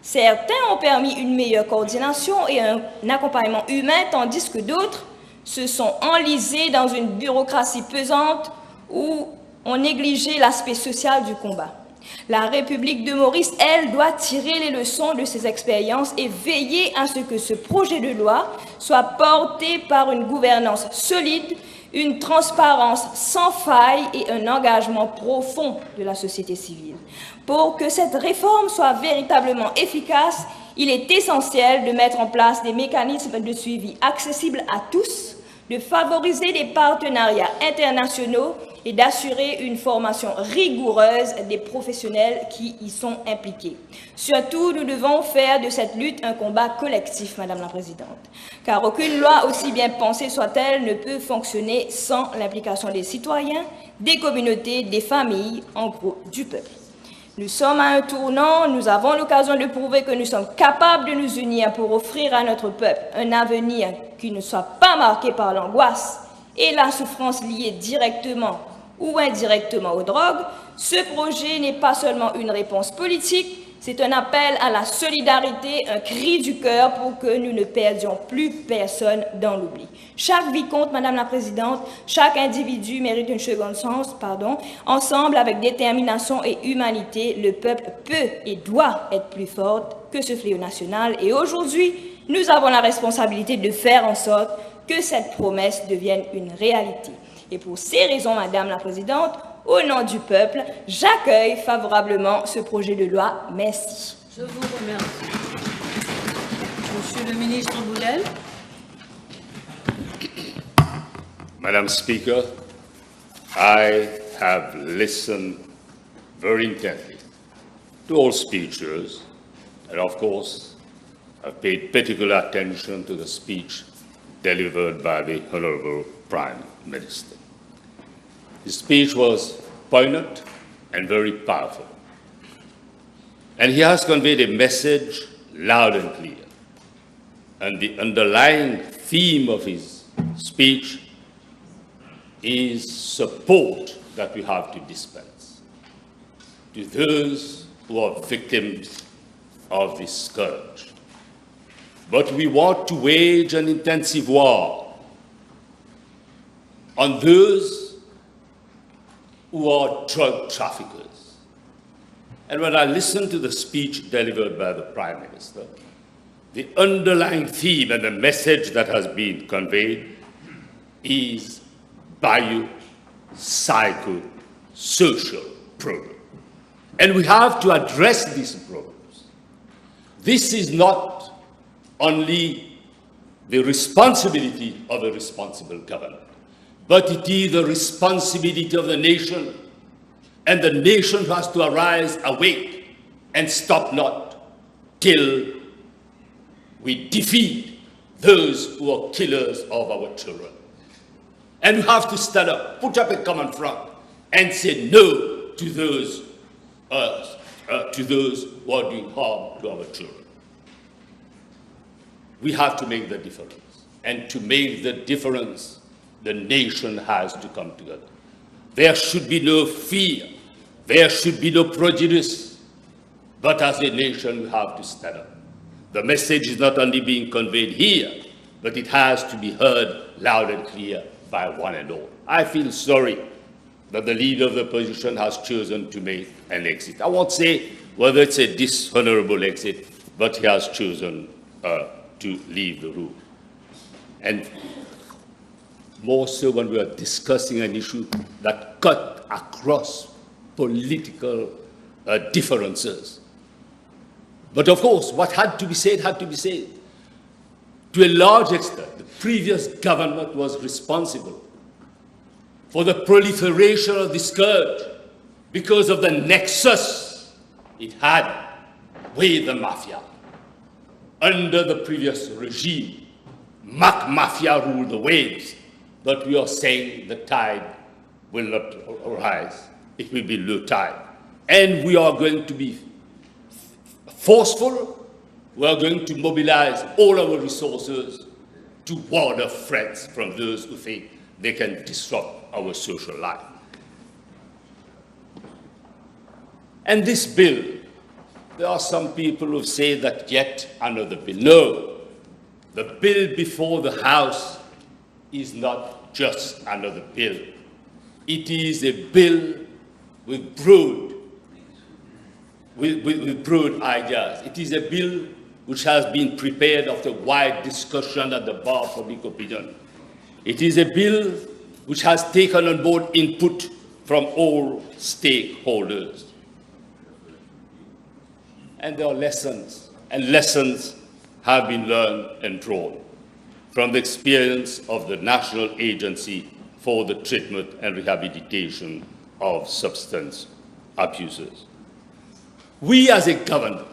Certains ont permis une meilleure coordination et un accompagnement humain, tandis que d'autres se sont enlisés dans une bureaucratie pesante où on négligeait l'aspect social du combat. La République de Maurice, elle, doit tirer les leçons de ces expériences et veiller à ce que ce projet de loi soit porté par une gouvernance solide, une transparence sans faille et un engagement profond de la société civile. Pour que cette réforme soit véritablement efficace, il est essentiel de mettre en place des mécanismes de suivi accessibles à tous, de favoriser des partenariats internationaux et d'assurer une formation rigoureuse des professionnels qui y sont impliqués. Surtout, nous devons faire de cette lutte un combat collectif, Madame la Présidente, car aucune loi, aussi bien pensée soit-elle, ne peut fonctionner sans l'implication des citoyens, des communautés, des familles, en gros, du peuple. Nous sommes à un tournant, nous avons l'occasion de prouver que nous sommes capables de nous unir pour offrir à notre peuple un avenir qui ne soit pas marqué par l'angoisse et la souffrance liée directement ou indirectement aux drogues. Ce projet n'est pas seulement une réponse politique, c'est un appel à la solidarité, un cri du cœur pour que nous ne perdions plus personne dans l'oubli. Chaque vie compte, Madame la Présidente, chaque individu mérite une seconde chance, Ensemble, avec détermination et humanité, le peuple peut et doit être plus fort que ce fléau national. Et aujourd'hui, nous avons la responsabilité de faire en sorte que cette promesse devienne une réalité. Et pour ces raisons, Madame la Présidente, au nom du peuple, j'accueille favorablement ce projet de loi. Merci. Je vous remercie. Monsieur le ministre Boudel. Madam Speaker, I have listened very intently to all speeches, and of course, I've paid particular attention to the speech delivered by the Honorable Prime Minister. His speech was poignant and very powerful. And he has conveyed a message loud and clear. And the underlying theme of his speech is support that we have to dispense to those who are victims of this scourge. But we want to wage an intensive war on those who are drug traffickers. And when I listened to the speech delivered by the Prime Minister, the underlying theme and the message that has been conveyed is bio-psycho-social problem. And we have to address these problems. This is not only the responsibility of a responsible government, but it is the responsibility of the nation, and the nation has to arise awake and stop not till we defeat those who are killers of our children. And we have to stand up, put up a common front, and say no to those who are doing harm to our children. We have to make the difference, and to make the difference, the nation has to come together. There should be no fear. There should be no prejudice. But as a nation, we have to stand up. The message is not only being conveyed here, but it has to be heard loud and clear by one and all. I feel sorry that the leader of the opposition has chosen to make an exit. I won't say whether it's a dishonorable exit, but he has chosen to leave the room. And more so when we are discussing an issue that cut across political differences. But of course, what had to be said had to be said. To a large extent, the previous government was responsible for the proliferation of the scourge because of the nexus it had with the mafia. under the previous regime, mafia ruled the waves, but we are saying the tide will not rise. It will be low tide. And we are going to be forceful. We are going to mobilize all our resources to ward off threats from those who think they can disrupt our social life. And this bill, there are some people who say that yet another bill. No, the bill before the House is not just another bill. It is a bill with broad ideas. It is a bill which has been prepared after wide discussion at the bar of public opinion. It is a bill which has taken on board input from all stakeholders. And there are lessons, and lessons have been learned and drawn from the experience of the National Agency for the Treatment and Rehabilitation of Substance Abusers. We as a government,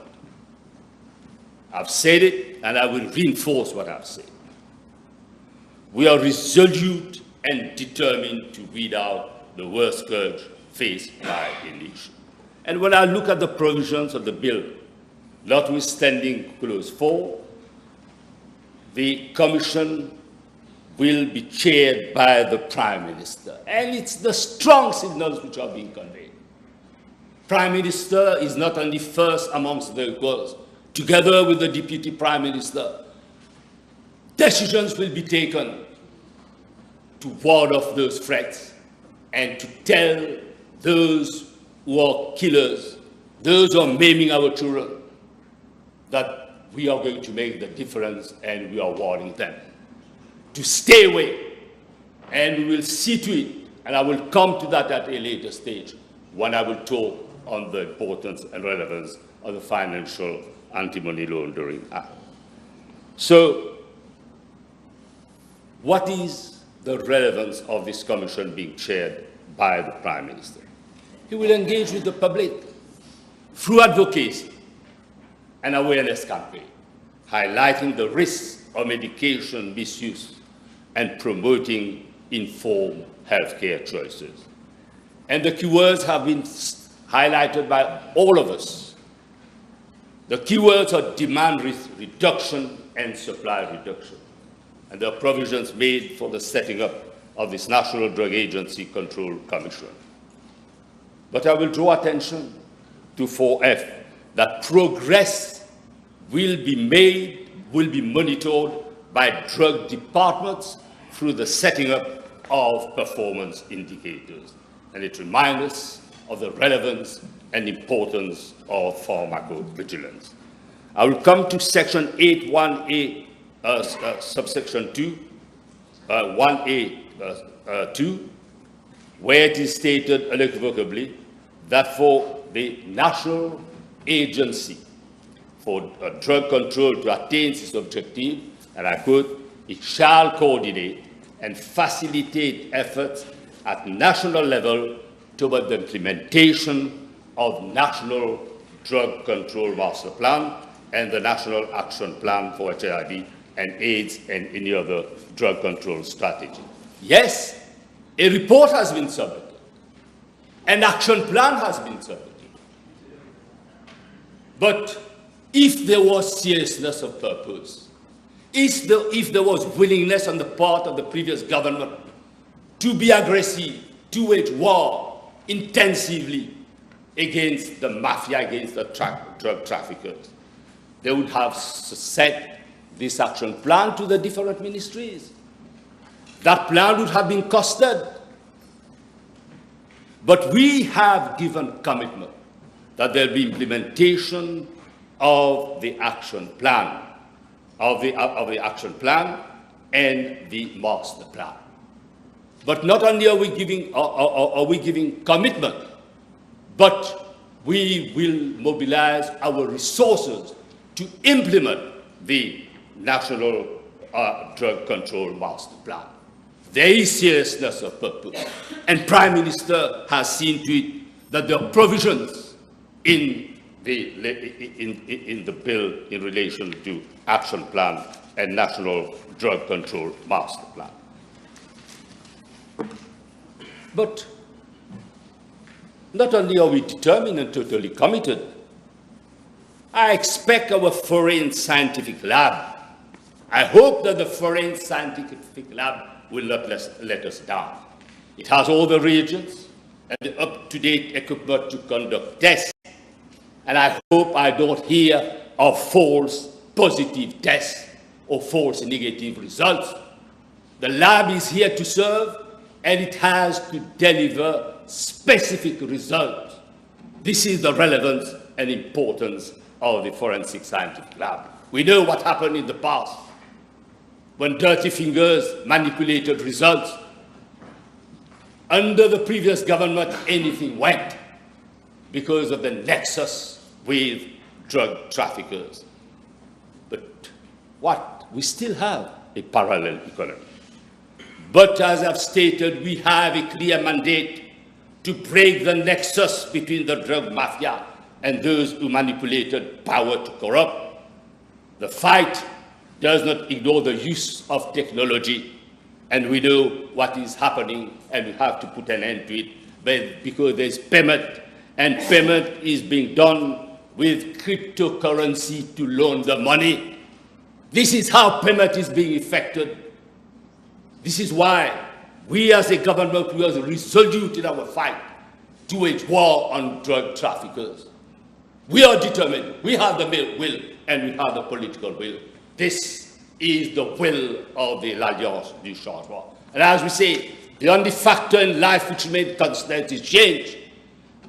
I've said it and I will reinforce what I've said. We are resolute and determined to weed out the worst scourge faced by the nation. And when I look at the provisions of the bill, notwithstanding Clause 4, the Commission will be chaired by the Prime Minister. And it's the strong signals which are being conveyed. Prime Minister is not only first amongst the equals, together with the Deputy Prime Minister, decisions will be taken to ward off those threats and to tell those who are killers, those who are maiming our children, that we are going to make the difference and we are warning them to stay away. And we will see to it, and I will come to that at a later stage when I will talk on the importance and relevance of the Financial Anti-Money Laundering Act. So, what is the relevance of this commission being chaired by the Prime Minister? He will engage with the public through advocacy and awareness campaign, highlighting the risks of medication misuse and promoting informed healthcare choices. And the keywords have been highlighted by all of us. The keywords are demand reduction and supply reduction. And there are provisions made for the setting up of this National Drug Agency Control Commission. But I will draw attention to 4F, that progress will be made, will be monitored by drug departments through the setting up of performance indicators. And it reminds us of the relevance and importance of pharmacovigilance. I will come to section 8.1a, subsection 2, 1a, 2, where it is stated unequivocally that for the National Agency for Drug Control to attain its objective, and I quote, it shall coordinate and facilitate efforts at national level toward the implementation of National Drug Control Master Plan and the National Action Plan for HIV and AIDS and any other drug control strategy. Yes, a report has been submitted. An action plan has been submitted. But if there was seriousness of purpose, if there was willingness on the part of the previous government to be aggressive, to wage war intensively against the mafia, against the drug traffickers, they would have set this action plan to the different ministries. That plan would have been costed. But we have given commitment that there will be implementation of the action plan, of the action plan and the master plan. But not only are we giving commitment, but we will mobilize our resources to implement the National Drug Control Master Plan. There is seriousness of purpose, and Prime Minister has seen to it that there are provisions in in the bill in relation to action plan and national drug control master plan. But not only are we determined and totally committed, I expect our foreign scientific lab, I hope that the foreign scientific lab will not let us down. It has all the reagents and the up-to-date equipment to conduct tests. And I hope I don't hear of false positive tests or false negative results. The lab is here to serve, and it has to deliver specific results. This is the relevance and importance of the forensic scientific lab. We know what happened in the past when dirty fingers manipulated results. Under the previous government, anything went because of the nexus with drug traffickers. But what? We still have a parallel economy. But as I've stated, we have a clear mandate to break the nexus between the drug mafia and those who manipulated power to corrupt. The fight does not ignore the use of technology, and we know what is happening, and we have to put an end to it, but because there's payment, and payment is being done with cryptocurrency to loan the money. This is how payment is being effected. This is why we as a government, we are resolute in our fight to wage war on drug traffickers. We are determined. We have the will and we have the political will. This is the will of the L'Alliance du Changement. And as we say, the only factor in life which made constant is change.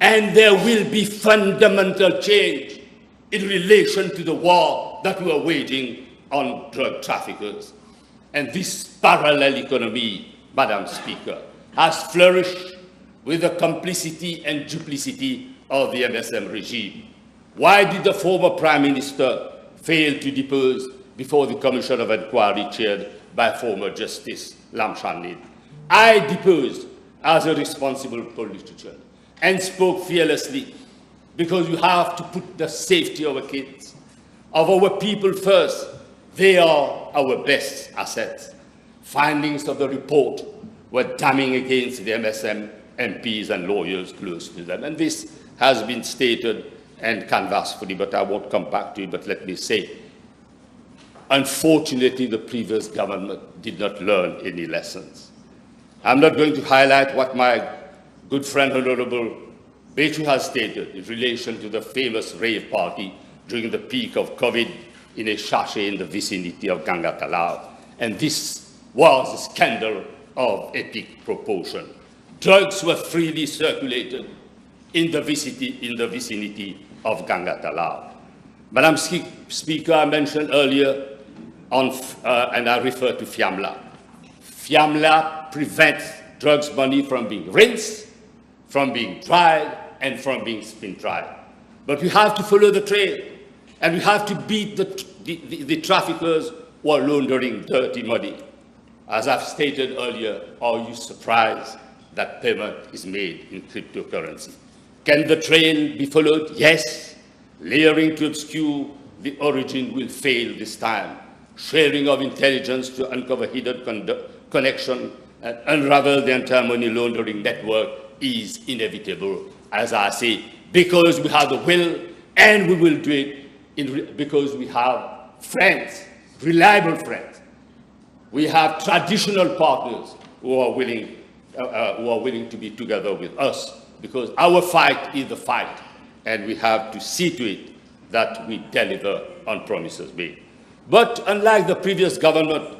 And there will be fundamental change in relation to the war that we are waging on drug traffickers. And this parallel economy, Madam Speaker, has flourished with the complicity and duplicity of the MSM regime. Why did the former Prime Minister fail to depose before the Commission of Inquiry chaired by former Justice Lam Shanid? I deposed as a responsible politician and spoke fearlessly because you have to put the safety of our kids, of our people first. They are our best assets. Findings of the report were damning against the MSM MPs and lawyers close to them. And this has been stated and canvassed fully, but I won't come back to it. But let me say, unfortunately, the previous government did not learn any lessons. I'm not going to highlight what my good friend, Honorable Bechu, has stated in relation to the famous rave party during the peak of COVID in a sachet in the vicinity of Ganga Talao. And this was a scandal of epic proportion. Drugs were freely circulated in the vicinity of Ganga Talao. Madam Speaker, I mentioned earlier, and I refer to FIAMLA. FIAMLA prevents drugs money from being rinsed, from being dried, and from being spin-dried. But we have to follow the trail, and we have to beat the traffickers who are laundering dirty money. As I've stated earlier, are you surprised that payment is made in cryptocurrency? Can the trail be followed? Yes. Layering to obscure the origin will fail this time. Sharing of intelligence to uncover hidden connection and unravel the entire money laundering network is inevitable, as I say, because we have the will and we will do it because we have friends, reliable friends. We have traditional partners who are willing to be together with us, because our fight is the fight, and we have to see to it that we deliver on promises made. But unlike the previous government,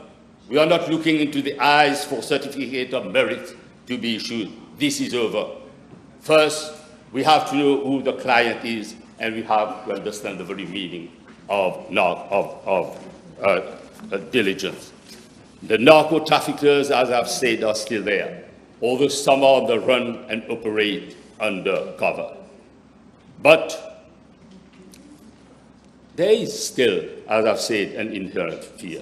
we are not looking into the eyes for certificate of merit to be issued. This is over. First, we have to know who the client is, and we have to understand the very meaning of diligence. The narco traffickers, as I've said, are still there, although some are on the run and operate under cover. But there is still, as I've said, an inherent fear.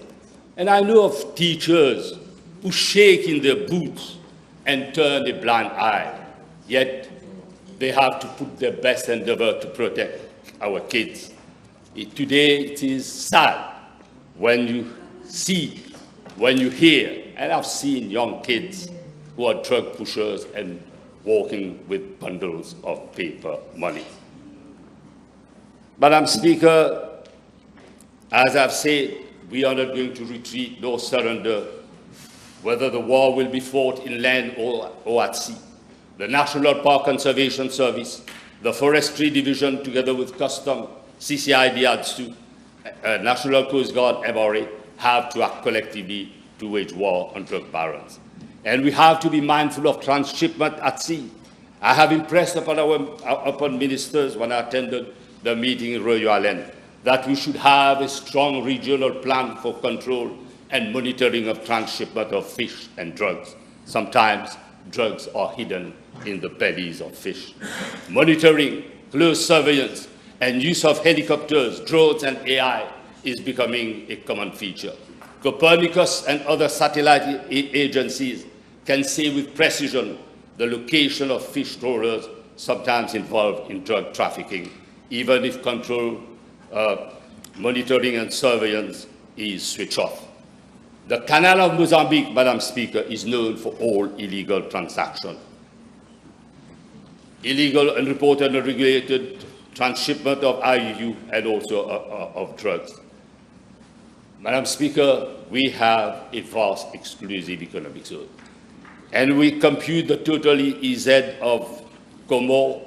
And I know of teachers who shake in their boots and turn a blind eye, yet they have to put their best endeavor to protect our kids. Today it is sad when you see, when you hear, and I've seen young kids who are drug pushers and walking with bundles of paper money. Madam Speaker, as I've said, we are not going to retreat nor surrender, whether the war will be fought in land or at sea. The National Park Conservation Service, the Forestry Division, together with Custom, CCIB, ADSU, National Coast Guard, MRA, have to act collectively to wage war on drug barons. And we have to be mindful of transshipment at sea. I have impressed upon ministers when I attended the meeting in Royal Island that we should have a strong regional plan for control and monitoring of transshipment of fish and drugs. Sometimes drugs are hidden in the bellies of fish. Monitoring, close surveillance, and use of helicopters, drones, and AI is becoming a common feature. Copernicus and other satellite agencies can say with precision the location of fish trawlers sometimes involved in drug trafficking, even if control, monitoring and surveillance is switched off. The Canal of Mozambique, Madam Speaker, is known for all illegal transactions. Illegal, unreported, and unregulated transshipment of IUU and also of drugs. Madam Speaker, we have a vast exclusive economic zone. And we compute the total EZ of Comores,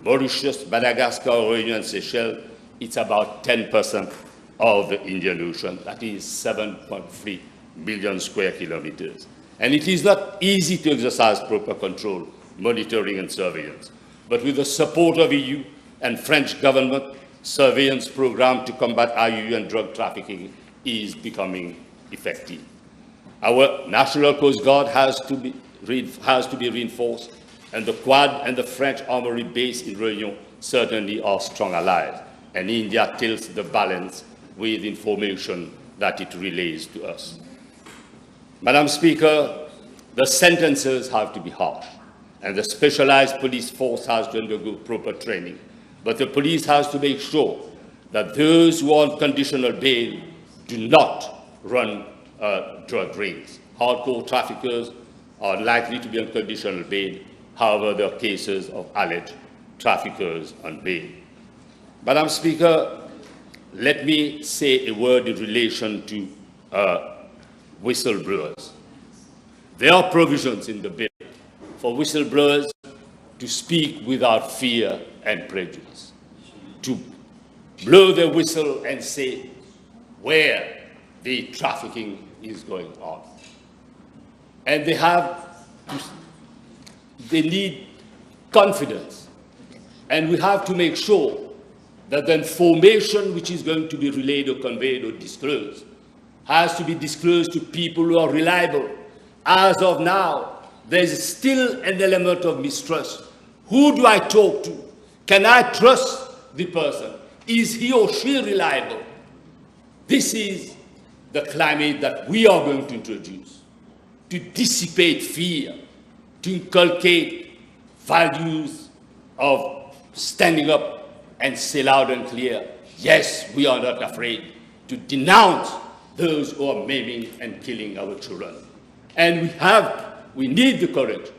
Mauritius, Madagascar, Réunion, and Seychelles. It's about 10% of the Indian Ocean. That is 7.3 million square kilometers. And it is not easy to exercise proper control, monitoring, and surveillance. But with the support of EU and French government, surveillance program to combat IUU and drug trafficking is becoming effective. Our National Coast Guard has to be reinforced, and the Quad and the French Armory base in Réunion certainly are strong allies. And India tilts the balance with information that it relays to us. Madam Speaker, the sentences have to be harsh, and the specialized police force has to undergo proper training. But the police has to make sure that those who are on conditional bail do not run drug rings. Hardcore traffickers are likely to be on conditional bail. However, there are cases of alleged traffickers on bail. Madam Speaker, let me say a word in relation to whistleblowers. There are provisions in the bill for whistleblowers to speak without fear and prejudice, to blow the whistle and say where the trafficking is going on. And they need confidence. And we have to make sure that the information which is going to be relayed or conveyed or disclosed has to be disclosed to people who are reliable. As of now, there is still an element of mistrust. Who do I talk to? Can I trust the person? Is he or she reliable? This is the climate that we are going to introduce to dissipate fear, to inculcate values of standing up and say loud and clear, yes, we are not afraid to denounce those who are maiming and killing our children. And we need the courage.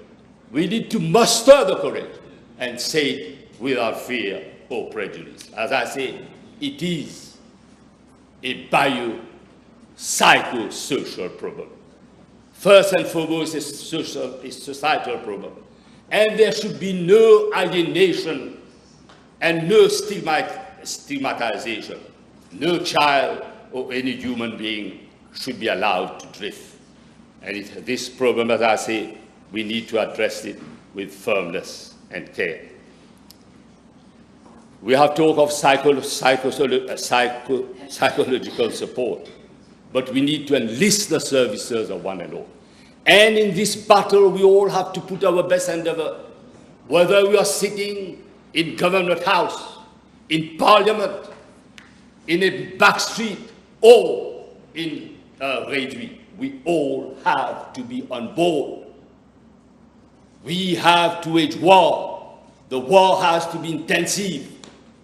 We need to muster the courage and say it without fear or prejudice. As I say, it is a biopsychosocial problem. First and foremost, it's societal problem. And there should be no alienation and no stigmatization. No child or any human being should be allowed to drift. And this problem, as I say, we need to address it with firmness and care. We have talked of psychological support, but we need to enlist the services of one and all. And in this battle, we all have to put our best endeavor, whether we are sitting in Government House, in Parliament, in a back street, or in Réduit. We all have to be on board. We have to wage war. The war has to be intensive.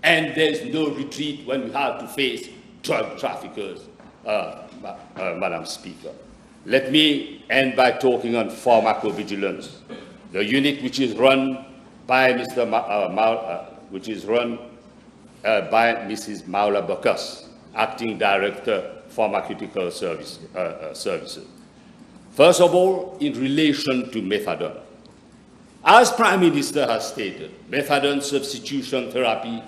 and there's no retreat when we have to face drug traffickers, Madam Speaker. Let me end by talking on pharmacovigilance, the unit which is run by Mrs. Maula Bakas, Acting Director, Pharmaceutical Services. First of all, in relation to methadone. As Prime Minister has stated, methadone substitution therapy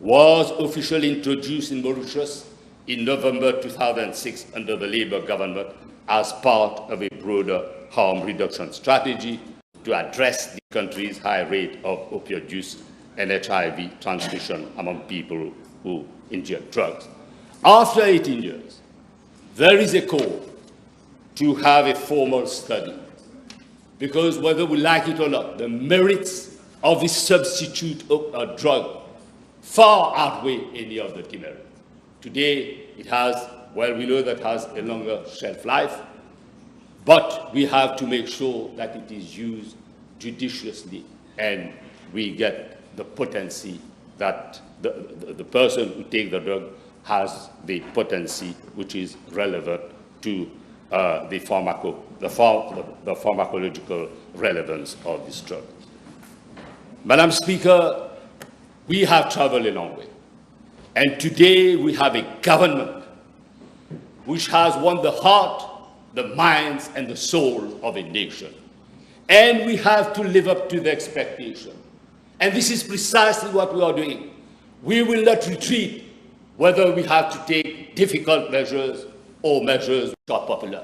was officially introduced in Mauritius in November 2006 under the Labour government as part of a broader harm reduction strategy to address the country's high rate of opioid use and HIV transmission among people who inject drugs. After 18 years, there is a call to have a formal study, because whether we like it or not, the merits of this substitute drug far outweigh any of the demerits. Today, it has, well, we know that it has a longer shelf life, but we have to make sure that it is used judiciously and we get the potency that the person who takes the drug has the potency which is relevant to the pharmacological relevance of this drug. Madam Speaker, we have traveled a long way. And today we have a government which has won the heart, the minds, and the soul of a nation. And we have to live up to the expectation. And this is precisely what we are doing. We will not retreat whether we have to take difficult measures or measures which are popular.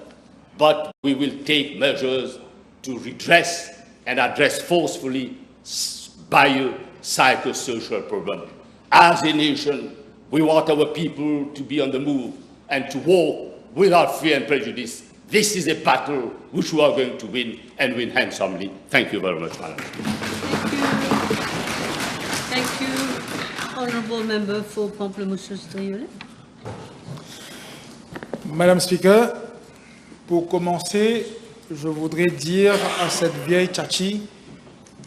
But we will take measures to redress and address forcefully biopsychosocial problems. As a nation, we want our people to be on the move and to walk without fear and prejudice. This is a battle which we are going to win, and win handsomely. Thank you very much, Madam. Thank you. Honourable Member for Pamplemousse-Triolet. Madame Speaker, pour commencer, je voudrais dire à cette vieille tchachi,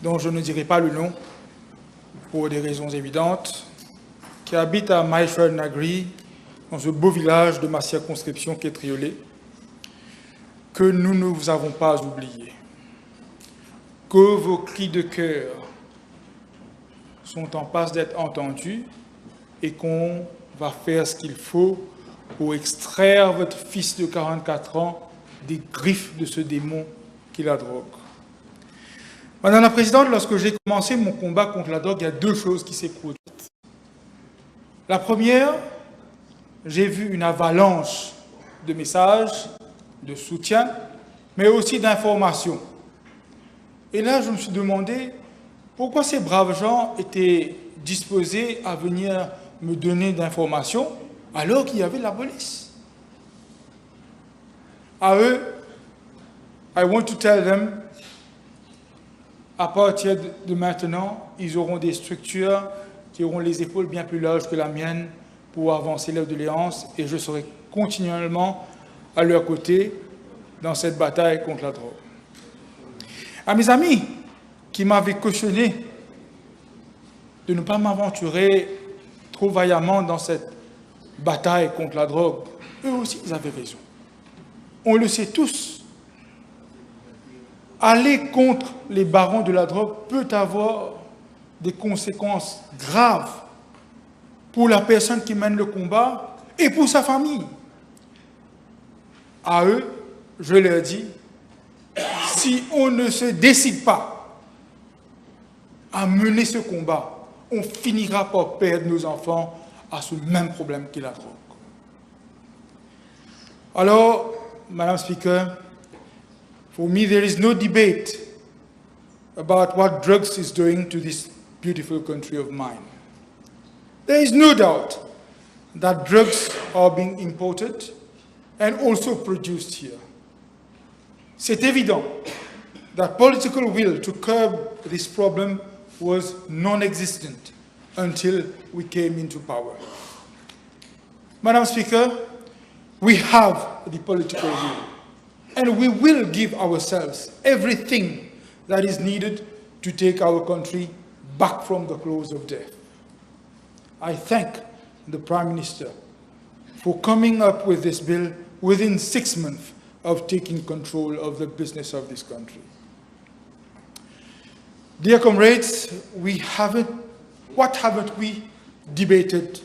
dont je ne dirai pas le nom, pour des raisons évidentes, qui habite à Maïfer Nagri, dans ce beau village de ma circonscription qui est Triolet, que nous ne vous avons pas oublié, que vos cris de cœur sont en passe d'être entendus et qu'on va faire ce qu'il faut pour extraire votre fils de 44 ans des griffes de ce démon qui est la drogue. Madame la Présidente, lorsque j'ai commencé mon combat contre la drogue, il y a deux choses qui s'est produites. La première, j'ai vu une avalanche de messages, de soutien, mais aussi d'informations. Et là, je me suis demandé pourquoi ces braves gens étaient disposés à venir me donner d'informations alors qu'il y avait la police. À eux, I want to tell them, à partir de maintenant, ils auront des structures qui auront les épaules bien plus larges que la mienne pour avancer leur doléance, et je serai continuellement à leur côté dans cette bataille contre la drogue. À mes amis qui m'avaient cautionné de ne pas m'aventurer trop vaillamment dans cette bataille contre la drogue, eux aussi, ils avaient raison. On le sait tous. Aller contre les barons de la drogue peut avoir des conséquences graves pour la personne qui mène le combat et pour sa famille. À eux, je leur dis, si on ne se décide pas à mener ce combat, on finira par perdre nos enfants à ce même problème qu'est la drogue. Alors, Madam Speaker, for me there is no debate about what drugs is doing to this beautiful country of mine. There is no doubt that drugs are being imported and also produced here. C'est évident that political will to curb this problem was non-existent until we came into power. Madam Speaker, we have the political will, and we will give ourselves everything that is needed to take our country back from the claws of death. I thank the Prime Minister for coming up with this bill within 6 months of taking control of the business of this country. Dear comrades, what haven't we debated,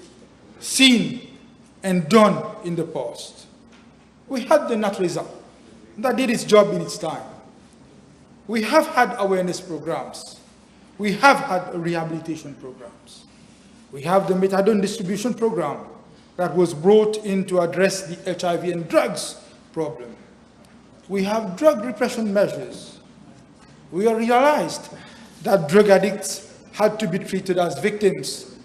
seen, and done in the past? We had the NATRESA that did its job in its time. We have had awareness programs. We have had rehabilitation programs. We have the methadone distribution program that was brought in to address the HIV and drugs problem. We have drug repression measures. We have realized that drug addicts had to be treated as victims,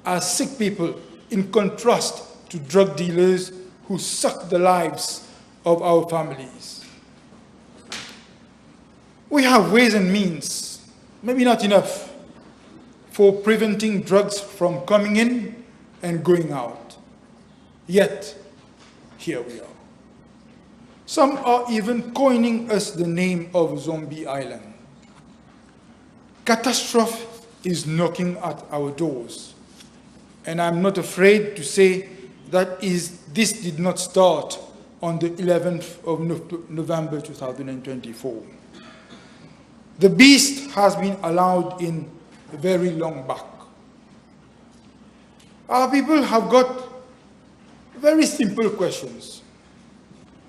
as sick people, in contrast to drug dealers who suck the lives of our families. We have ways and means, maybe not enough, for preventing drugs from coming in and going out. Yet, here we are. Some are even coining us the name of Zombie Island. Catastrophe is knocking at our doors. And I'm not afraid to say that this did not start on the 11th of November 2024. The beast has been allowed in very long back. Our people have got very simple questions.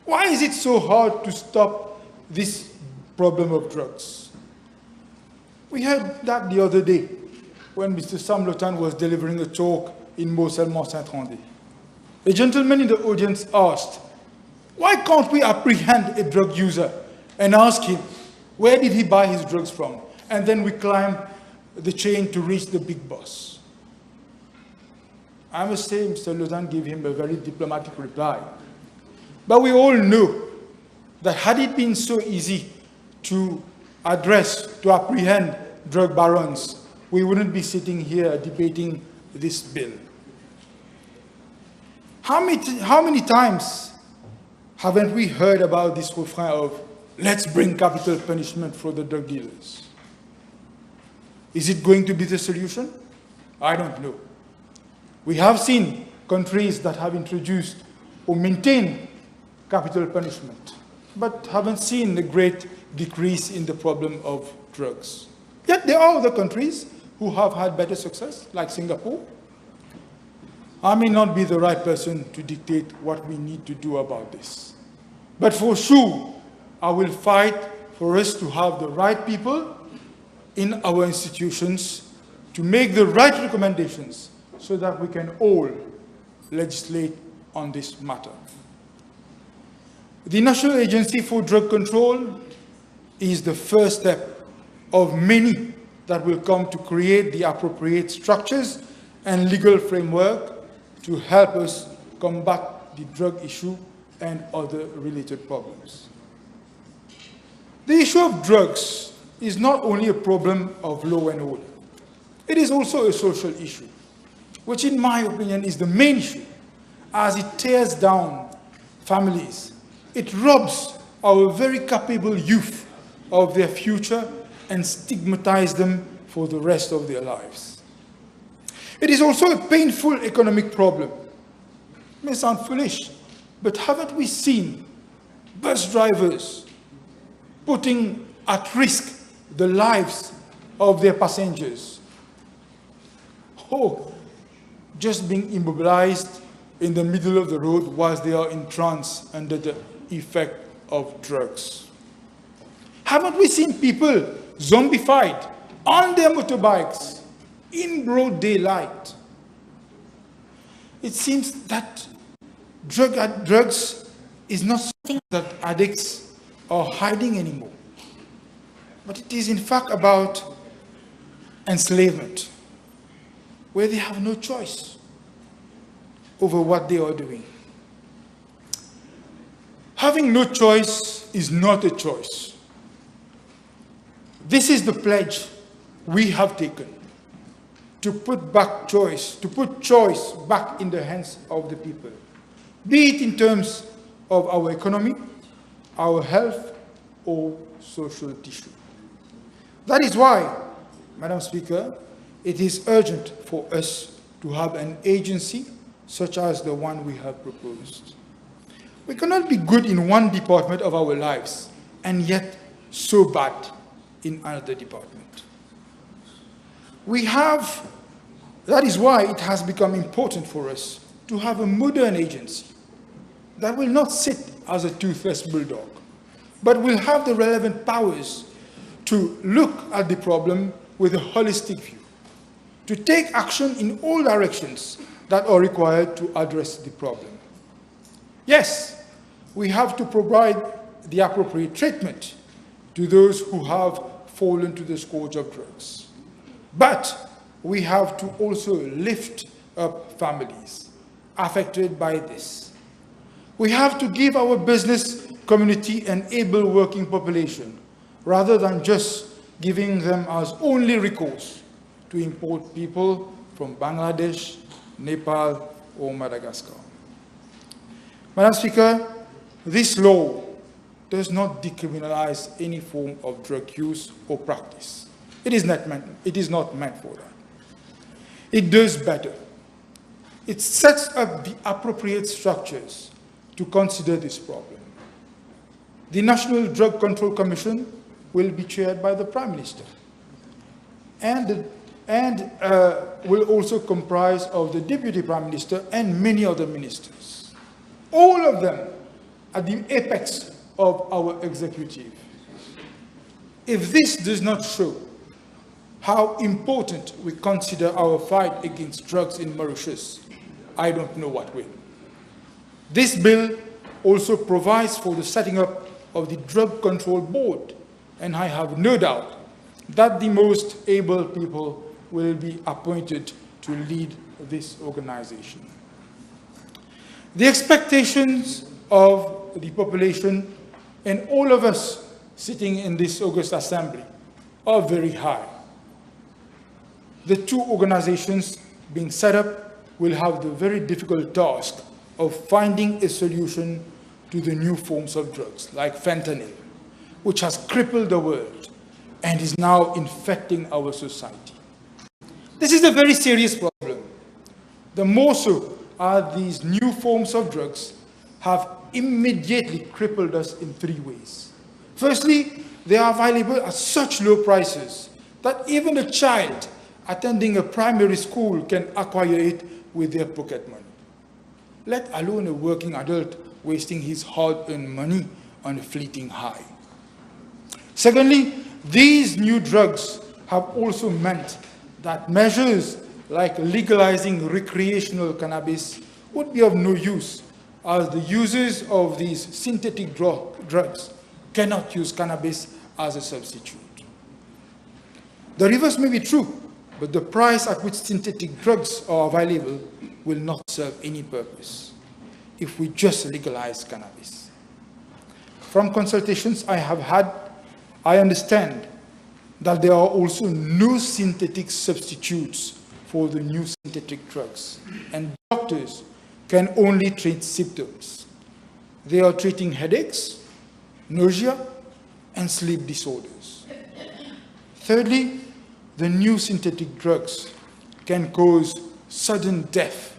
Why is it so hard to stop this problem of drugs? We heard that the other day when Mr. Sam Lotan was delivering a talk in Mont-Saint-Randé. A gentleman in the audience asked, why can't we apprehend a drug user and ask him, where did he buy his drugs from? And then we climb the chain to reach the big boss. I must say, Mr. Lotan gave him a very diplomatic reply. But we all know that had it been so easy to apprehend drug barons, we wouldn't be sitting here debating this bill. How many times haven't we heard about this refrain of, let's bring capital punishment for the drug dealers? Is it going to be the solution? I don't know. We have seen countries that have introduced or maintained capital punishment, but haven't seen a great decrease in the problem of drugs. Yet there are other countries who have had better success, like Singapore. I may not be the right person to dictate what we need to do about this. But for sure, I will fight for us to have the right people in our institutions to make the right recommendations so that we can all legislate on this matter. The National Agency for Drug Control is the first step of many that will come to create the appropriate structures and legal framework to help us combat the drug issue and other related problems. The issue of drugs is not only a problem of law and order. It is also a social issue, which in my opinion is the main issue, as it tears down families. It robs our very capable youth of their future and stigmatizes them for the rest of their lives. It is also a painful economic problem. It may sound foolish, but haven't we seen bus drivers putting at risk the lives of their passengers? Oh, just being immobilized in the middle of the road whilst they are in trance under the effect of drugs. Haven't we seen people zombified on their motorbikes in broad daylight? It seems that drugs is not something that addicts are hiding anymore, but it is in fact about enslavement, where they have no choice over what they are doing. Having no choice is not a choice. This is the pledge we have taken, to put choice back in the hands of the people, be it in terms of our economy, our health, or social tissue. That is why, Madam Speaker, it is urgent for us to have an agency such as the one we have proposed. We cannot be good in one department of our lives and yet so bad in another department. That is why it has become important for us to have a modern agency that will not sit as a toothless bulldog, but will have the relevant powers to look at the problem with a holistic view, to take action in all directions that are required to address the problem. Yes, we have to provide the appropriate treatment to those who have fallen to the scourge of drugs. But we have to also lift up families affected by this. We have to give our business community an able working population rather than just giving them as only recourse to import people from Bangladesh, Nepal, or Madagascar. Madam Speaker, this law does not decriminalize any form of drug use or practice. It is not meant for that. It does better. It sets up the appropriate structures to consider this problem. The National Drug Control Commission will be chaired by the Prime Minister and will also comprise of the Deputy Prime Minister and many other ministers. All of them at the apex of our executive. If this does not show how important we consider our fight against drugs in Mauritius, I don't know what will. This bill also provides for the setting up of the Drug Control Board, and I have no doubt that the most able people will be appointed to lead this organization. The expectations of the population and all of us sitting in this August Assembly are very high. The two organizations being set up will have the very difficult task of finding a solution to the new forms of drugs, like fentanyl, which has crippled the world and is now infecting our society. This is a very serious problem. The more so are these new forms of drugs have immediately crippled us in three ways. Firstly, they are available at such low prices that even a child attending a primary school can acquire it with their pocket money, let alone a working adult wasting his hard-earned money on a fleeting high. Secondly, these new drugs have also meant that measures like legalizing recreational cannabis would be of no use, as the users of these synthetic drugs cannot use cannabis as a substitute. The reverse may be true, but the price at which synthetic drugs are available will not serve any purpose if we just legalize cannabis. From consultations I have had, I understand that there are also no synthetic substitutes for the new synthetic drugs, and doctors can only treat symptoms. They are treating headaches, nausea, and sleep disorders. Thirdly, the new synthetic drugs can cause sudden death,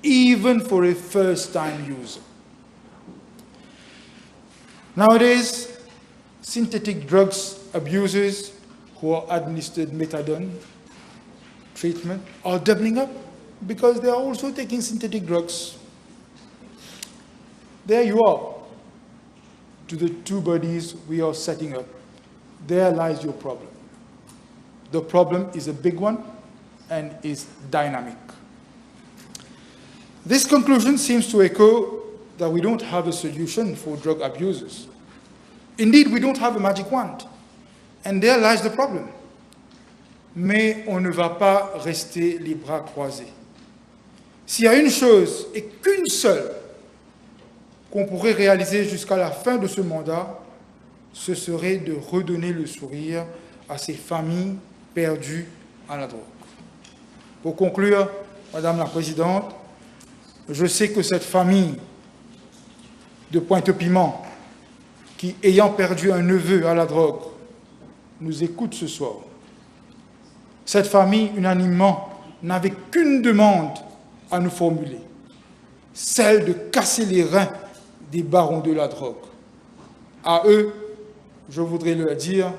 even for a first-time user. Nowadays, synthetic drugs abusers who are administered methadone treatment are doubling up because they are also taking synthetic drugs. There you are, to the two bodies we are setting up. There lies your problem. The problem is a big one and is dynamic. This conclusion seems to echo that we don't have a solution for drug abusers. Indeed, we don't have a magic wand, and there lies the problem. Mais on ne va pas rester les bras croisés. S'il y a une chose, et qu'une seule, qu'on pourrait réaliser jusqu'à la fin de ce mandat, ce serait de redonner le sourire à ces familles perdues à la drogue. Pour conclure, Madame la Présidente, je sais que cette famille de Pointe-au-Piment, qui, ayant perdu un neveu à la drogue, nous écoute ce soir. Cette famille, unanimement, n'avait qu'une demande à nous formuler, celle de casser les reins des barons de la drogue. À eux, je voudrais leur dire,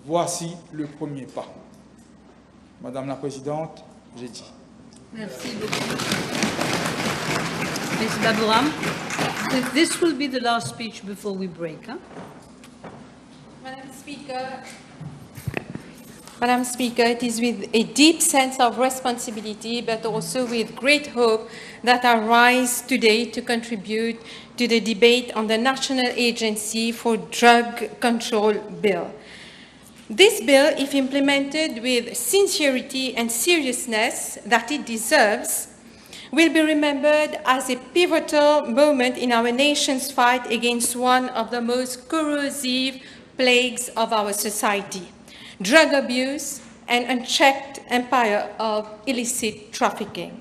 voici le premier pas. Madame la Présidente, j'ai dit. Merci beaucoup. Ms. Baburam, this will be the last speech before we break. Huh? Madam Speaker, it is with a deep sense of responsibility, but also with great hope that I rise today to contribute to the debate on the National Agency for Drug Control Bill. This bill, if implemented with sincerity and seriousness that it deserves, will be remembered as a pivotal moment in our nation's fight against one of the most corrosive plagues of our society, drug abuse and unchecked empire of illicit trafficking.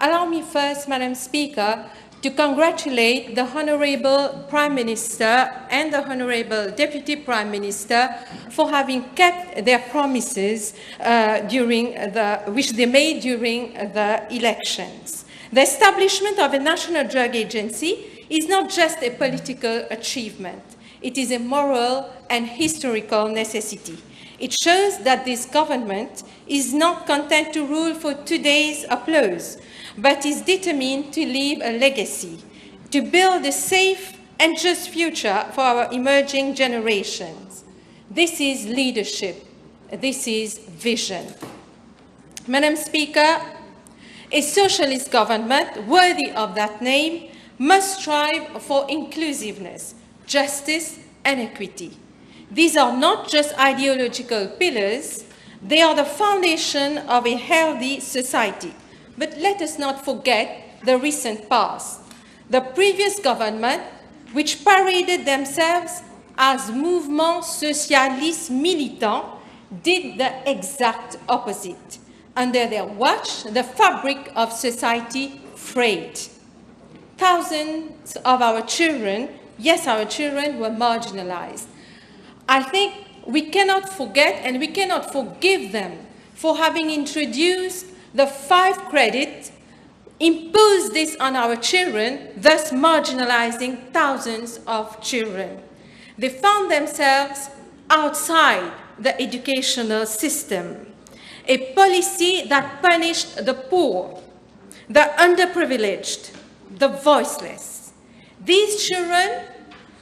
Allow me first, Madam Speaker, to congratulate the Honorable Prime Minister and the Honorable Deputy Prime Minister for having kept their promises which they made during the elections. The establishment of a national drug agency is not just a political achievement. It is a moral and historical necessity. It shows that this government is not content to rule for today's applause, but is determined to leave a legacy, to build a safe and just future for our emerging generations. This is leadership. This is vision. Madam Speaker, a socialist government worthy of that name must strive for inclusiveness, justice, and equity. These are not just ideological pillars, they are the foundation of a healthy society. But let us not forget the recent past. The previous government, which paraded themselves as Mouvement Socialiste Militant, did the exact opposite. Under their watch, the fabric of society frayed. Thousands of our children, yes, our children, were marginalized. I think we cannot forget and we cannot forgive them for having introduced the 5 credit, imposed this on our children, thus marginalizing thousands of children. They found themselves outside the educational system, a policy that punished the poor, the underprivileged, the voiceless. These children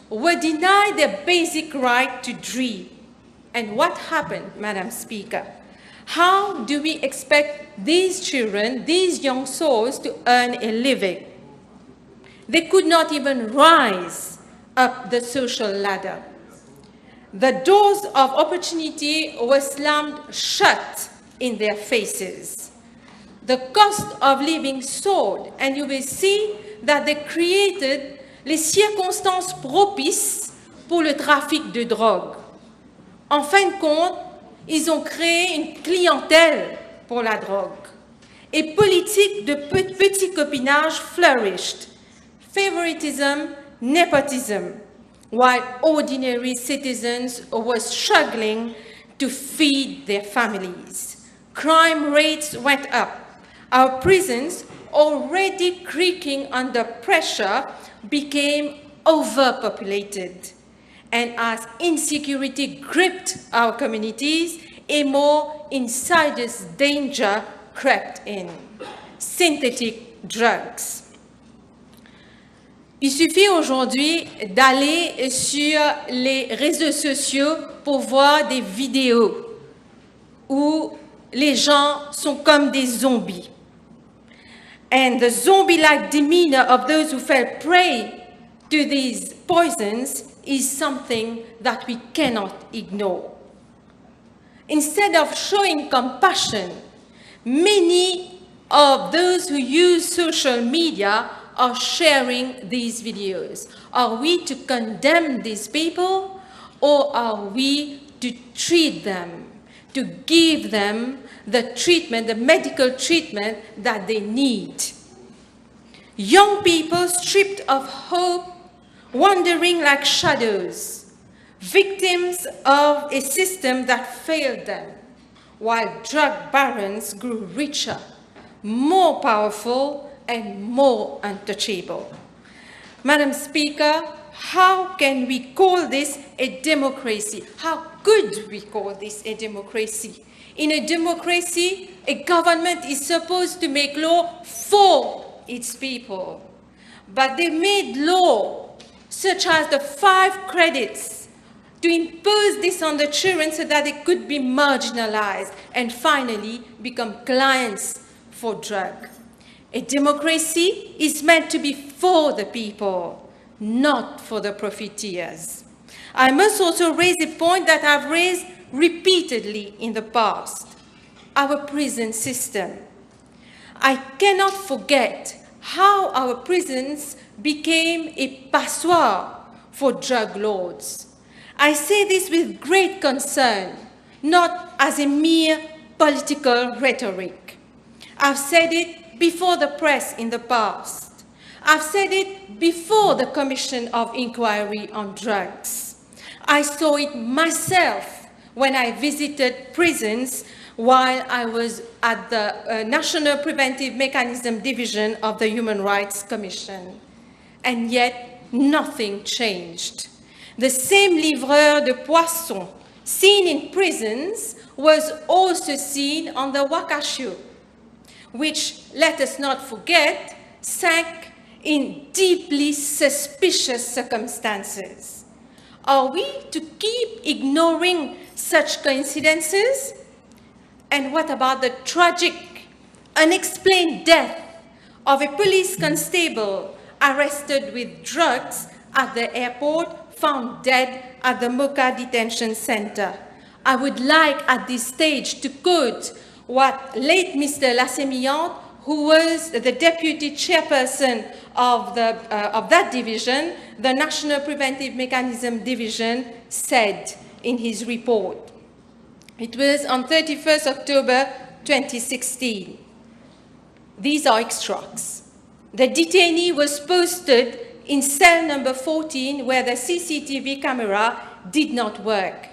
were denied their basic right to dream. And what happened, Madam Speaker? How do we expect these children, these young souls, to earn a living? They could not even rise up the social ladder. The doors of opportunity were slammed shut in their faces. The cost of living soared, and you will see that they created les circonstances propices pour le trafic de drogue. En fin de compte, ils ont créé une clientèle pour la drogue. Et politique de petit copinage flourished. Favoritism, nepotism, while ordinary citizens were struggling to feed their families. Crime rates went up. Our prisons, already creaking under pressure, became overpopulated. And as insecurity gripped our communities, a more insidious danger crept in: synthetic drugs. Il suffit aujourd'hui d'aller sur les réseaux sociaux pour voir des vidéos où les gens sont comme des zombies. And the zombie-like demeanor of those who fell prey to these poisons is something that we cannot ignore. Instead of showing compassion, many of those who use social media are sharing these videos. Are we to condemn these people, or are we to treat them, to give them the treatment, the medical treatment that they need? Young people stripped of hope, wandering like shadows, victims of a system that failed them. while drug barons grew richer, more powerful, and more untouchable. Madam Speaker, how can we call this a democracy? How could we call this a democracy? In a democracy, a government is supposed to make law for its people. But they made law, such as the 5 credits, to impose this on the children so that they could be marginalized and finally become clients for drug. A democracy is meant to be for the people, not for the profiteers. I must also raise a point that I've raised repeatedly in the past: our prison system. I cannot forget how our prisons became a passoire for drug lords. I say this with great concern, not as a mere political rhetoric. I've said it before the press in the past. I've said it before the Commission of Inquiry on Drugs. I saw it myself when I visited prisons while I was at the National Preventive Mechanism Division of the Human Rights Commission. And yet, nothing changed. The same livreur de poissons seen in prisons was also seen on the Wakashio, which, let us not forget, sank in deeply suspicious circumstances. Are we to keep ignoring such coincidences? And what about the tragic, unexplained death of a police constable arrested with drugs at the airport, found dead at the Mocha Detention Center? I would like at this stage to quote what late Mr. Lassemillante, who was the deputy chairperson of that division, the National Preventive Mechanism Division, said in his report. It was on 31st October 2016. These are extracts. The detainee was posted in cell number 14 where the CCTV camera did not work.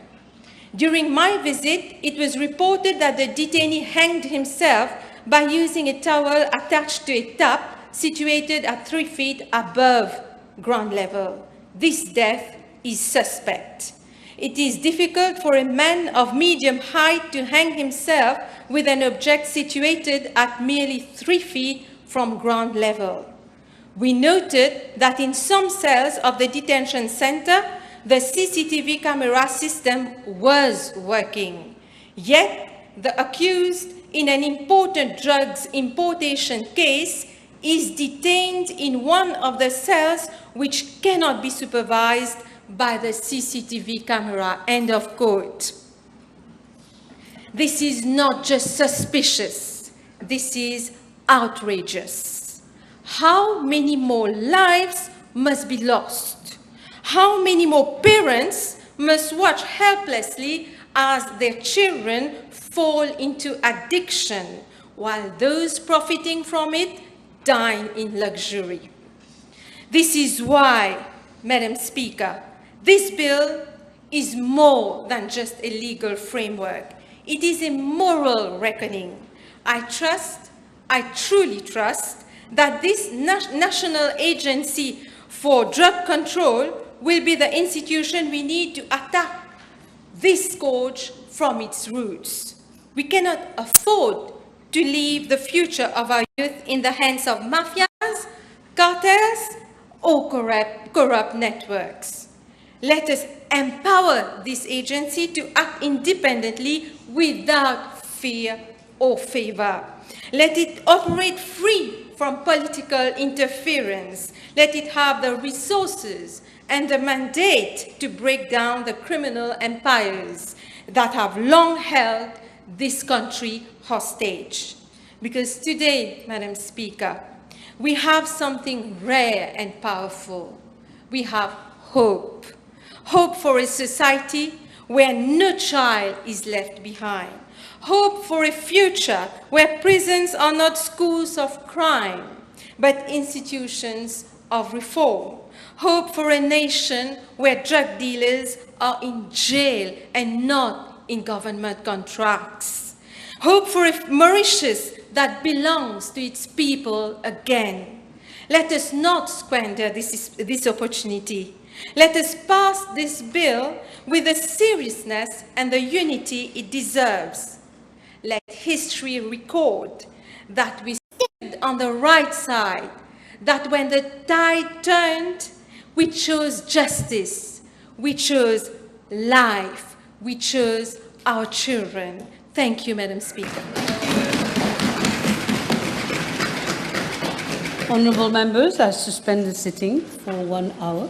During my visit, it was reported that the detainee hanged himself by using a towel attached to a tap situated at 3 feet above ground level. This death is suspect. It is difficult for a man of medium height to hang himself with an object situated at merely 3 feet from ground level. We noted that in some cells of the detention center, the CCTV camera system was working. Yet, the accused in an important drugs importation case is detained in one of the cells which cannot be supervised by the CCTV camera, end of quote. This is not just suspicious, this is outrageous. How many more lives must be lost? How many more parents must watch helplessly as their children fall into addiction while those profiting from it dine in luxury? This is why, Madam Speaker, this bill is more than just a legal framework. It is a moral reckoning. I truly trust that this National Agency for Drug Control will be the institution we need to attack this scourge from its roots. We cannot afford to leave the future of our youth in the hands of mafias, cartels, or corrupt networks. Let us empower this agency to act independently without fear or favor. Let it operate free from political interference. Let it have the resources and the mandate to break down the criminal empires that have long held this country hostage. Because today, Madam Speaker, we have something rare and powerful. We have hope. Hope for a society where no child is left behind. Hope for a future where prisons are not schools of crime, but institutions of reform. Hope for a nation where drug dealers are in jail and not in government contracts. Hope for a Mauritius that belongs to its people again. Let us not squander this opportunity. Let us pass this bill with the seriousness and the unity it deserves. Let history record that we stood on the right side, that when the tide turned, we chose justice, we chose life, we chose our children. Thank you, Madam Speaker. Honourable members, I suspend the sitting for 1 hour.